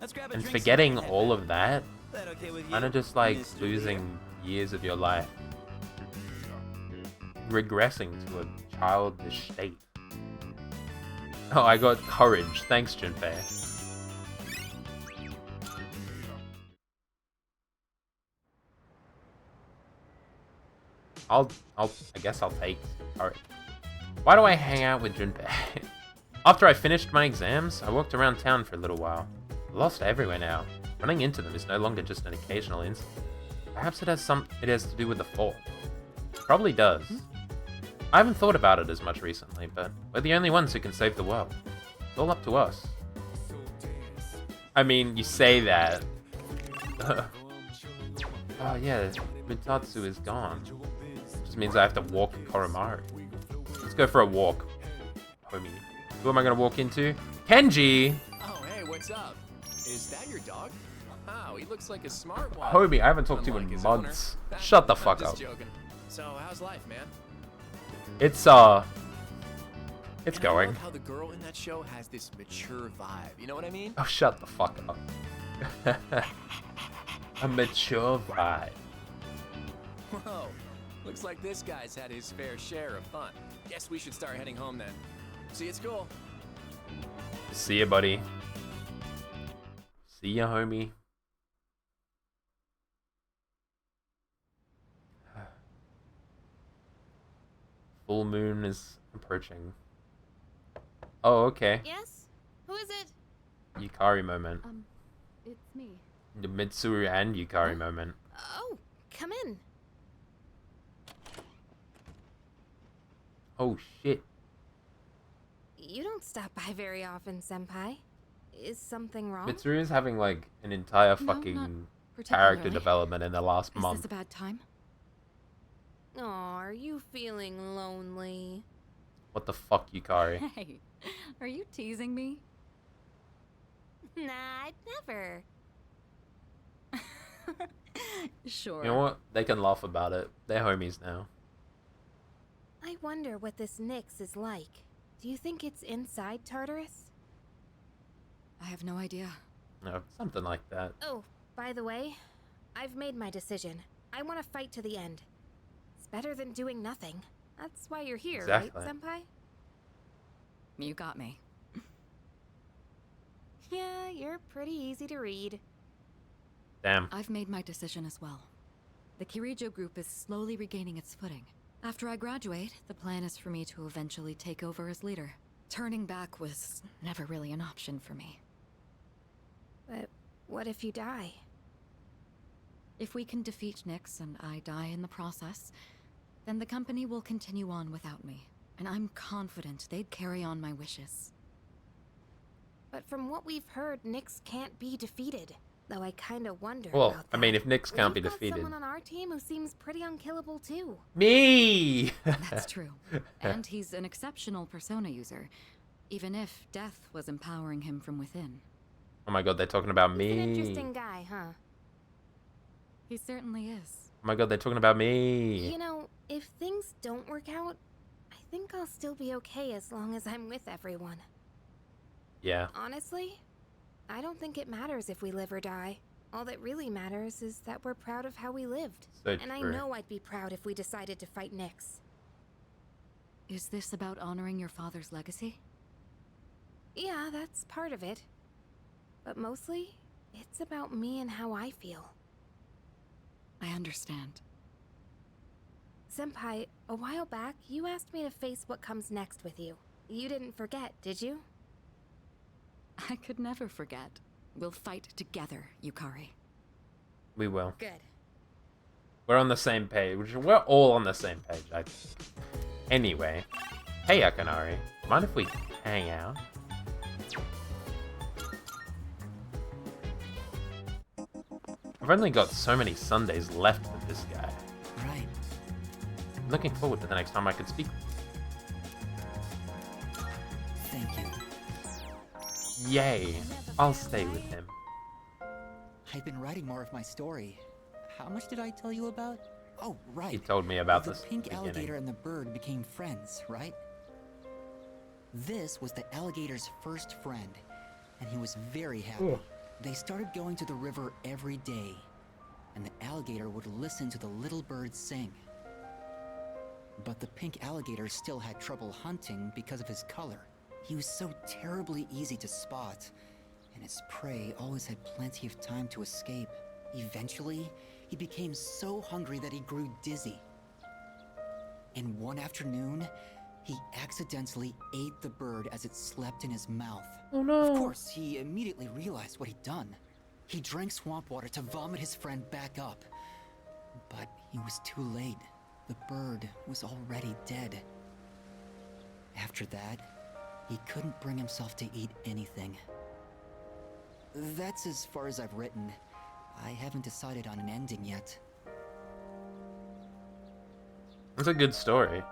Let's grab a And drink forgetting sometime. all of that, That okay with kind you, of just like Mr. losing years of your life. Regressing to a childish state. Oh, I got courage. Thanks, Junpei. I guess I'll take courage. Why do I hang out with Junpei? After I finished my exams, I walked around town for a little while. Lost everywhere now. Running into them is no longer just an occasional incident. Perhaps it has to do with the fall. Probably does. I haven't thought about it as much recently, but we're the only ones who can save the world. It's all up to us. I mean, you say that. Oh yeah, Mitatsu is gone. Just means I have to walk Koromaru. Let's go for a walk, homie. Who am I gonna walk into? Kenji! Oh, hey, what's up? Is that your dog? Wow, he looks like a smart one. Homie, I haven't talked to you in Unlike his months. owner. Shut the I'm fuck just up. Joking. So, how's life, man? It's And I going. love how the girl in that show has this mature vibe. You know what I mean? Oh, shut the fuck up. A mature vibe. Whoa, looks like this guy's had his fair share of fun. Guess we should start heading home then. See you at school. See ya, buddy. See ya, homie. Full moon is approaching. Oh, okay. Yes? Who is it? Yukari moment. It's me. The Mitsuru and Yukari moment. Oh, come in. Oh, shit. You don't stop by very often, Senpai. Is something wrong? Mitsuru is having, like, an entire No, fucking not character particularly. development in the last Is month. this a bad time? Aw, are you feeling lonely? What the fuck, Yukari? Hey, are you teasing me? Nah, I'd never. Sure. You know what? They can laugh about it. They're homies now. I wonder what this Nyx is like. Do you think it's inside Tartarus? I have no idea. No, something like that. Oh, by the way, I've made my decision. I want to fight to the end. It's better than doing nothing. That's why you're here, Exactly. right, Senpai? You got me. Yeah, you're pretty easy to read. Damn. I've made my decision as well. The Kirijo group is slowly regaining its footing. After I graduate, the plan is for me to eventually take over as leader. Turning back was never really an option for me. But what if you die? If we can defeat Nyx and I die in the process, then the company will continue on without me. And I'm confident they'd carry on my wishes. But from what we've heard, Nyx can't be defeated. Though I kinda wonder Well, about that. I mean, if Nyx can't be We've got defeated. someone on our team who seems pretty unkillable too. Me! That's true. And he's an exceptional persona user, even if death was empowering him from within. Oh my god, they're talking about me. He's an interesting guy, huh? He certainly is. Oh my god, they're talking about me. You know, if things don't work out, I think I'll still be okay as long as I'm with everyone. Yeah. Honestly, I don't think it matters if we live or die. All that really matters is that we're proud of how we lived. So and I true. know I'd be proud if we decided to fight Nyx. Is this about honoring your father's legacy? Yeah, that's part of it. But mostly, it's about me and how I feel. I understand. Senpai, a while back, you asked me to face what comes next with you. You didn't forget, did you? I could never forget. We'll fight together, Yukari. We will. Good. We're on the same page. We're all on the same page, I think. Anyway. Hey, Akanari. Mind if we hang out? I've only got so many Sundays left with this guy. Right. I'm looking forward to the next time I can speak. Thank you. Yay. I'll stay with him. I've been writing more of my story. How much did I tell you about? Oh, right. He told me about the this pink beginning. alligator and the bird became friends, right? This was the alligator's first friend, and he was very happy. Ugh. They started going to the river every day, and the alligator would listen to the little bird sing. But the pink alligator still had trouble hunting because of his color. He was so terribly easy to spot, and his prey always had plenty of time to escape. Eventually, he became so hungry that he grew dizzy. And one afternoon, he accidentally ate the bird as it slept in his mouth. Oh no. Of course, he immediately realized what he'd done. He drank swamp water to vomit his friend back up. But he was too late. The bird was already dead. After that, he couldn't bring himself to eat anything. That's as far as I've written. I haven't decided on an ending yet. It's a good story.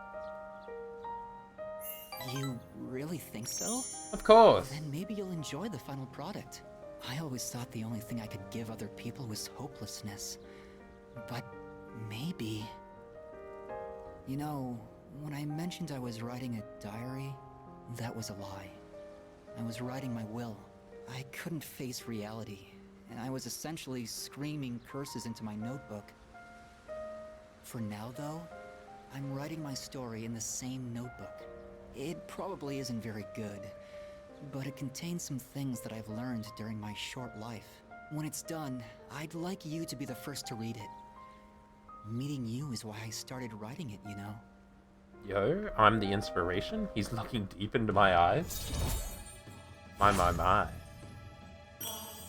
You really think so? Of course. Then maybe you'll enjoy the final product. I always thought the only thing I could give other people was hopelessness. But maybe... You know, when I mentioned I was writing a diary, that was a lie. I was writing my will. I couldn't face reality, and I was essentially screaming curses into my notebook. For now, though, I'm writing my story in the same notebook. It probably isn't very good, but it contains some things that I've learned during my short life. When it's done, I'd like you to be the first to read it. Meeting you is why I started writing it, you know? Yo, I'm the inspiration? He's looking deep into my eyes? My.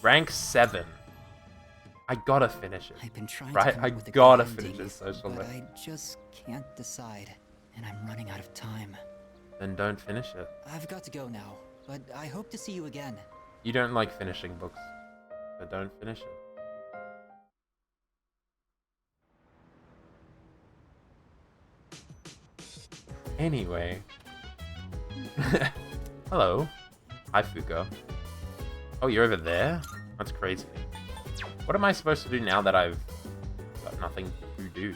Rank 7. I gotta finish it. I've been trying right? to come I up with a gotta good finish ending, this social but list. I just can't decide, and I'm running out of time. Then don't finish it. I've got to go now, but I hope to see you again. You don't like finishing books, but don't finish it. Anyway. Hello. Hi, Fuko. Oh, you're over there? That's crazy. What am I supposed to do now that I've got nothing to do?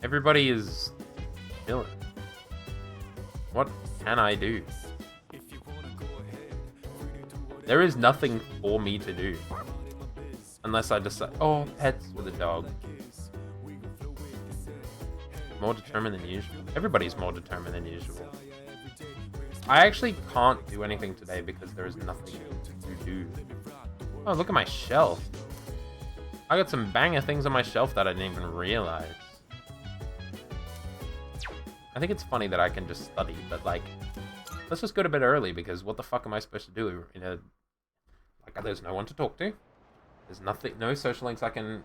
Everybody is chilling. What can I do? There is nothing for me to do. Unless I decide... Oh, pets with a dog. More determined than usual. Everybody's more determined than usual. I actually can't do anything today because there is nothing to do. Oh, look at my shelf. I got some banger things on my shelf that I didn't even realize. I think it's funny that I can just study, but like, let's just go to bed early because what the fuck am I supposed to do in a... Like, there's no one to talk to. There's nothing, no social links I can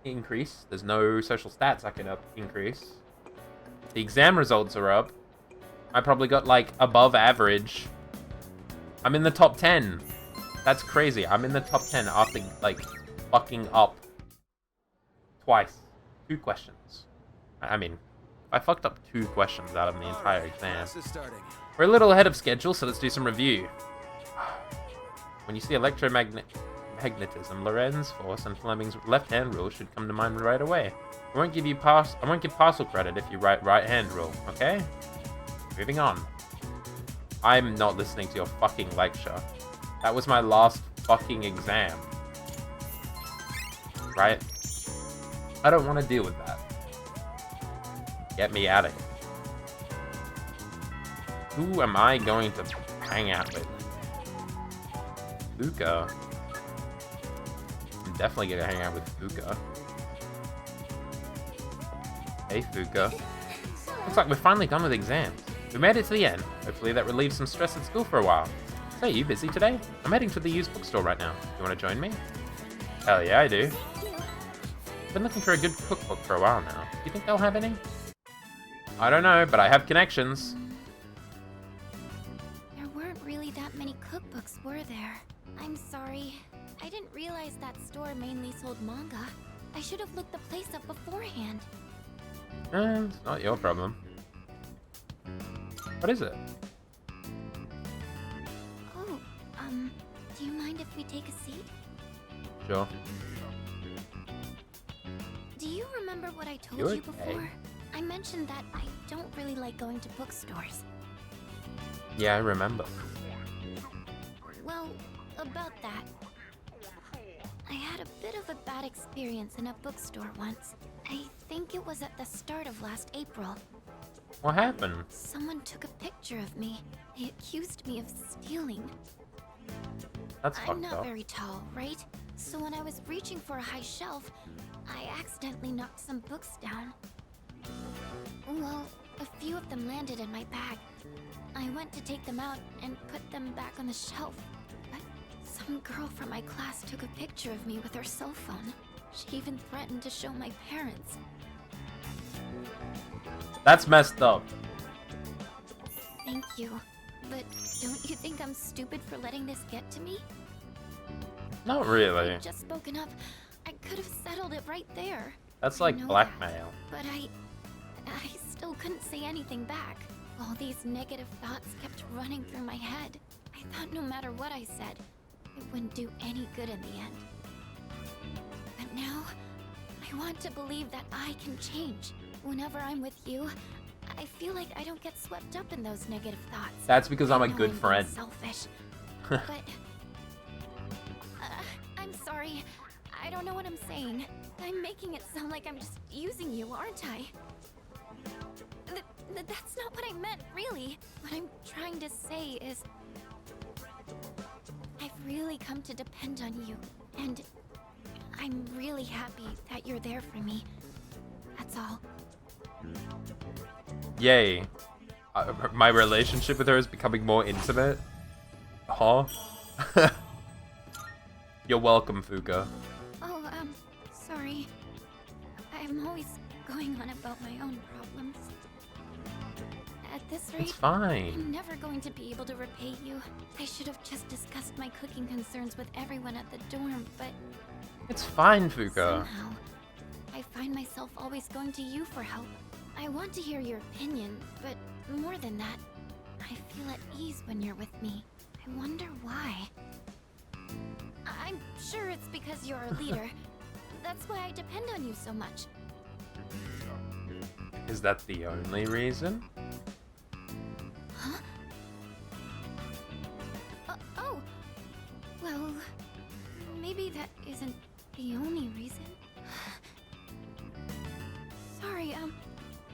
increase. There's no social stats I can increase. The exam results are up. I probably got like above average. I'm in the top 10. That's crazy. I'm in the top 10 after like fucking up twice. 2 questions. I mean, I fucked up 2 questions out of the entire exam. We're a little ahead of schedule, so let's do some review. When you see electromagnetism, Lorentz force and Fleming's left-hand rule should come to mind right away. I won't give partial credit if you write right-hand rule, okay? Moving on. I'm not listening to your fucking lecture. That was my last fucking exam. Right? I don't want to deal with that. Get me out of here. Who am I going to hang out with? Fuka. I'm definitely gonna hang out with Fuka. Hey, Fuka. Looks like we're finally done with exams. We made it to the end. Hopefully that relieves some stress at school for a while. So, you busy today? I'm heading to the used bookstore right now. You want to join me? Hell yeah, I do. Been looking for a good cookbook for a while now. Do you think they'll have any? I don't know, but I have connections. There weren't really that many cookbooks, were there? I'm sorry. I didn't realize that store mainly sold manga. I should have looked the place up beforehand. It's not your problem. What is it? Oh, do you mind if we take a seat? Sure. Do you remember what I told you before? I mentioned that I don't really like going to bookstores. Yeah, I remember. Well, about that. I had a bit of a bad experience in a bookstore once. I think it was at the start of last April. What happened? Someone took a picture of me. They accused me of stealing. That's I'm fucked not up. very tall, right? So when I was reaching for a high shelf, I accidentally knocked some books down. Well, a few of them landed in my bag. I went to take them out and put them back on the shelf. But some girl from my class took a picture of me with her cell phone. She even threatened to show my parents. That's messed up. Thank you. But don't you think I'm stupid for letting this get to me? Not really. If I'd just spoken up, I could have settled it right there. That's I like know blackmail. that, but I still couldn't say anything back. All these negative thoughts kept running through my head. I thought no matter what I said, it wouldn't do any good in the end. But now, I want to believe that I can change. Whenever I'm with you, I feel like I don't get swept up in those negative thoughts. That's because I'm I a know good I'm being friend. selfish. But I'm sorry. I don't know what I'm saying. I'm making it sound like I'm just using you, aren't I? That's not what I meant, really. What I'm trying to say is... I've really come to depend on you, and I'm really happy that you're there for me. That's all. Yay. My relationship with her is becoming more intimate. Huh? You're welcome, Fuka. Oh, sorry. I'm always going on about my own problems. At this rate, It's fine. I'm never going to be able to repay you. I should have just discussed my cooking concerns with everyone at the dorm, but It's fine, Fuka. somehow, I find myself always going to you for help. I want to hear your opinion, but more than that, I feel at ease when you're with me. I wonder why. I'm sure it's because you're our leader. That's why I depend on you so much. Is that the only reason? Huh? Oh! Well, maybe that isn't the only reason. Sorry,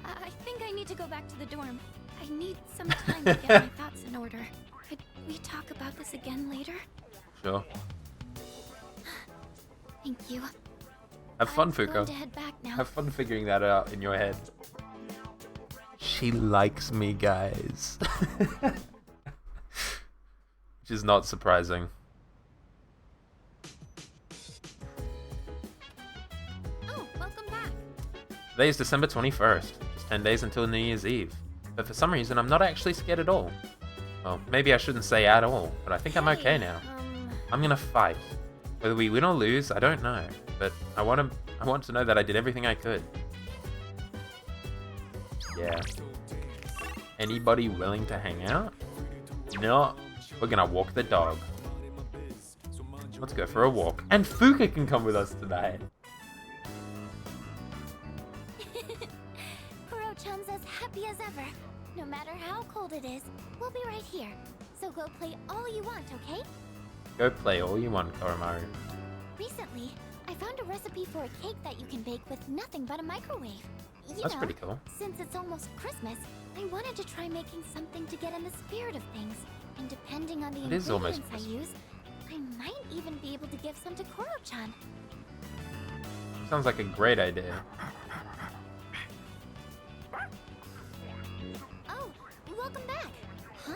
I think I need to go back to the dorm. I need some time to get my thoughts in order. Could we talk about this again later? Sure. Thank you. Have fun, I'm Fuko. going to head back now. Have fun figuring that out in your head. She likes me, guys. Which is not surprising. Oh, welcome back. Today is December 21st, just 10 days until New Year's Eve. But for some reason, I'm not actually scared at all. Well, maybe I shouldn't say at all, but I think I'm okay now. I'm gonna fight. Whether we win or lose, I don't know. But I want to know that I did everything I could. Yeah. Anybody willing to hang out? No. We're gonna walk the dog. Let's go for a walk. And Fuka can come with us tonight. Kuro-chan's as happy as ever. No matter how cold it is, we'll be right here. So go play all you want, okay? Go play all you want, Koromaru. Recently, I found a recipe for a cake that you can bake with nothing but a microwave. That's pretty cool. Since it's almost Christmas, I wanted to try making something to get in the spirit of things. And depending on the ingredients I use, I might even be able to give some to Koro-chan. Sounds like a great idea. Oh, welcome back. Huh?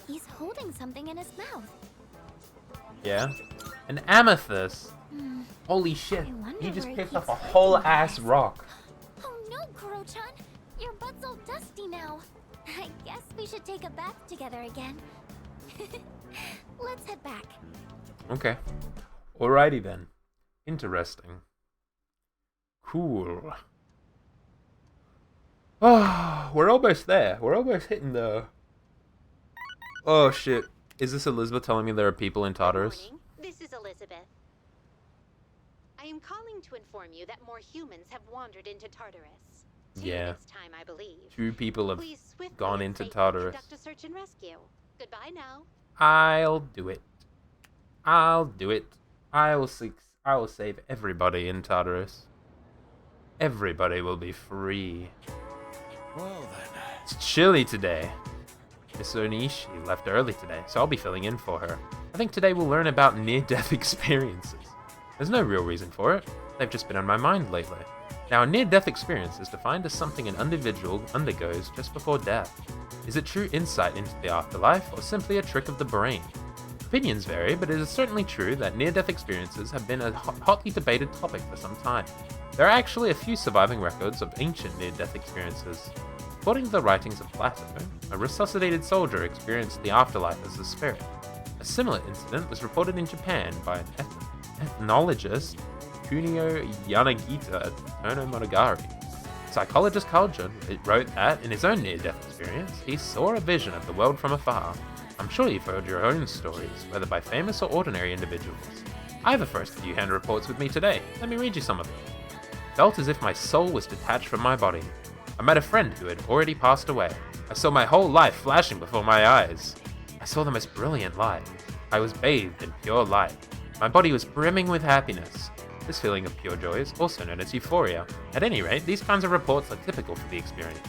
He's holding something in his mouth. Yeah? An amethyst! Holy shit, he just picked up a whole ass rock. Oh no, Kuro-chan! Your butt's all dusty now. I guess we should take a bath together again. Let's head back. Okay. Alrighty then. Interesting. Cool. Oh, we're almost there. We're almost hitting the... Oh shit. Is this Elizabeth telling me there are people in Tartarus? This is Elizabeth. I am calling to inform you that more humans have wandered into Tartarus. Yeah. This time, I believe. 2 people have Please swiftly gone and into safely Tartarus. conduct a search and rescue. Goodbye now. I'll do it. I'll do it. I will save everybody in Tartarus. Everybody will be free. Well then. It's chilly today. Miss Onishi left early today, so I'll be filling in for her. I think today we'll learn about near-death experiences. There's no real reason for it. They've just been on my mind lately. Now, a near-death experience is defined as something an individual undergoes just before death. Is it true insight into the afterlife, or simply a trick of the brain? Opinions vary, but it is certainly true that near-death experiences have been a hotly debated topic for some time. There are actually a few surviving records of ancient near-death experiences. According to the writings of Plato, a resuscitated soldier experienced the afterlife as a spirit. A similar incident was reported in Japan by an ethnologist, Kunio Yanagita at Tono Monogatari. Psychologist Carl Jung wrote that, in his own near-death experience, he saw a vision of the world from afar. I'm sure you've heard your own stories, whether by famous or ordinary individuals. I have a first-hand reports with me today. Let me read you some of them. Felt as if my soul was detached from my body. I met a friend who had already passed away. I saw my whole life flashing before my eyes. I saw the most brilliant light. I was bathed in pure light. My body was brimming with happiness. This feeling of pure joy is also known as euphoria. At any rate, these kinds of reports are typical for the experience.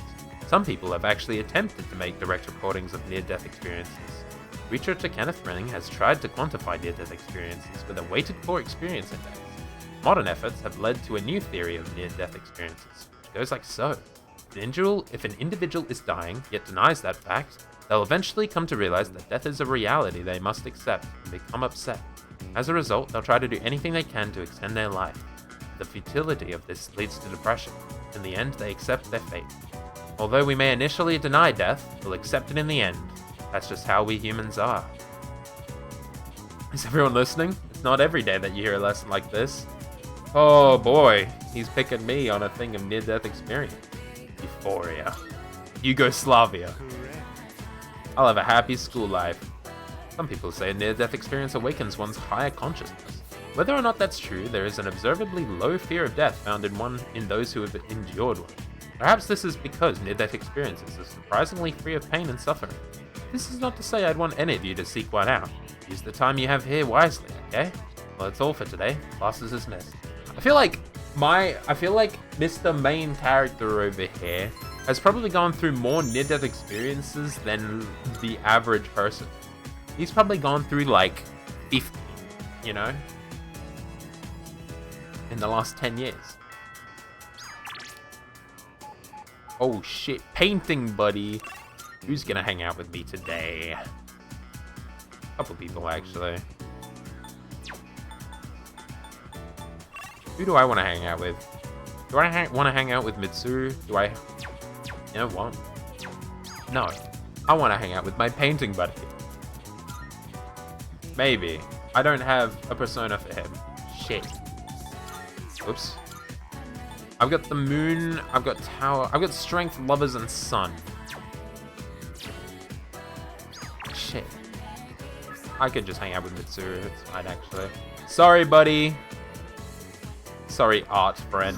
Some people have actually attempted to make direct recordings of near-death experiences. Researcher Kenneth Renning has tried to quantify near-death experiences with a weighted-core experience index. Modern efforts have led to a new theory of near-death experiences, which goes like so. If an individual is dying, yet denies that fact, they'll eventually come to realize that death is a reality they must accept and become upset. As a result, they'll try to do anything they can to extend their life. The futility of this leads to depression. In the end, they accept their fate. Although we may initially deny death, we'll accept it in the end. That's just how we humans are. Is everyone listening? It's not every day that you hear a lesson like this. Oh boy, he's picking me on a thing of near-death experience. Euphoria. Yugoslavia. I'll have a happy school life. Some people say a near-death experience awakens one's higher consciousness. Whether or not that's true, there is an observably low fear of death found in those who have endured one. Perhaps this is because near-death experiences are surprisingly free of pain and suffering. This is not to say I'd want any of you to seek one out. Use the time you have here wisely, okay? Well, that's all for today. Class is dismissed. I feel like Mr. Main Character over here has probably gone through more near-death experiences than the average person. He's probably gone through like 50, you know? In the last 10 years. Oh shit, painting buddy. Who's gonna hang out with me today? A couple people actually. Who do I want to hang out with? Do I want to hang out with Mitsuru? Do I? You know what? No. I want to hang out with my painting buddy. Maybe. I don't have a persona for him. Shit. Whoops. I've got the moon, I've got tower, I've got strength, lovers, and sun. Shit. I could just hang out with Mitsuru, it's fine actually. Sorry, buddy. Sorry, art friend.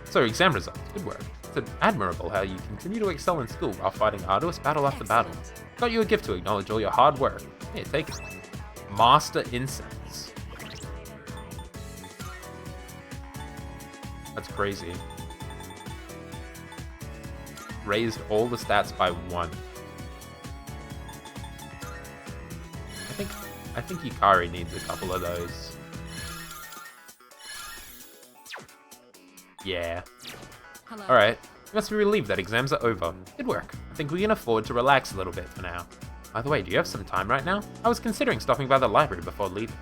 So, exam results, good work. It's admirable how you continue to excel in school while fighting arduous battle after battle. Got you a gift to acknowledge all your hard work. Here, take it. Master Incense. That's crazy. Raised all the stats by 1. I think Yukari needs a couple of those. Yeah. Alright. You must be relieved that exams are over. Good work. I think we can afford to relax a little bit for now. By the way, do you have some time right now? I was considering stopping by the library before leaving.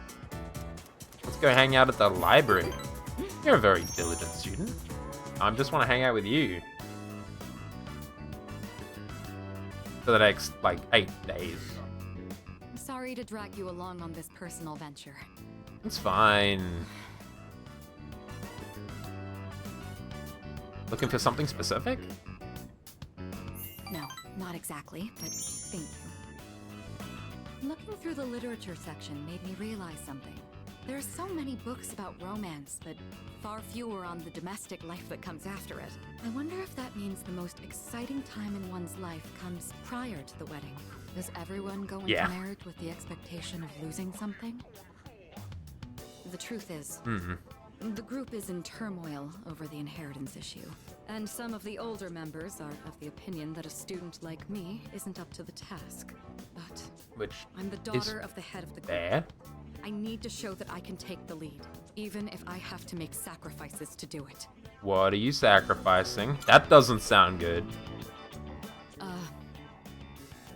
Let's go hang out at the library. You're a very diligent student. I just want to hang out with you. For the next, like, 8 days. I'm sorry to drag you along on this personal venture. It's fine. Looking for something specific? No, not exactly, but thank you. Looking through the literature section made me realize something. There are so many books about romance, but far fewer on the domestic life that comes after it. I wonder if that means the most exciting time in one's life comes prior to the wedding. Does everyone go into marriage with the expectation of losing something? The truth is, the group is in turmoil over the inheritance issue, and some of the older members are of the opinion that a student like me isn't up to the task. But I'm the daughter of the head of the group. I need to show that I can take the lead, even if I have to make sacrifices to do it. What are you sacrificing? That doesn't sound good.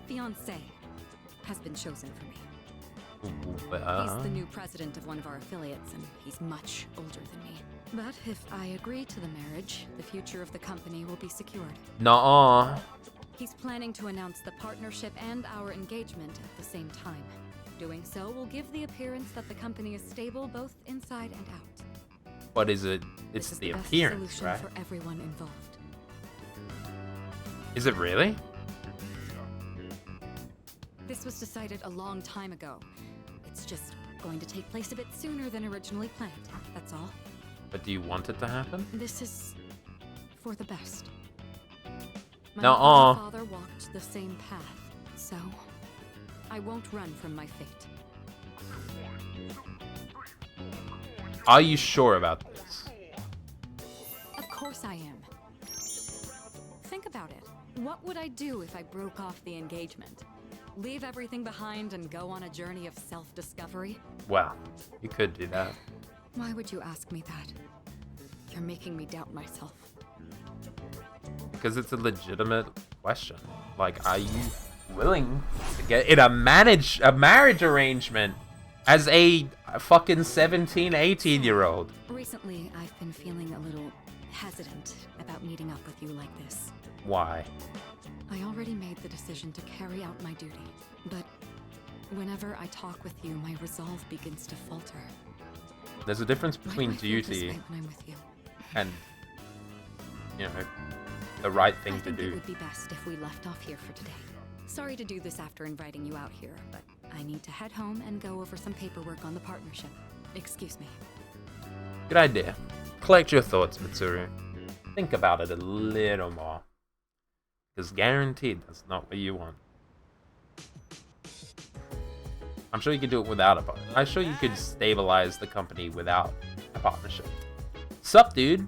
Fiancé has been chosen for me. He's the new president of one of our affiliates, and he's much older than me. But if I agree to the marriage, the future of the company will be secured. Nuh-uh. He's planning to announce the partnership and our engagement at the same time. Doing so will give the appearance that the company is stable both inside and out. What is it? It's the appearance, right? For everyone involved. Is it really? This was decided a long time ago. It's just going to take place a bit sooner than originally planned, that's all. But do you want it to happen? This is for the best. My father walked the same path, so I won't run from my fate. Are you sure about this? Of course I am. Think about it. What would I do if I broke off the engagement? Leave everything behind and go on a journey of self-discovery? Well, you could do that. Why would you ask me that? You're making me doubt myself. Because it's a legitimate question. Like, are you willing to get in a marriage arrangement as a fucking 17, 18-year-old? Recently, I've been feeling a little hesitant about meeting up with you like this. Why? I already made the decision to carry out my duty, but whenever I talk with you, my resolve begins to falter. There's a difference between duty when I'm with you? and, you know, the right thing to do. It would be best if we left off here for today. Sorry to do this after inviting you out here, but I need to head home and go over some paperwork on the partnership. Excuse me. Good idea. Collect your thoughts, Mitsuru. Think about it a little more. Because guaranteed that's not what you want. I'm sure you could do it without a partner. I'm sure you could stabilize the company without a partnership. Sup, dude?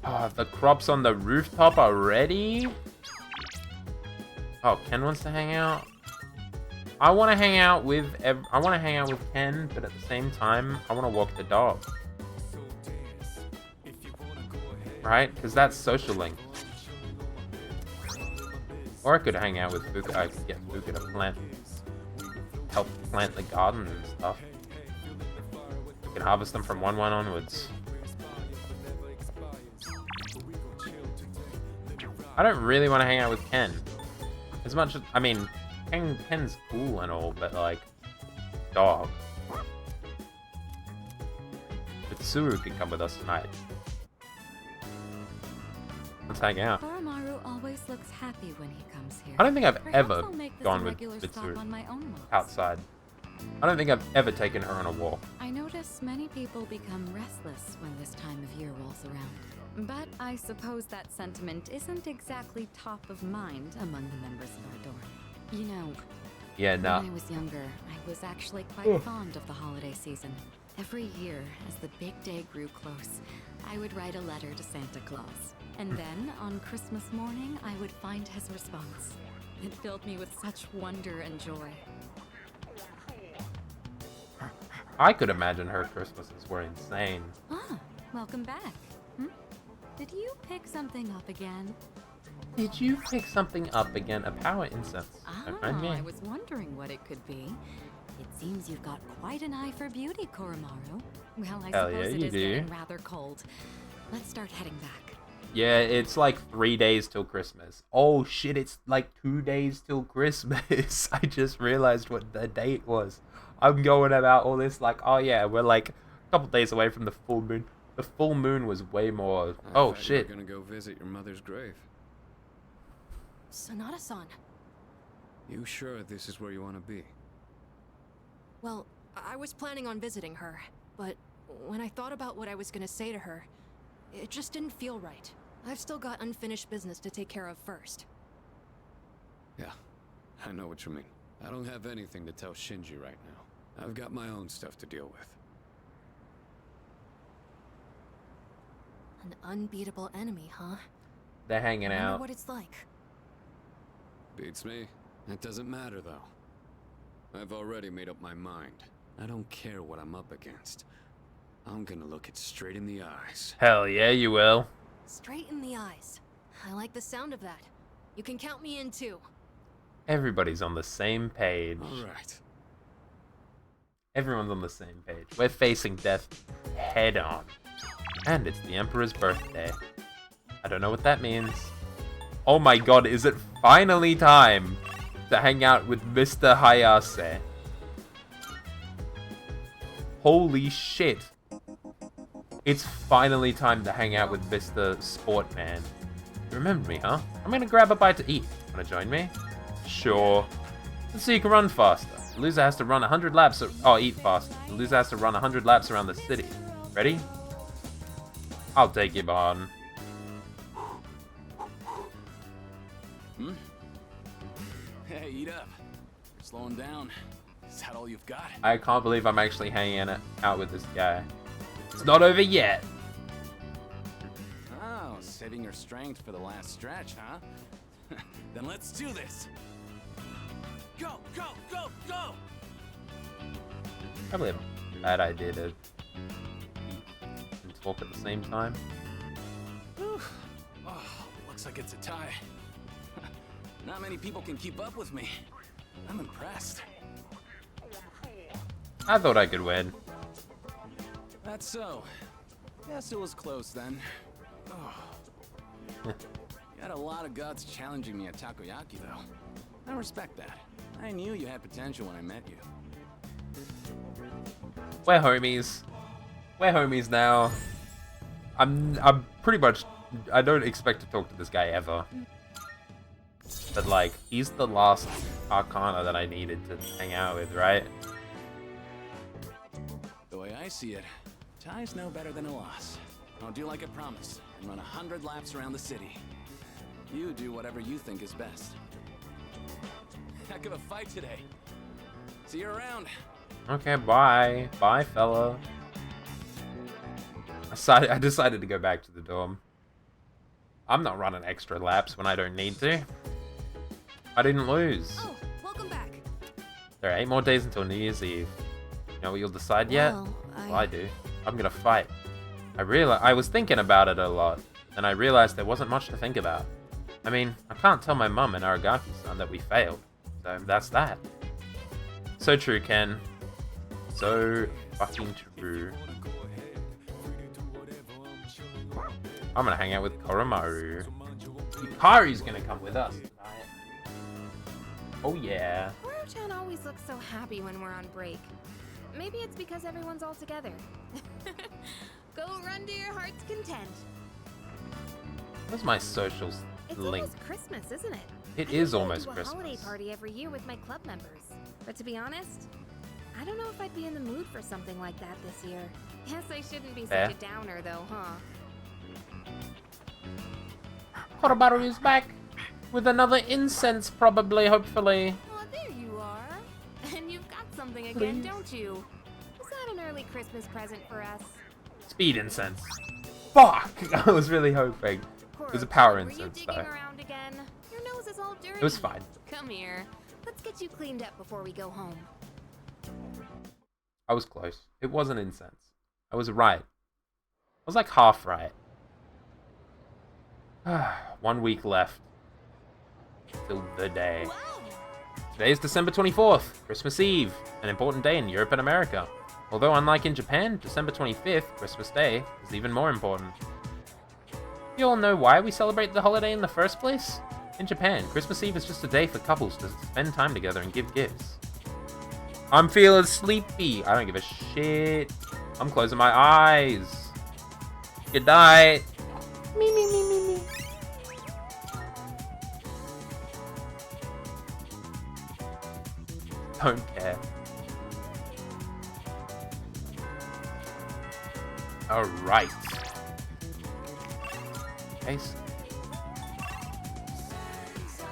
Oh, the crops on the rooftop already? Oh, Ken wants to hang out? I want to hang out with Ken, but at the same time, I want to walk the dog. Right? Because that's social link. Or I could hang out with Fuka. I could get Fuka to help plant the garden and stuff. You can harvest them from 1-1 onwards. I don't really want to hang out with Ken. As much as, I mean, Ken's cool and all, but like, dog. Mitsuru can come with us tonight. Let's hang out. Koromaru always looks happy when he comes here. I don't think I've ever Perhaps I'll make this gone a with regular stop Mitsuru on my own walks. outside. I don't think I've ever taken her on a walk. I notice many people become restless when this time of year rolls around. But I suppose that sentiment isn't exactly top of mind among the members of our dorm. You know, Yeah, nah. when I was younger, I was actually quite fond of the holiday season. Every year, as the big day grew close, I would write a letter to Santa Claus. And then, on Christmas morning, I would find his response. It filled me with such wonder and joy. I could imagine her Christmases were insane. Ah, welcome back. Did you pick something up again? Did you pick something up again? A power incense. Don't mind me. I was wondering what it could be. It seems you've got quite an eye for beauty, Koromaru. Well, I Hell suppose yeah, it you is do. getting rather cold. Let's start heading back. Yeah, it's like 3 days till Christmas. Oh shit, it's like 2 days till Christmas. I just realized what the date was. I'm going about all this like, oh yeah, we're like a couple days away from the full moon. The full moon was way more. Oh shit. You're gonna go visit your mother's grave. Sonata-san. You sure this is where you want to be? Well, I was planning on visiting her, but when I thought about what I was gonna say to her, it just didn't feel right. I've still got unfinished business to take care of first. Yeah, I know what you mean. I don't have anything to tell Shinji right now. I've got my own stuff to deal with. An unbeatable enemy, huh? They're hanging I wonder out. what it's like. Beats me. It doesn't matter, though. I've already made up my mind. I don't care what I'm up against. I'm gonna look it straight in the eyes. Hell yeah, you will. Straight in the eyes. I like the sound of that. You can count me in too. Everybody's on the same page. Alright. Everyone's on the same page. We're facing death head on. And it's the Emperor's birthday. I don't know what that means. Oh my god, is it finally time to hang out with Mr. Hayase? Holy shit. It's finally time to hang out with Mr. Sportman. You remember me, huh? I'm gonna grab a bite to eat. Wanna join me? Sure. Let's see you can run faster. The loser has to run 100 laps. Eat faster. The loser has to run 100 laps around the city. Ready? I'll take you on. Hey, eat up. You're slowing down. Is that all you've got? I can't believe I'm actually hanging out with this guy. It's not over yet. Oh, saving your strength for the last stretch, huh? Then let's do this. Go, go, go, go! Probably a bad idea to eat and talk at the same time. Whew. Oh, looks like it's a tie. Not many people can keep up with me. I'm impressed. I thought I could win. That's so. Guess it was close then. Oh. You had a lot of guts challenging me at takoyaki, though. I respect that. I knew you had potential when I met you. We're homies. We're homies now. I'm pretty much. I don't expect to talk to this guy ever. but like, he's the last Arcana that I needed to hang out with, right? The way I see it, tie's no better than a loss. I'll do like I promised and run 100 laps around the city. You do whatever you think is best. Heck of a fight today. See you around. Okay, bye. Bye, fella. I decided to go back to the dorm. I'm not running extra laps when I don't need to. I didn't lose. Oh, welcome back. There are 8 more days until New Year's Eve. You know what you'll decide yet? Well, I do. I'm gonna fight. I was thinking about it a lot, and I realized there wasn't much to think about. I mean, I can't tell my mum and Aragaki-san that we failed, so that's that. So true, Ken. So fucking true. I'm gonna hang out with Koromaru. Hikari's gonna come with us tonight. Oh yeah. Town always looks so happy when we're on break. Maybe it's because everyone's all together. Go run to your heart's content. Where's my socials link? It's almost Christmas, isn't it? It is almost I do a holiday Christmas. party every year with my club members. But to be honest, I don't know if I'd be in the mood for something like that this year. Guess I shouldn't be such a downer though, huh? Koromaru is back with another incense, probably, hopefully. Oh, there you are. And you've got something again, don't you? Is that an early Christmas present for us? Speed incense. Fuck! I was really hoping. It was a power incense, though. Around again? Your nose is all dirty. It was fine. Come here. Let's get you cleaned up before we go home. I was close. It wasn't incense. I was right. I was like half right. 1 week left. Till the day. Today is December 24th, Christmas Eve, an important day in Europe and America. Although unlike in Japan, December 25th, Christmas Day, is even more important. You all know why we celebrate the holiday in the first place? In Japan, Christmas Eve is just a day for couples to spend time together and give gifts. I'm feeling sleepy. I don't give a shit. I'm closing my eyes. Good night. Me, me, me, me, me. Don't care. Alright. Case.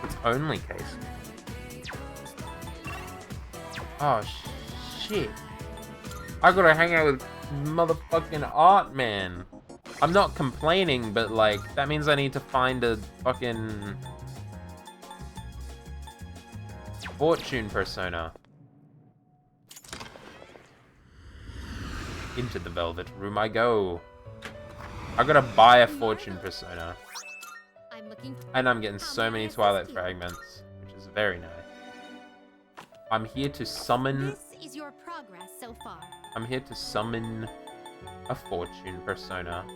It's only case. Oh shit. I gotta hang out with motherfucking Art Man. I'm not complaining, but like, that means I need to find a fucking fortune persona. Into the Velvet Room I go. I gotta buy a fortune persona. And I'm getting so many Twilight fragments, which is very nice. I'm here to summon... This is your progress so far. I'm here to summon a fortune persona.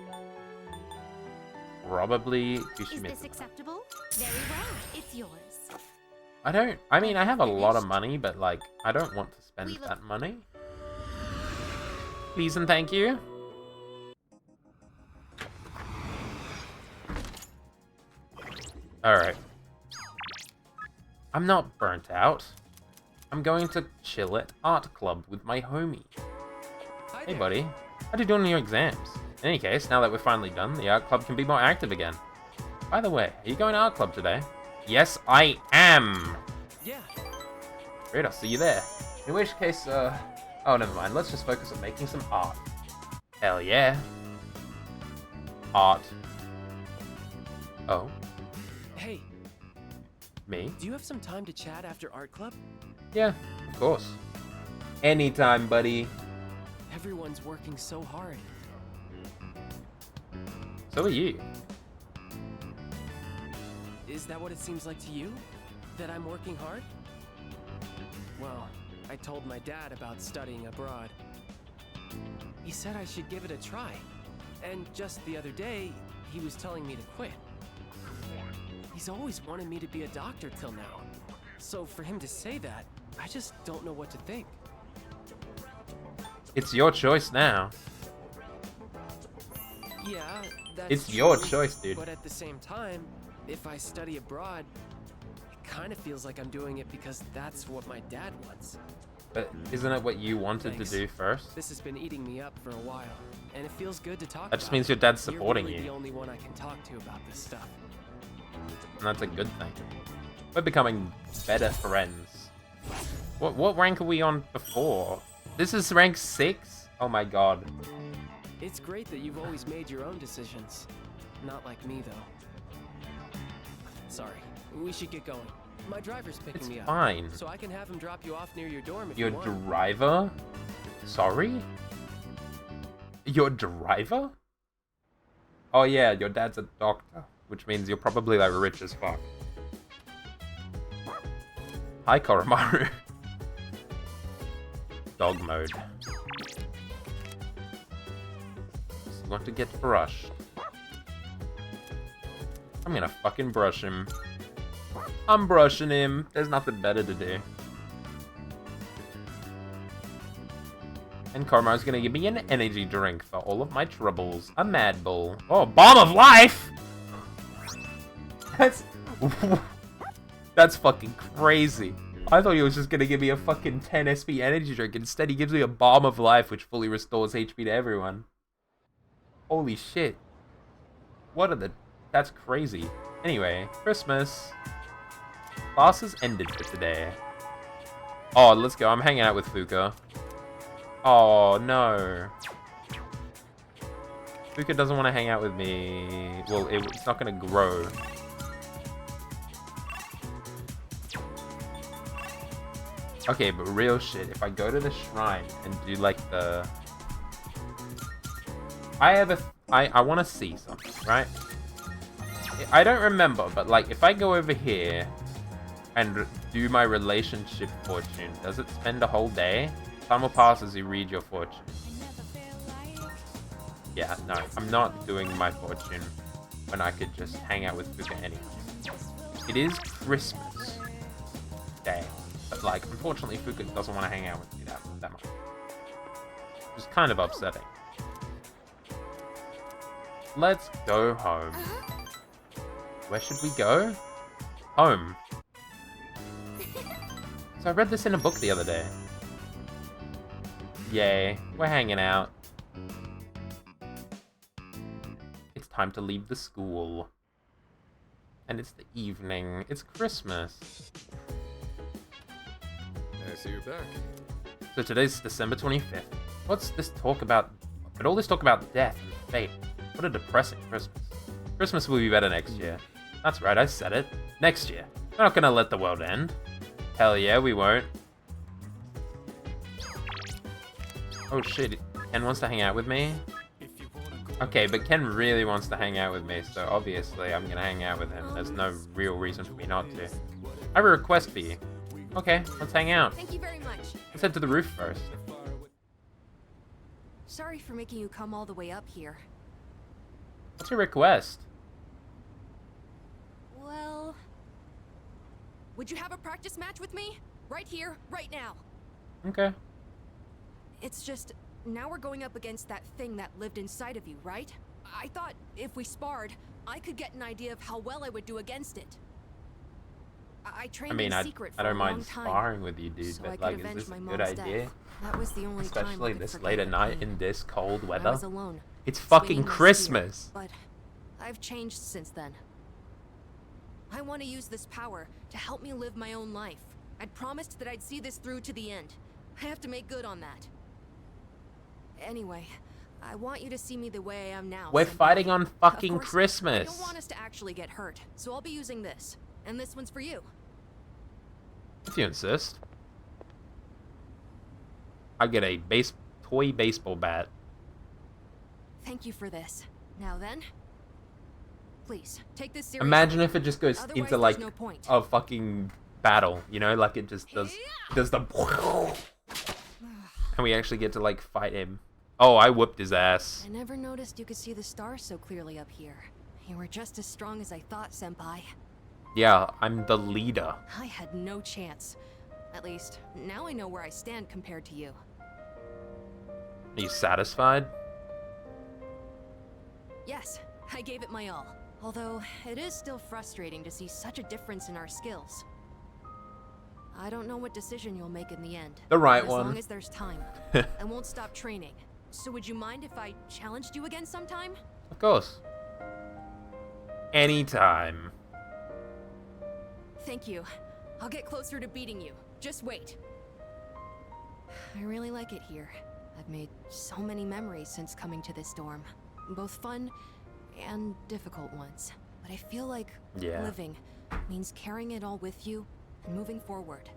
Probably Is Kushimitsu. this acceptable? Very well, it's yours. I mean, I have a lot of money, but like, I don't want to spend that money. Please and thank you. Alright. I'm not burnt out. I'm going to chill at art club with my homie. Hey buddy, how'd you do on your exams? In any case, now that we're finally done, the art club can be more active again. By the way, are you going to art club today? Yes, I am! Yeah. Great, I'll see you there. In which case, oh, never mind. Let's just focus on making some art. Hell yeah. Art. Oh. Hey. Me? Do you have some time to chat after art club? Yeah, of course. Anytime, buddy. Everyone's working so hard. So are you. Is that what it seems like to you? That I'm working hard? Well, I told my dad about studying abroad. He said I should give it a try. And just the other day, he was telling me to quit. He's always wanted me to be a doctor till now. So for him to say that, I just don't know what to think. It's your choice now. Yeah, that's It's your true, choice, dude. But at the same time, if I study abroad, it kind of feels like I'm doing it because that's what my dad wants. But isn't it what you wanted Thanks. to do first? This has been eating me up for a while, and it feels good to talk That just about means it. your dad's supporting You're really you. the only one I can talk to about this stuff. And that's a good thing. We're becoming better friends. What rank are we on before? This is rank 6? Oh my god. It's great that you've always made your own decisions. Not like me, though. Sorry, we should get going. My driver's picking It's me up. fine. So I can have him drop you off near your dorm if Your you want. driver? Sorry? Your driver? Oh yeah, your dad's a doctor, which means you're probably like rich as fuck. Hi, Koromaru. Dog mode. You want to get brushed. I'm gonna fucking brush him. I'm brushing him. There's nothing better to do. And Koromaru's gonna give me an energy drink for all of my troubles. A Mad Bull. Oh, Bomb of Life! That's... That's fucking crazy. I thought he was just gonna give me a fucking 10 SP energy drink. Instead, he gives me a Bomb of Life, which fully restores HP to everyone. Holy shit. What are the... That's crazy. Anyway, Christmas. Classes ended for today. Oh, let's go. I'm hanging out with Fuka. Oh, no. Fuka doesn't want to hang out with me. Well, it's not going to grow. Okay, but real shit. If I go to the shrine and do like the... I want to see something, right? I don't remember, but like if I go over here and do my relationship fortune, does it spend a whole day? Time will pass as you read your fortune. Yeah, no, I'm not doing my fortune when I could just hang out with Fuka anyway. It is Christmas Day, but like unfortunately Fuka doesn't want to hang out with me that much. It's kind of upsetting. Let's go home. Where should we go? Home. So I read this in a book the other day. Yay, we're hanging out. It's time to leave the school. And it's the evening. It's Christmas. I see you're back. So today's December 25th. What's this talk about? But all this talk about death and fate. What a depressing Christmas. Christmas will be better next year. That's right, I said it. Next year. We're not gonna let the world end. Hell yeah, we won't. Oh shit, Ken wants to hang out with me? Okay, but Ken really wants to hang out with me, so obviously I'm gonna hang out with him. There's no real reason for me not to. I have a request for you. Okay, let's hang out. Thank you very much. Let's head to the roof first. Sorry for making you come all the way up here. What's your request? Well... Would you have a practice match with me? Right here, right now. Okay. It's just, now we're going up against that thing that lived inside of you, right? I thought if we sparred, I could get an idea of how well I would do against it. I trained in secret for I don't a long mind time, sparring with you, dude, so but I could like, is avenge this a my good mom's idea? death. That was the only time I Especially could this forget late at her night pain. in this cold I weather? was alone, It's swinging fucking my Christmas! spear, but I've changed since then. I want to use this power to help me live my own life. I'd promised that I'd see this through to the end. I have to make good on that. Anyway, I want you to see me the way I am now. We're Senpai. fighting on fucking Of course, I Christmas! don't want us to actually get hurt, so I'll be using this. And this one's for you. If you insist. I get a toy baseball bat. Thank you for this. Now then, please, take this seriously. Imagine if it just goes Otherwise, into there's like no point. a fucking battle, you know, like it just does the and we actually get to like fight him. Oh, I whooped his ass. I never noticed you could see the stars so clearly up here. You were just as strong as I thought, Senpai. Yeah, I'm the leader. I had no chance. At least, now I know where I stand compared to you. Are you satisfied? Yes, I gave it my all. Although, it is still frustrating to see such a difference in our skills. I don't know what decision you'll make in the end. The right but one. As long as there's time, I won't stop training. So would you mind if I challenged you again sometime? Of course. Anytime. Thank you. I'll get closer to beating you. Just wait. I really like it here. I've made so many memories since coming to this dorm. Both fun and difficult ones. But I feel like living means carrying it all with you and moving forward.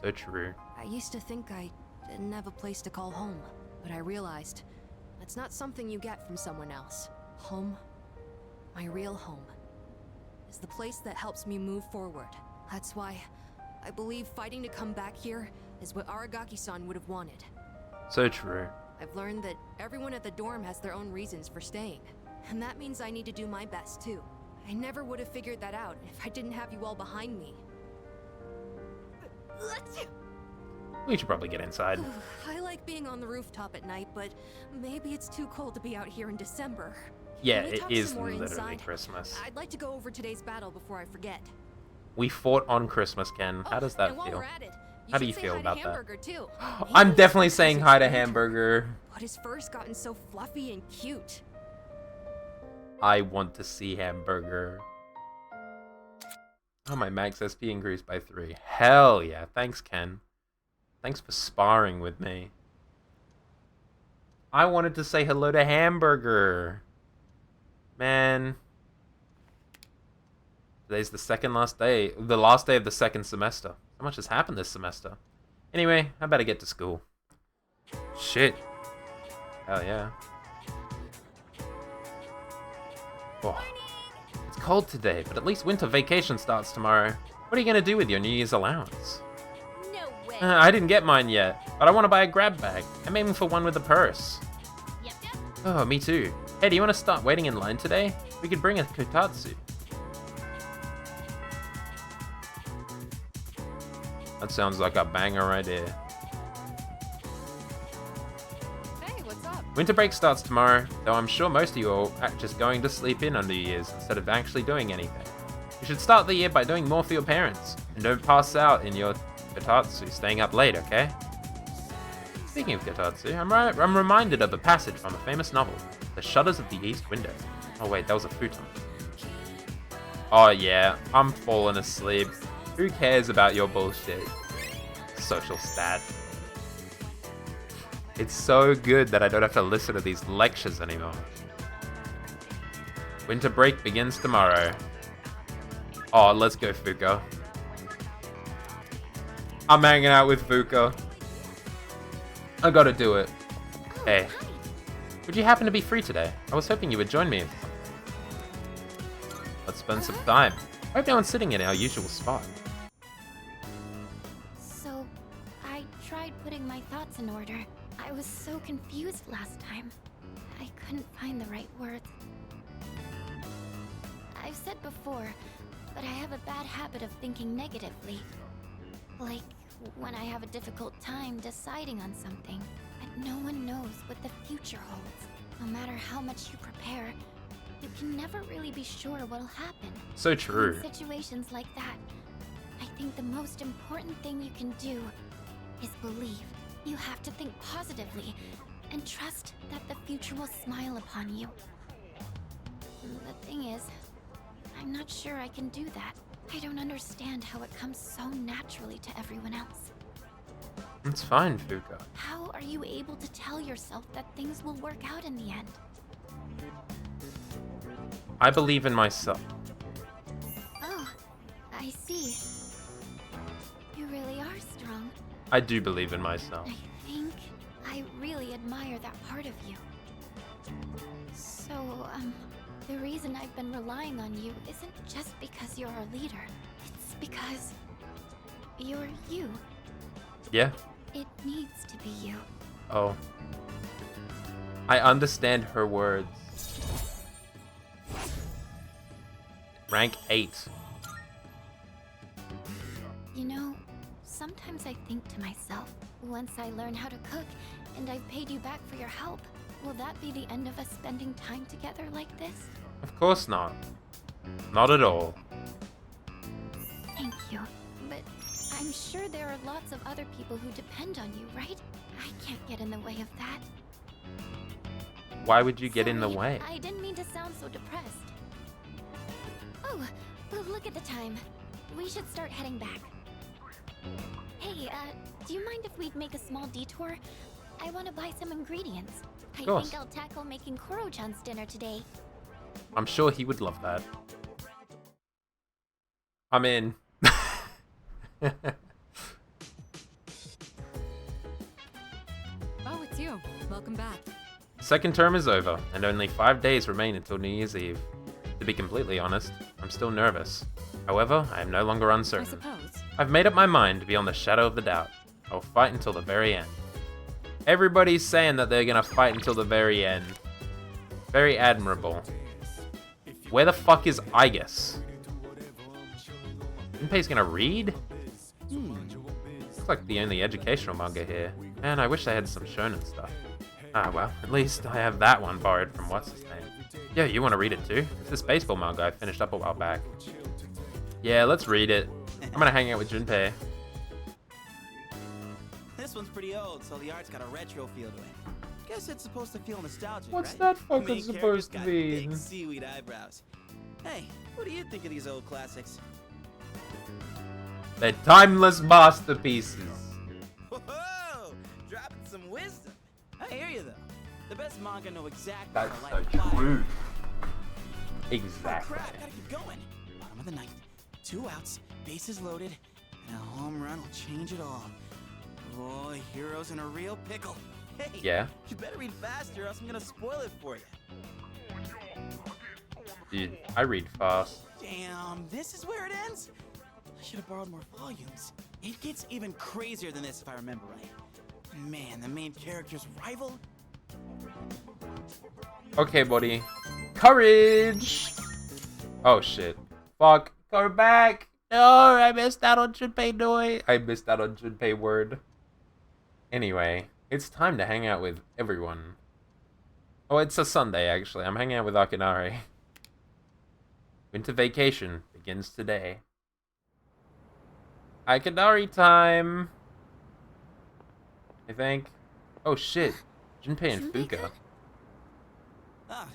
So true. I used to think I didn't have a place to call home, but I realized that's not something you get from someone else. Home, my real home, is the place that helps me move forward. That's why I believe fighting to come back here is what Aragaki-san would have wanted. So true. I've learned that everyone at the dorm has their own reasons for staying, and that means I need to do my best too. I never would have figured that out if I didn't have you all behind me. We should probably get inside. I like being on the rooftop at night, but maybe it's too cold to be out here in December. Yeah, Can we it talk is some more literally inside? Christmas. I'd like to go over today's battle before I forget. We fought on Christmas, Ken. How does that and while feel? we're at it, How do should you say feel hi to about that? Hamburger, too. I'm definitely saying hi to Hamburger. But his fur's gotten so fluffy and cute. I want to see Hamburger. Oh, my max SP increased by 3. Hell yeah. Thanks, Ken. Thanks for sparring with me. I wanted to say hello to Hamburger. Man. Today's the last day of the second semester. So much has happened this semester. Anyway, I better get to school. Shit. Hell yeah. Oh. It's cold today, but at least winter vacation starts tomorrow. What are you gonna do with your New Year's allowance? No way. I didn't get mine yet, but I want to buy a grab bag. I'm aiming for one with a purse. Yep. Oh, me too. Hey, do you want to start waiting in line today? We could bring a kotatsu. That sounds like a banger right here. Hey, what's up? Winter break starts tomorrow, though I'm sure most of you are just going to sleep in on New Year's instead of actually doing anything. You should start the year by doing more for your parents, and don't pass out in your kotatsu staying up late, okay? Speaking of kotatsu, I'm reminded of a passage from a famous novel, The Shutters of the East Window. Oh wait, that was a futon. Oh yeah, I'm falling asleep. Who cares about your bullshit? Social stat. It's so good that I don't have to listen to these lectures anymore. Winter break begins tomorrow. Oh, let's go, Fuka. I'm hanging out with Fuka. I gotta do it. Hey. Would you happen to be free today? I was hoping you would join me. Let's spend some time. I hope no one's sitting in our usual spot. So, I tried putting my thoughts in order. I was so confused last time. I couldn't find the right words. I've said before, but I have a bad habit of thinking negatively. Like, when I have a difficult time deciding on something, but no one knows what the future holds. No matter how much you prepare, you can never really be sure what'll happen. So true. In situations like that, I think the most important thing you can do is believe. You have to think positively and trust that the future will smile upon you. The thing is, I'm not sure I can do that. I don't understand how it comes so naturally to everyone else. It's fine, Fuka. How are you able to tell yourself that things will work out in the end? I believe in myself. Oh, I see. You really are strong. I do believe in myself. I think I really admire that part of you. So, the reason I've been relying on you isn't just because you're our leader. It's because you're you. Yeah? It needs to be you. Oh. I understand her words. Rank 8. You know, sometimes I think to myself, once I learn how to cook and I've paid you back for your help, will that be the end of us spending time together like this? Of course not. Not at all. Thank you. but I'm sure there are lots of other people who depend on you, right? I can't get in the way of that. Why would you get in the Sorry, way? I didn't mean to sound so depressed. Oh, well, look at the time. We should start heading back. Hey, do you mind if we make a small detour? I want to buy some ingredients. I course. think I'll tackle making Koro-chan's dinner today. I'm sure he would love that. I'm in. Oh, it's you. Welcome back. Second term is over, and only 5 days remain until New Year's Eve. To be completely honest, I'm still nervous. However, I am no longer I uncertain. suppose. I've made up my mind beyond the shadow of the doubt. I'll fight until the very end. Everybody's saying that they're gonna fight until the very end. Very admirable. Where the fuck is Igus? Junpei's gonna read? Looks like the only educational manga here. Man, I wish I had some shonen stuff. Ah well, at least I have that one borrowed from what's his name. Yeah, you wanna read it too? It's this baseball manga I finished up a while back. Yeah, let's read it. I'm gonna hang out with Junpei. This one's pretty old, so the art's got a retro feel to it. Guess it's supposed to feel nostalgic, What's right? that The fucking main supposed character's to got mean? Big seaweed eyebrows. Hey, what do you think of these old classics? They're timeless masterpieces. Whoa! Dropping some wisdom. I hear you though. The best manga know exactly That's how so life applies. true. Oh Exactly. crap, gotta keep going. Bottom of the ninth, 2 outs, bases loaded, and a home run will change it all. Boy, hero's in a real pickle. Hey, Yeah. you better read faster or else I'm gonna spoil it for you. Dude, I read fast. Damn, this is where it ends? I should have borrowed more volumes. It gets even crazier than this if I remember right. Man, the main character's rival? Okay, buddy. Courage! Oh shit. Fuck. Go back! No, I missed out on Junpei Noi. I missed out on Junpei word. Anyway, it's time to hang out with everyone. Oh, it's a Sunday actually. I'm hanging out with Akinari. Winter vacation begins today. Akinari time! I think. Oh shit. Junpei and Fuka. Ah,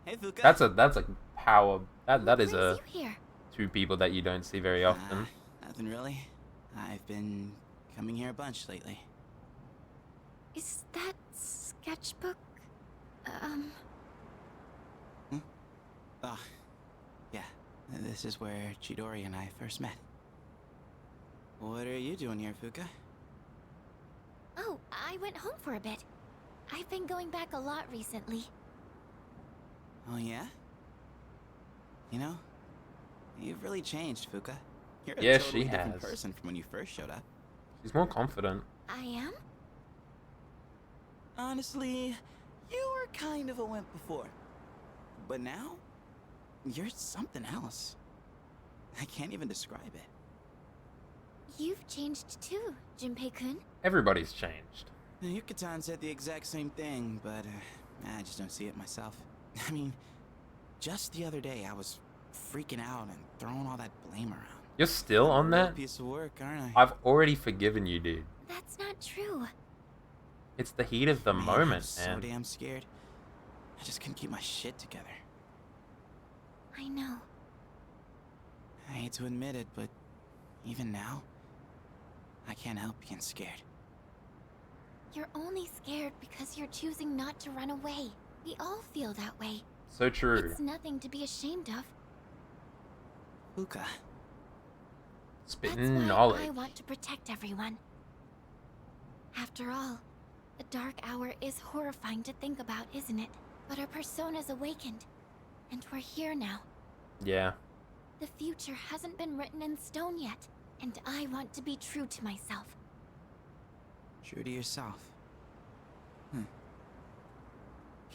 hey Fuka. That's a power. That is a You here? two people that you don't see very often. Nothing really. I've been coming here a bunch lately. Is that sketchbook? Oh, yeah. This is where Chidori and I first met. What are you doing here, Fuka? Oh, I went home for a bit. I've been going back a lot recently. Oh yeah? You know, you've really changed, Fuka. You're a Yeah, totally she different has. person from when you first showed up. She's more confident. I am? Honestly, you were kind of a wimp before. But now, you're something else. I can't even describe it. You've changed too, Junpei-kun. Everybody's changed. Yuka-tan said the exact same thing, but I just don't see it myself. I mean, just the other day I was freaking out and throwing all that blame around. You're still on Real that? piece of work, aren't I? I've already forgiven you, dude. That's not true. It's the heat of the Man, moment, I was so man. damn scared. I just couldn't keep my shit together. I know. I hate to admit it, but even now, I can't help being scared. You're only scared because you're choosing not to run away. We all feel that way. So true. It's nothing to be ashamed of. Fuka. That's Spitting why knowledge. I want to protect everyone. After all, the dark hour is horrifying to think about, isn't it? But our persona's awakened, and we're here now. Yeah. The future hasn't been written in stone yet, and I want to be true to myself. True to yourself.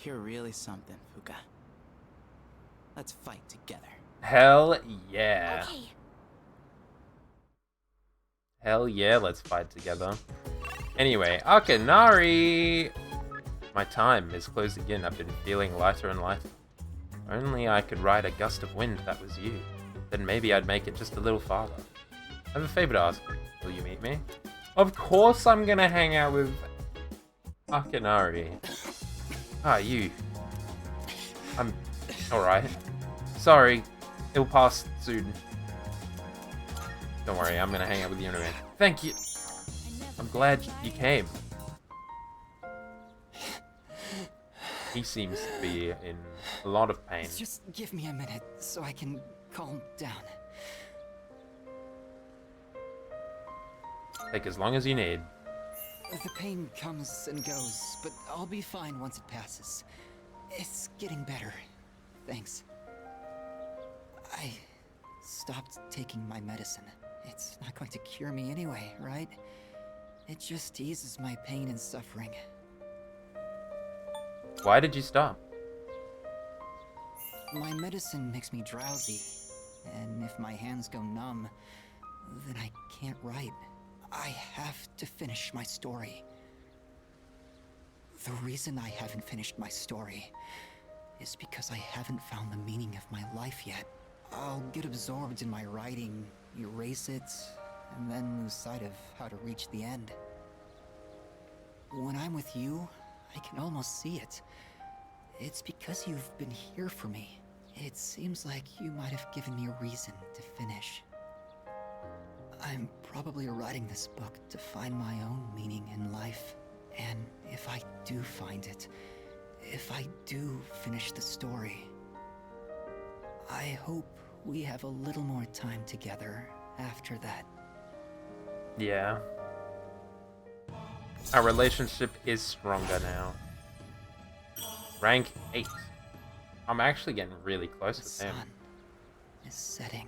You're really something, Fuka. Let's fight together. Hell yeah. Okay. Hell yeah, let's fight together. Anyway, Akinari! My time is closing in. I've been feeling lighter and lighter. Only I could ride a gust of wind that was you. Then maybe I'd make it just a little farther. I have a favor to ask. Will you meet me? Of course I'm gonna hang out with Akinari. Ah, you. I'm alright. Sorry, it'll pass soon. Don't worry, I'm gonna hang out with you anyway. Thank you. I'm glad you came. He seems to be in a lot of pain. Just give me a minute so I can calm down. Take as long as you need. The pain comes and goes, but I'll be fine once it passes. It's getting better. Thanks. I stopped taking my medicine. It's not going to cure me anyway, right? It just eases my pain and suffering. Why did you stop? My medicine makes me drowsy, and if my hands go numb, then I can't write. I have to finish my story. The reason I haven't finished my story is because I haven't found the meaning of my life yet. I'll get absorbed in my writing, erase it, and then lose sight of how to reach the end. When I'm with you, I can almost see it. It's because you've been here for me. It seems like you might have given me a reason to finish. I'm probably writing this book to find my own meaning in life. And if I do find it, if I do finish the story, I hope we have a little more time together after that. Yeah. Our relationship is stronger now. Rank 8. I'm actually getting really close with him. The sun is setting.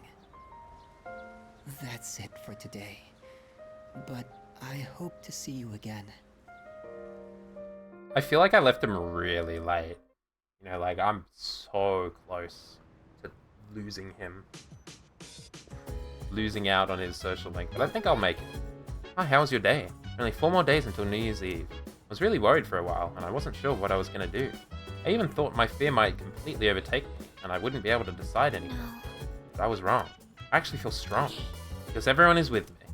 That's it for today. But I hope to see you again. I feel like I left him really late. You know, like I'm so close to losing him. Losing out on his social link, but I think I'll make it. Hi, how was your day? Only 4 more days until New Year's Eve. I was really worried for a while, and I wasn't sure what I was gonna do. I even thought my fear might completely overtake me, and I wouldn't be able to decide anything. But I was wrong. I actually feel strong, because everyone is with me.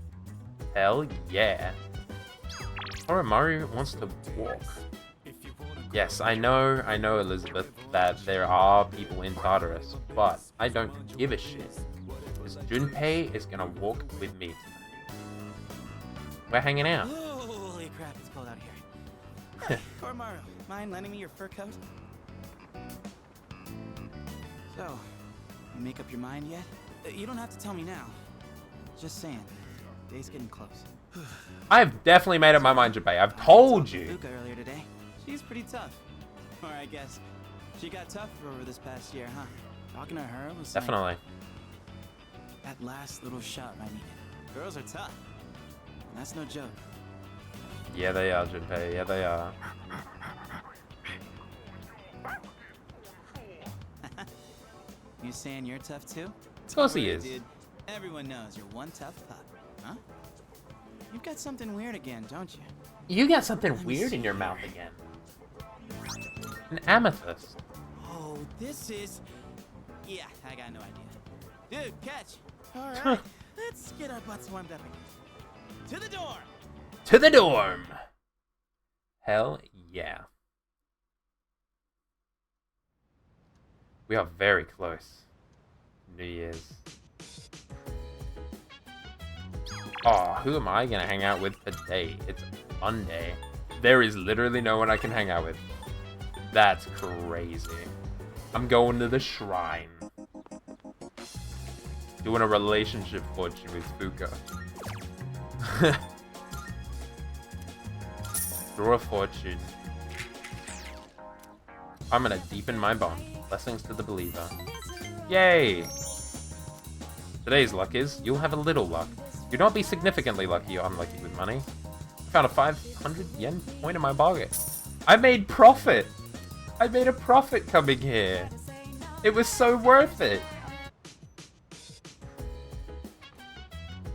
Hell yeah. Oromaru wants to walk. Yes, I know, Elizabeth, that there are people in Tartarus, but I don't give a shit. Because Junpei is gonna walk with me tonight. We're hanging out. Holy crap, it's cold out here. Hey, Oromaru, mind lending me your fur coat? So, you make up your mind yet? You don't have to tell me now. Just saying, day's getting close. I've definitely made up my mind, Junpei. I've told you. Luca earlier today. She's pretty tough. Or I guess she got tougher over this past year, huh? Talking to her was Definitely. like that last little shot I needed. Girls are tough. And that's no joke. Yeah, they are, Junpei. Yeah, they are. You saying you're tough too? Of course he Really, is. Dude, everyone knows you're one tough pup, huh? You've got something weird again, don't you? You got something weird in your mouth again. An amethyst. Oh, this is... Yeah, I got no idea. Dude, catch! Alright, let's get our butts warmed up again. To the dorm! To the dorm! Hell yeah. We are very close. New Year's. Oh, who am I gonna hang out with today? It's Monday. There is literally no one I can hang out with. That's crazy. I'm going to the shrine. Doing a relationship fortune with Fuka. Draw a fortune. I'm gonna deepen my bond. Blessings to the believer. Yay! Today's luck is, you'll have a little luck. Do not be significantly lucky or unlucky with money. I found a 500 yen coin in my pocket. I made profit! I made a profit coming here. It was so worth it.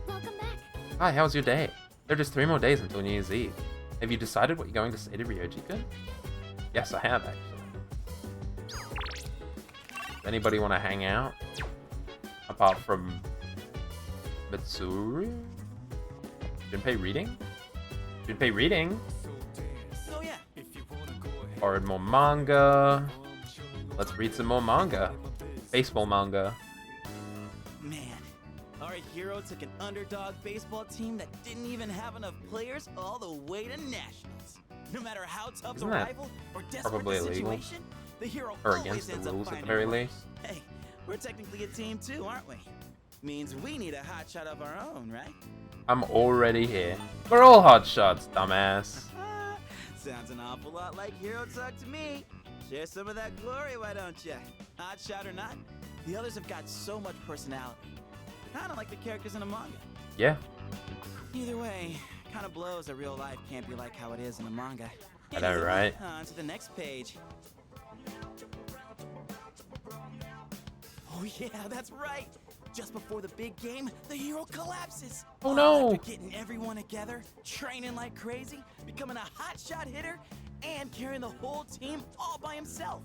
Welcome back. Hi, how's your day? There are just 3 more days until New Year's Eve. Have you decided what you're going to say to Ryoji-kun? Yes, I have, actually. Does anybody want to hang out? Apart from Mitsuru? Junpei reading? Junpei reading? So yeah. Or read more manga. Let's read some more manga. Baseball manga. Man, our hero took an underdog baseball team that didn't even have enough players all the way to nationals. No matter how tough the Isn't that rival or desperate probably the illegal? situation, the hero Or always against the ends up rules at the finding very a way. least? Hey, we're technically a team too, aren't we? Means we need a hotshot of our own, right? I'm already here. We're all hot shots, dumbass. Sounds an awful lot like hero talk to me. Share some of that glory, why don't ya? Hotshot or not, the others have got so much personality. Kinda like the characters in a manga. Yeah. Either way, kinda blows that real life can't be like how it is in the manga. I know, right? On to the next page. Oh yeah, that's right. Just before the big game, the hero collapses. Oh no! After getting everyone together, training like crazy, becoming a hotshot hitter, and carrying the whole team all by himself.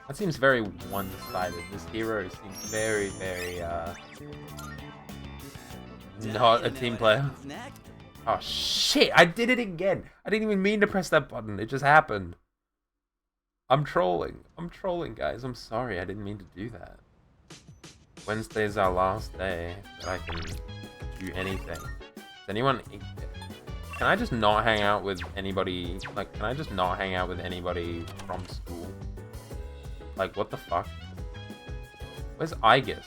That seems very one-sided. This hero seems very, very, not a team player. Oh shit, I did it again! I didn't even mean to press that button, it just happened. I'm trolling, guys, I'm sorry, I didn't mean to do that. Wednesday's our last day that I can do anything. Does anyone... Can I just not hang out with anybody... Like, can I just not hang out with anybody from school? Like, what the fuck? Where's Aegis?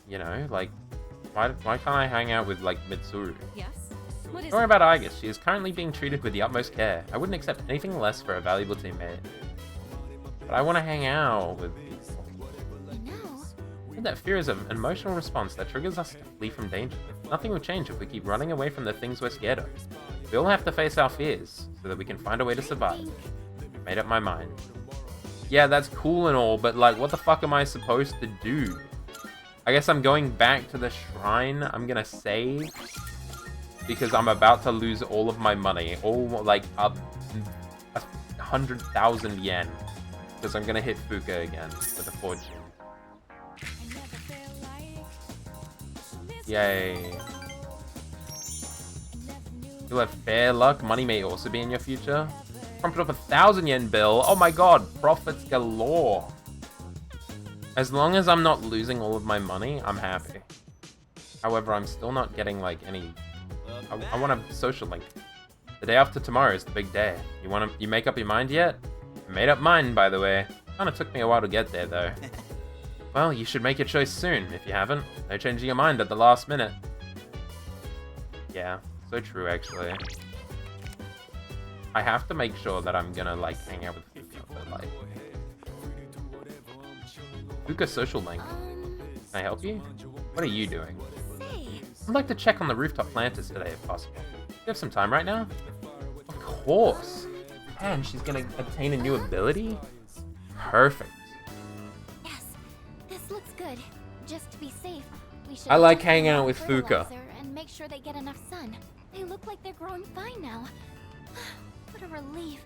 You know, like... Why can't I hang out with, like, Mitsuru? Yes? What is Don't worry it? about Aegis. She is currently being treated with the utmost care. I wouldn't accept anything less for a valuable teammate. But I want to hang out with people. That fear is an emotional response that triggers us to flee from danger. Nothing will change if we keep running away from the things we're scared of. We all have to face our fears, so that we can find a way to survive. Made up my mind. Yeah, that's cool and all, but like, what the fuck am I supposed to do? I guess I'm going back to the shrine. I'm gonna save. Because I'm about to lose all of my money. All, like, up 100,000 yen. Because I'm gonna hit Fuka again with a fortune. Yay. You'll have fair luck. Money may also be in your future. Prompted up 1,000 yen bill. Oh my god, profits galore. As long as I'm not losing all of my money, I'm happy. However, I'm still not getting like any... I want a social link. The day after tomorrow is the big day. You make up your mind yet? I made up mine, by the way. Kinda took me a while to get there, though. Well, you should make your choice soon, if you haven't. No changing your mind at the last minute. Yeah, so true, actually. I have to make sure that I'm gonna, like, hang out with Fuka, but, like... Fuka social link. Can I help you? What are you doing? I'd like to check on the rooftop planters today, if possible. You have some time right now? Of course! Man, she's gonna obtain a new ability? Perfect. This looks good. Just to be safe, we should... I like hanging out with Fuka. And make sure they get enough sun. They look like they're growing fine now. What a relief.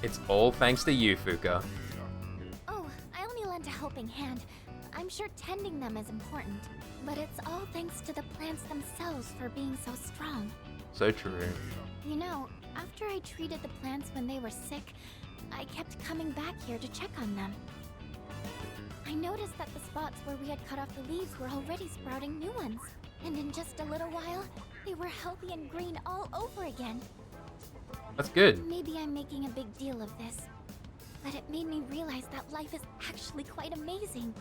It's all thanks to you, Fuka. Oh, I only lent a helping hand. I'm sure tending them is important. But it's all thanks to the plants themselves for being so strong. So true. You know, after I treated the plants when they were sick, I kept coming back here to check on them. I noticed that the spots where we had cut off the leaves were already sprouting new ones. And in just a little while, they were healthy and green all over again. That's good. Maybe I'm making a big deal of this, but it made me realize that life is actually quite amazing.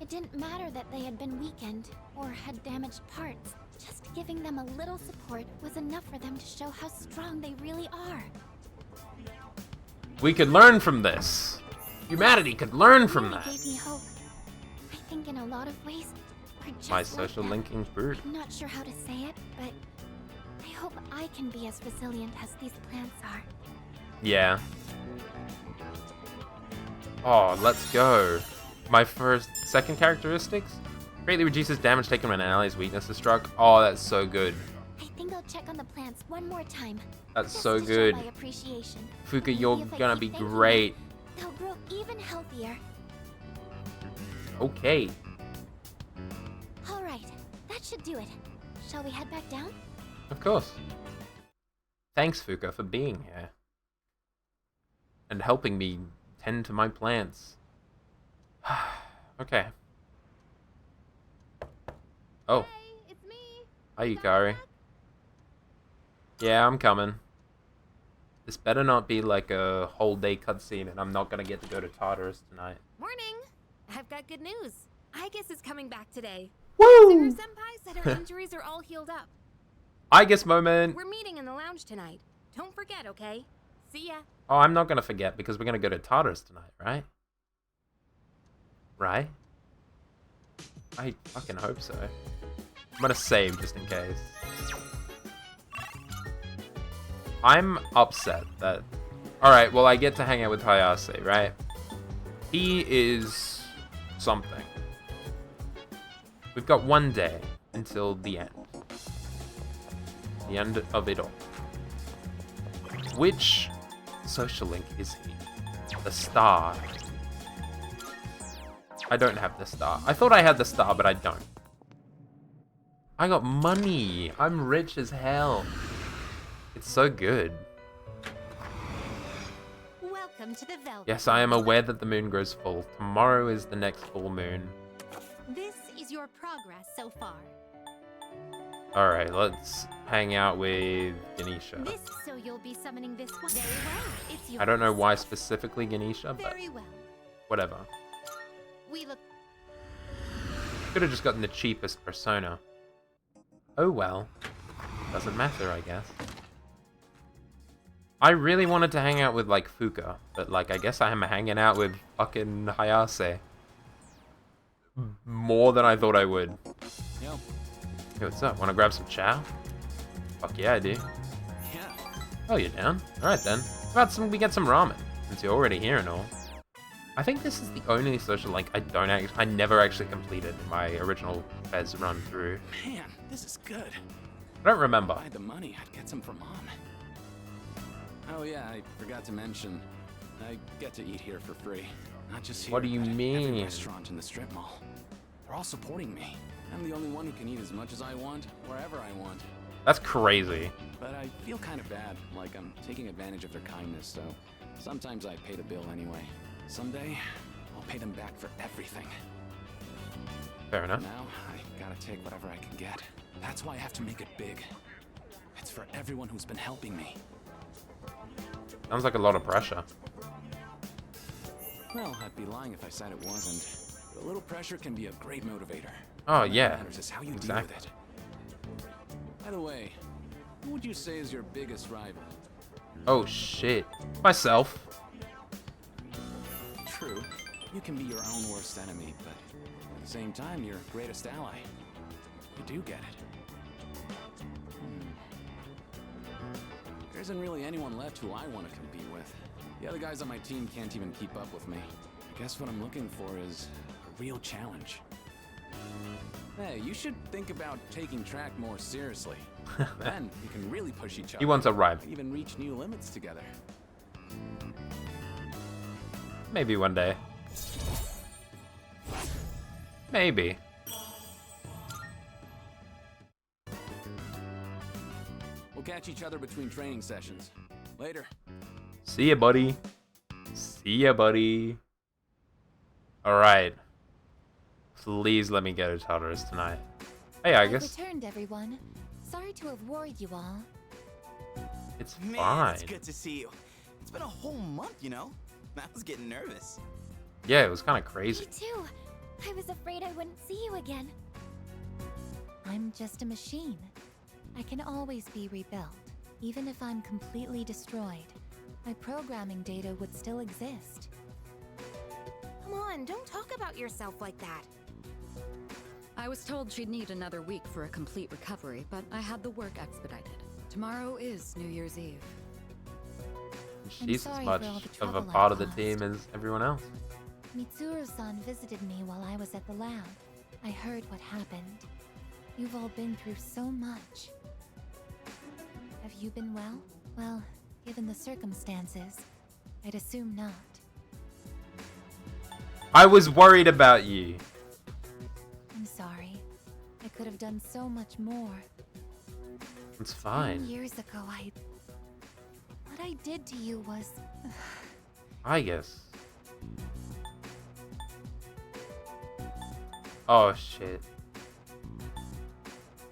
It didn't matter that they had been weakened or had damaged parts. Just giving them a little support was enough for them to show how strong they really are. We could learn from this. Humanity could learn from that. Gave me hope. I think in a lot of ways, we're just My like social them. linking bird. I'm not sure how to say it, but I hope I can be as resilient as these plants are. Yeah. Oh, let's go. My second characteristics? Greatly reduces damage taken when an ally's weakness is struck. Oh, that's so good. I think I'll check on the plants one more time. That's just so to good. Show my appreciation. Fuka, Maybe you're if I gonna keep be thanking them, great. They'll grow even healthier. Okay. Alright, that should do it. Shall we head back down? Of course. Thanks, Fuka, for being here. And helping me tend to my plants. Okay. Oh. Hey, it's me. Hi, Yukari. Yeah, I'm coming. This better not be like a whole day cutscene and I'm not gonna get to go to Tartarus tonight. Morning! I've got good news. Aigis is coming back today. Woo! Senpai said her injuries are all healed up. I guess moment. We're meeting in the lounge tonight. Don't forget, okay? See ya. Oh, I'm not gonna forget because we're gonna go to Tartarus tonight, right? Right? I fucking hope so. I'm gonna save just in case. I'm upset that... Alright, well I get to hang out with Hayase, right? He is... something. We've got one day until the end. The end of it all. Which social link is he? The star. I don't have the star. I thought I had the star, but I don't. I got money. I'm rich as hell. It's so good. Welcome to the Velvet. Yes, I am aware that the moon grows full. Tomorrow is the next full moon. This is your progress so far. Alright, let's hang out with Ganesha. This so you'll be summoning this one. Very well. It's yours. I don't know why specifically Ganesha, but Very well. whatever. We look. Could have just gotten the cheapest persona. Oh well. Doesn't matter, I guess. I really wanted to hang out with, like, Fuka, but, like, I guess I am hanging out with fucking Hayase. More than I thought I would. Yo. Hey, what's up? Wanna grab some chow? Fuck yeah, I do. Yeah. Oh, you're down? Alright then. How about we get some ramen, since you're already here and all. I think this is the only social link I never actually completed in my original Fez run through. Man, this is good. I don't remember. If I had the money, I'd get some for Mom. Oh yeah, I forgot to mention, I get to eat here for free. Not just here, What do you but at mean? every restaurant in the strip mall. They're all supporting me. I'm the only one who can eat as much as I want, wherever I want. That's crazy. But I feel kind of bad, like I'm taking advantage of their kindness, so sometimes I pay the bill anyway. Someday, I'll pay them back for everything. Fair enough. Now, I gotta take whatever I can get. That's why I have to make it big. It's for everyone who's been helping me. Sounds like a lot of pressure. Well, I'd be lying if I said it wasn't. But a little pressure can be a great motivator. Oh, What yeah. matters is how you Exactly. deal with it. By the way, who would you say is your biggest rival? Oh shit. Myself. True, you can be your own worst enemy, but at the same time, your greatest ally. You do get it. There isn't really anyone left who I want to compete with. The other guys on my team can't even keep up with me. I guess what I'm looking for is a real challenge. Hey, you should think about taking track more seriously. Then you can really push each other. He wants a rival. Even reach new limits together. Maybe one day. Maybe. We'll catch each other between training sessions. Later. See ya, buddy. See ya, buddy. Alright. Please let me go to Tartarus tonight. Hey, I I've guess returned, everyone. Sorry to have worried you all. it's Man, fine. it's good to see you. It's been a whole month, you know? I was getting nervous. Yeah, it was kind of crazy. Me too. I was afraid I wouldn't see you again. I'm just a machine. I can always be rebuilt. Even if I'm completely destroyed, my programming data would still exist. Come on, don't talk about yourself like that. I was told she'd need another week for a complete recovery, but I had the work expedited. Tomorrow is New Year's Eve. She's as sorry much for all the of a trouble I part of the caused. team as everyone else. Mitsuru-san visited me while I was at the lab. I heard what happened. You've all been through so much. Have you been well? Well, given the circumstances, I'd assume not. I was worried about you. have done so much more. It's 10 fine. years ago, what I did to you was... I guess. Oh shit.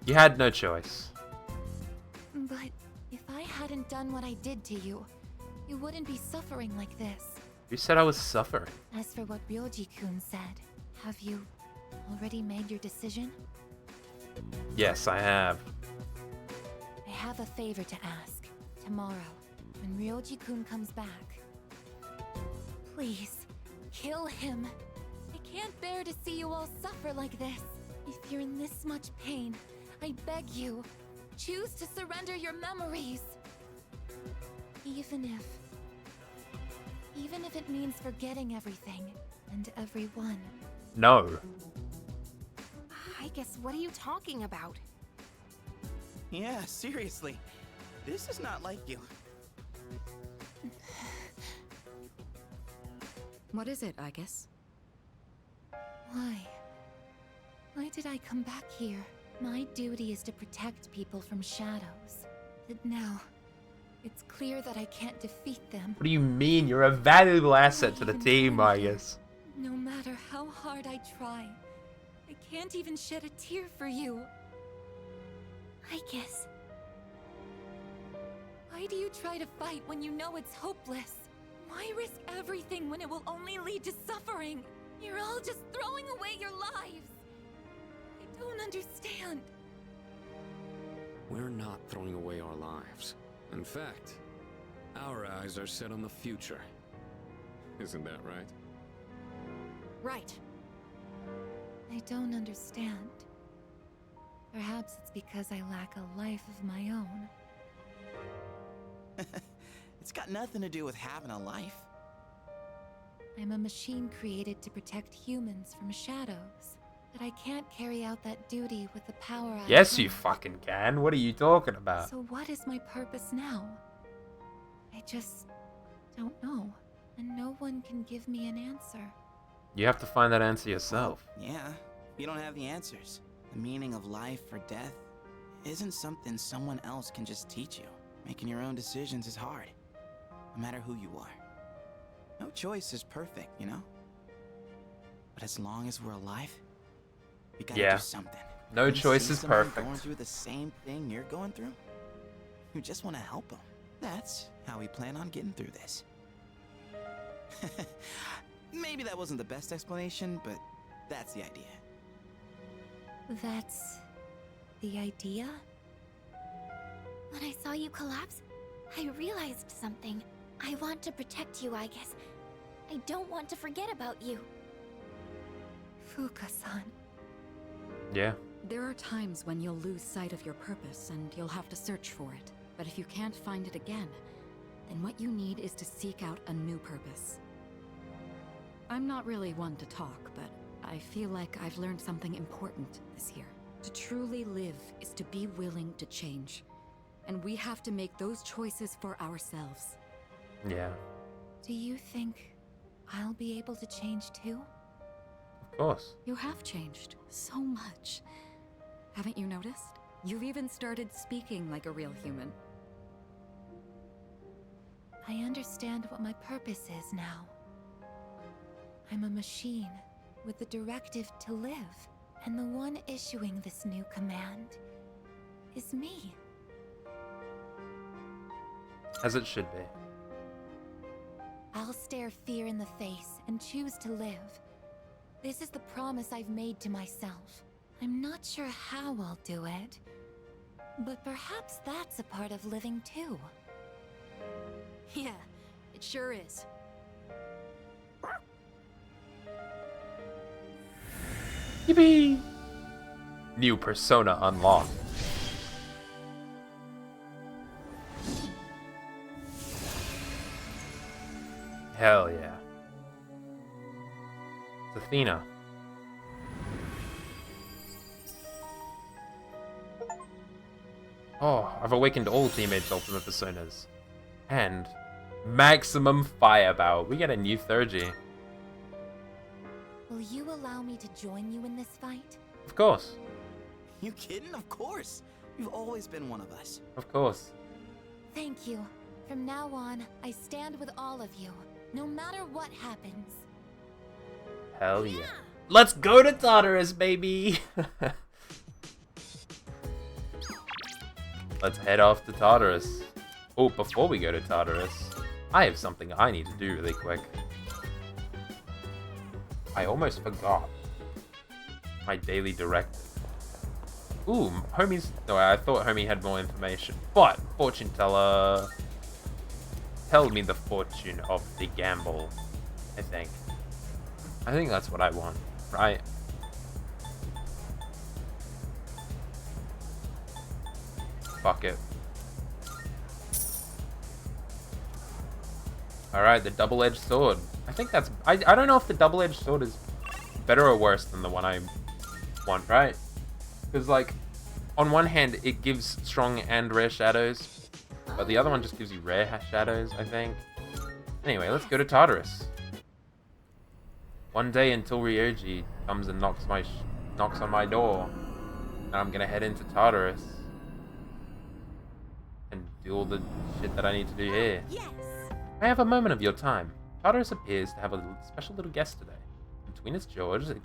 You had no choice. But if I hadn't done what I did to you, you wouldn't be suffering like this. You said I was suffering. As for what Ryoji-kun said, have you already made your decision? Yes, I have. I have a favor to ask. Tomorrow, when Ryoji-kun comes back, please, kill him. I can't bear to see you all suffer like this. If you're in this much pain, I beg you, choose to surrender your memories. Even if it means forgetting everything and everyone. No. I guess, what are you talking about? Yeah, seriously. This is not like you. What is it, I guess? Why? Why did I come back here? My duty is to protect people from shadows. But now, it's clear that I can't defeat them. What do you mean? You're a valuable asset to the team, I guess. No matter how hard I try, I can't even shed a tear for you. I guess. Why do you try to fight when you know it's hopeless? Why risk everything when it will only lead to suffering? You're all just throwing away your lives. I don't understand. We're not throwing away our lives. In fact, our eyes are set on the future. Isn't that right? Right. I don't understand. Perhaps it's because I lack a life of my own. It's got nothing to do with having a life. I'm a machine created to protect humans from shadows. But I can't carry out that duty with the power I have. Yes, you fucking can. What are you talking about? So what is my purpose now? I just don't know. And no one can give me an answer. You have to find that answer yourself. Yeah, you don't have the answers. The meaning of life or death isn't something someone else can just teach you. Making your own decisions is hard, no matter who you are. No choice is perfect, you know? But as long as we're alive, we gotta do something. No You choice see is someone perfect. Going through the same thing you're going through? You just want to help them. That's how we plan on getting through this. Maybe that wasn't the best explanation, but that's the idea. That's the idea? When I saw you collapse, I realized something. I want to protect you, I guess. I don't want to forget about you. Fuka-san. Yeah. There are times when you'll lose sight of your purpose and you'll have to search for it. But if you can't find it again, then what you need is to seek out a new purpose. I'm not really one to talk, but I feel like I've learned something important this year. To truly live is to be willing to change. And we have to make those choices for ourselves. Yeah. Do you think I'll be able to change too? Of course. You have changed so much. Haven't you noticed? You've even started speaking like a real human. I understand what my purpose is now. I'm a machine with the directive to live, and the one issuing this new command is me. As it should be. I'll stare fear in the face and choose to live. This is the promise I've made to myself. I'm not sure how I'll do it, but perhaps that's a part of living too. Yeah, it sure is. Yippee! New persona unlocked. Hell yeah. It's Athena. Oh, I've awakened all teammates' ultimate personas. And maximum firepower. We get a new Thurgy. Will you allow me to join you in this fight? Of course. You kidding? Of course. You've always been one of us. Of course. Thank you. From now on, I stand with all of you, no matter what happens. Hell yeah. Let's go to Tartarus, baby! Let's head off to Tartarus. Oh, before we go to Tartarus, I have something I need to do really quick. I almost forgot my daily directive. Ooh, homie's... No, I thought homie had more information. But, fortune teller... Tell me the fortune of the gamble, I think. I think that's what I want, right? Fuck it. Alright, the double-edged sword. I think that's... I don't know if the double-edged sword is better or worse than the one I want, right? Because, like, on one hand, it gives strong and rare shadows, but the other one just gives you rare shadows, I think. Anyway, let's go to Tartarus. One day until Ryoji comes and knocks on my door, and I'm gonna head into Tartarus and do all the shit that I need to do here. Yes. I have a moment of your time. Tartarus appears to have a special little guest today. Between its jaws, it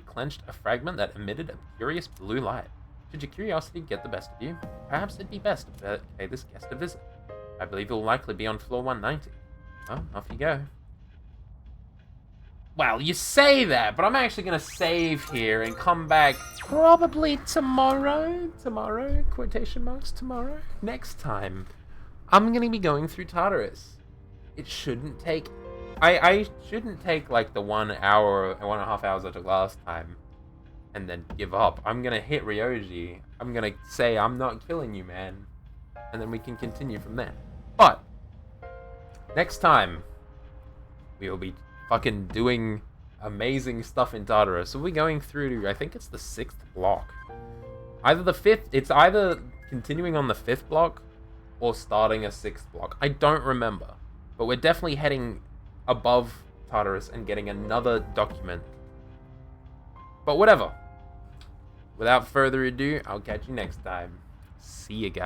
clenched a fragment that emitted a curious blue light. Should your curiosity get the best of you, perhaps it'd be best to pay this guest a visit. I believe it will likely be on floor 190. Well, off you go. Well, you say that, but I'm actually going to save here and come back probably tomorrow. Tomorrow? Quotation marks, tomorrow? Next time. I'm going to be going through Tartarus. It shouldn't take... I shouldn't take, like, the 1 hour, 1.5 hours I took last time and then give up. I'm going to hit Ryoji. I'm going to say, I'm not killing you, man. And then we can continue from there. But, next time, we will be fucking doing amazing stuff in Tartarus. So we're going through, I think it's the 6th block. Either the 5th, it's either continuing on the 5th block or starting a 6th block. I don't remember. But we're definitely heading above Tartarus and getting another document. But whatever. Without further ado, I'll catch you next time. See you guys.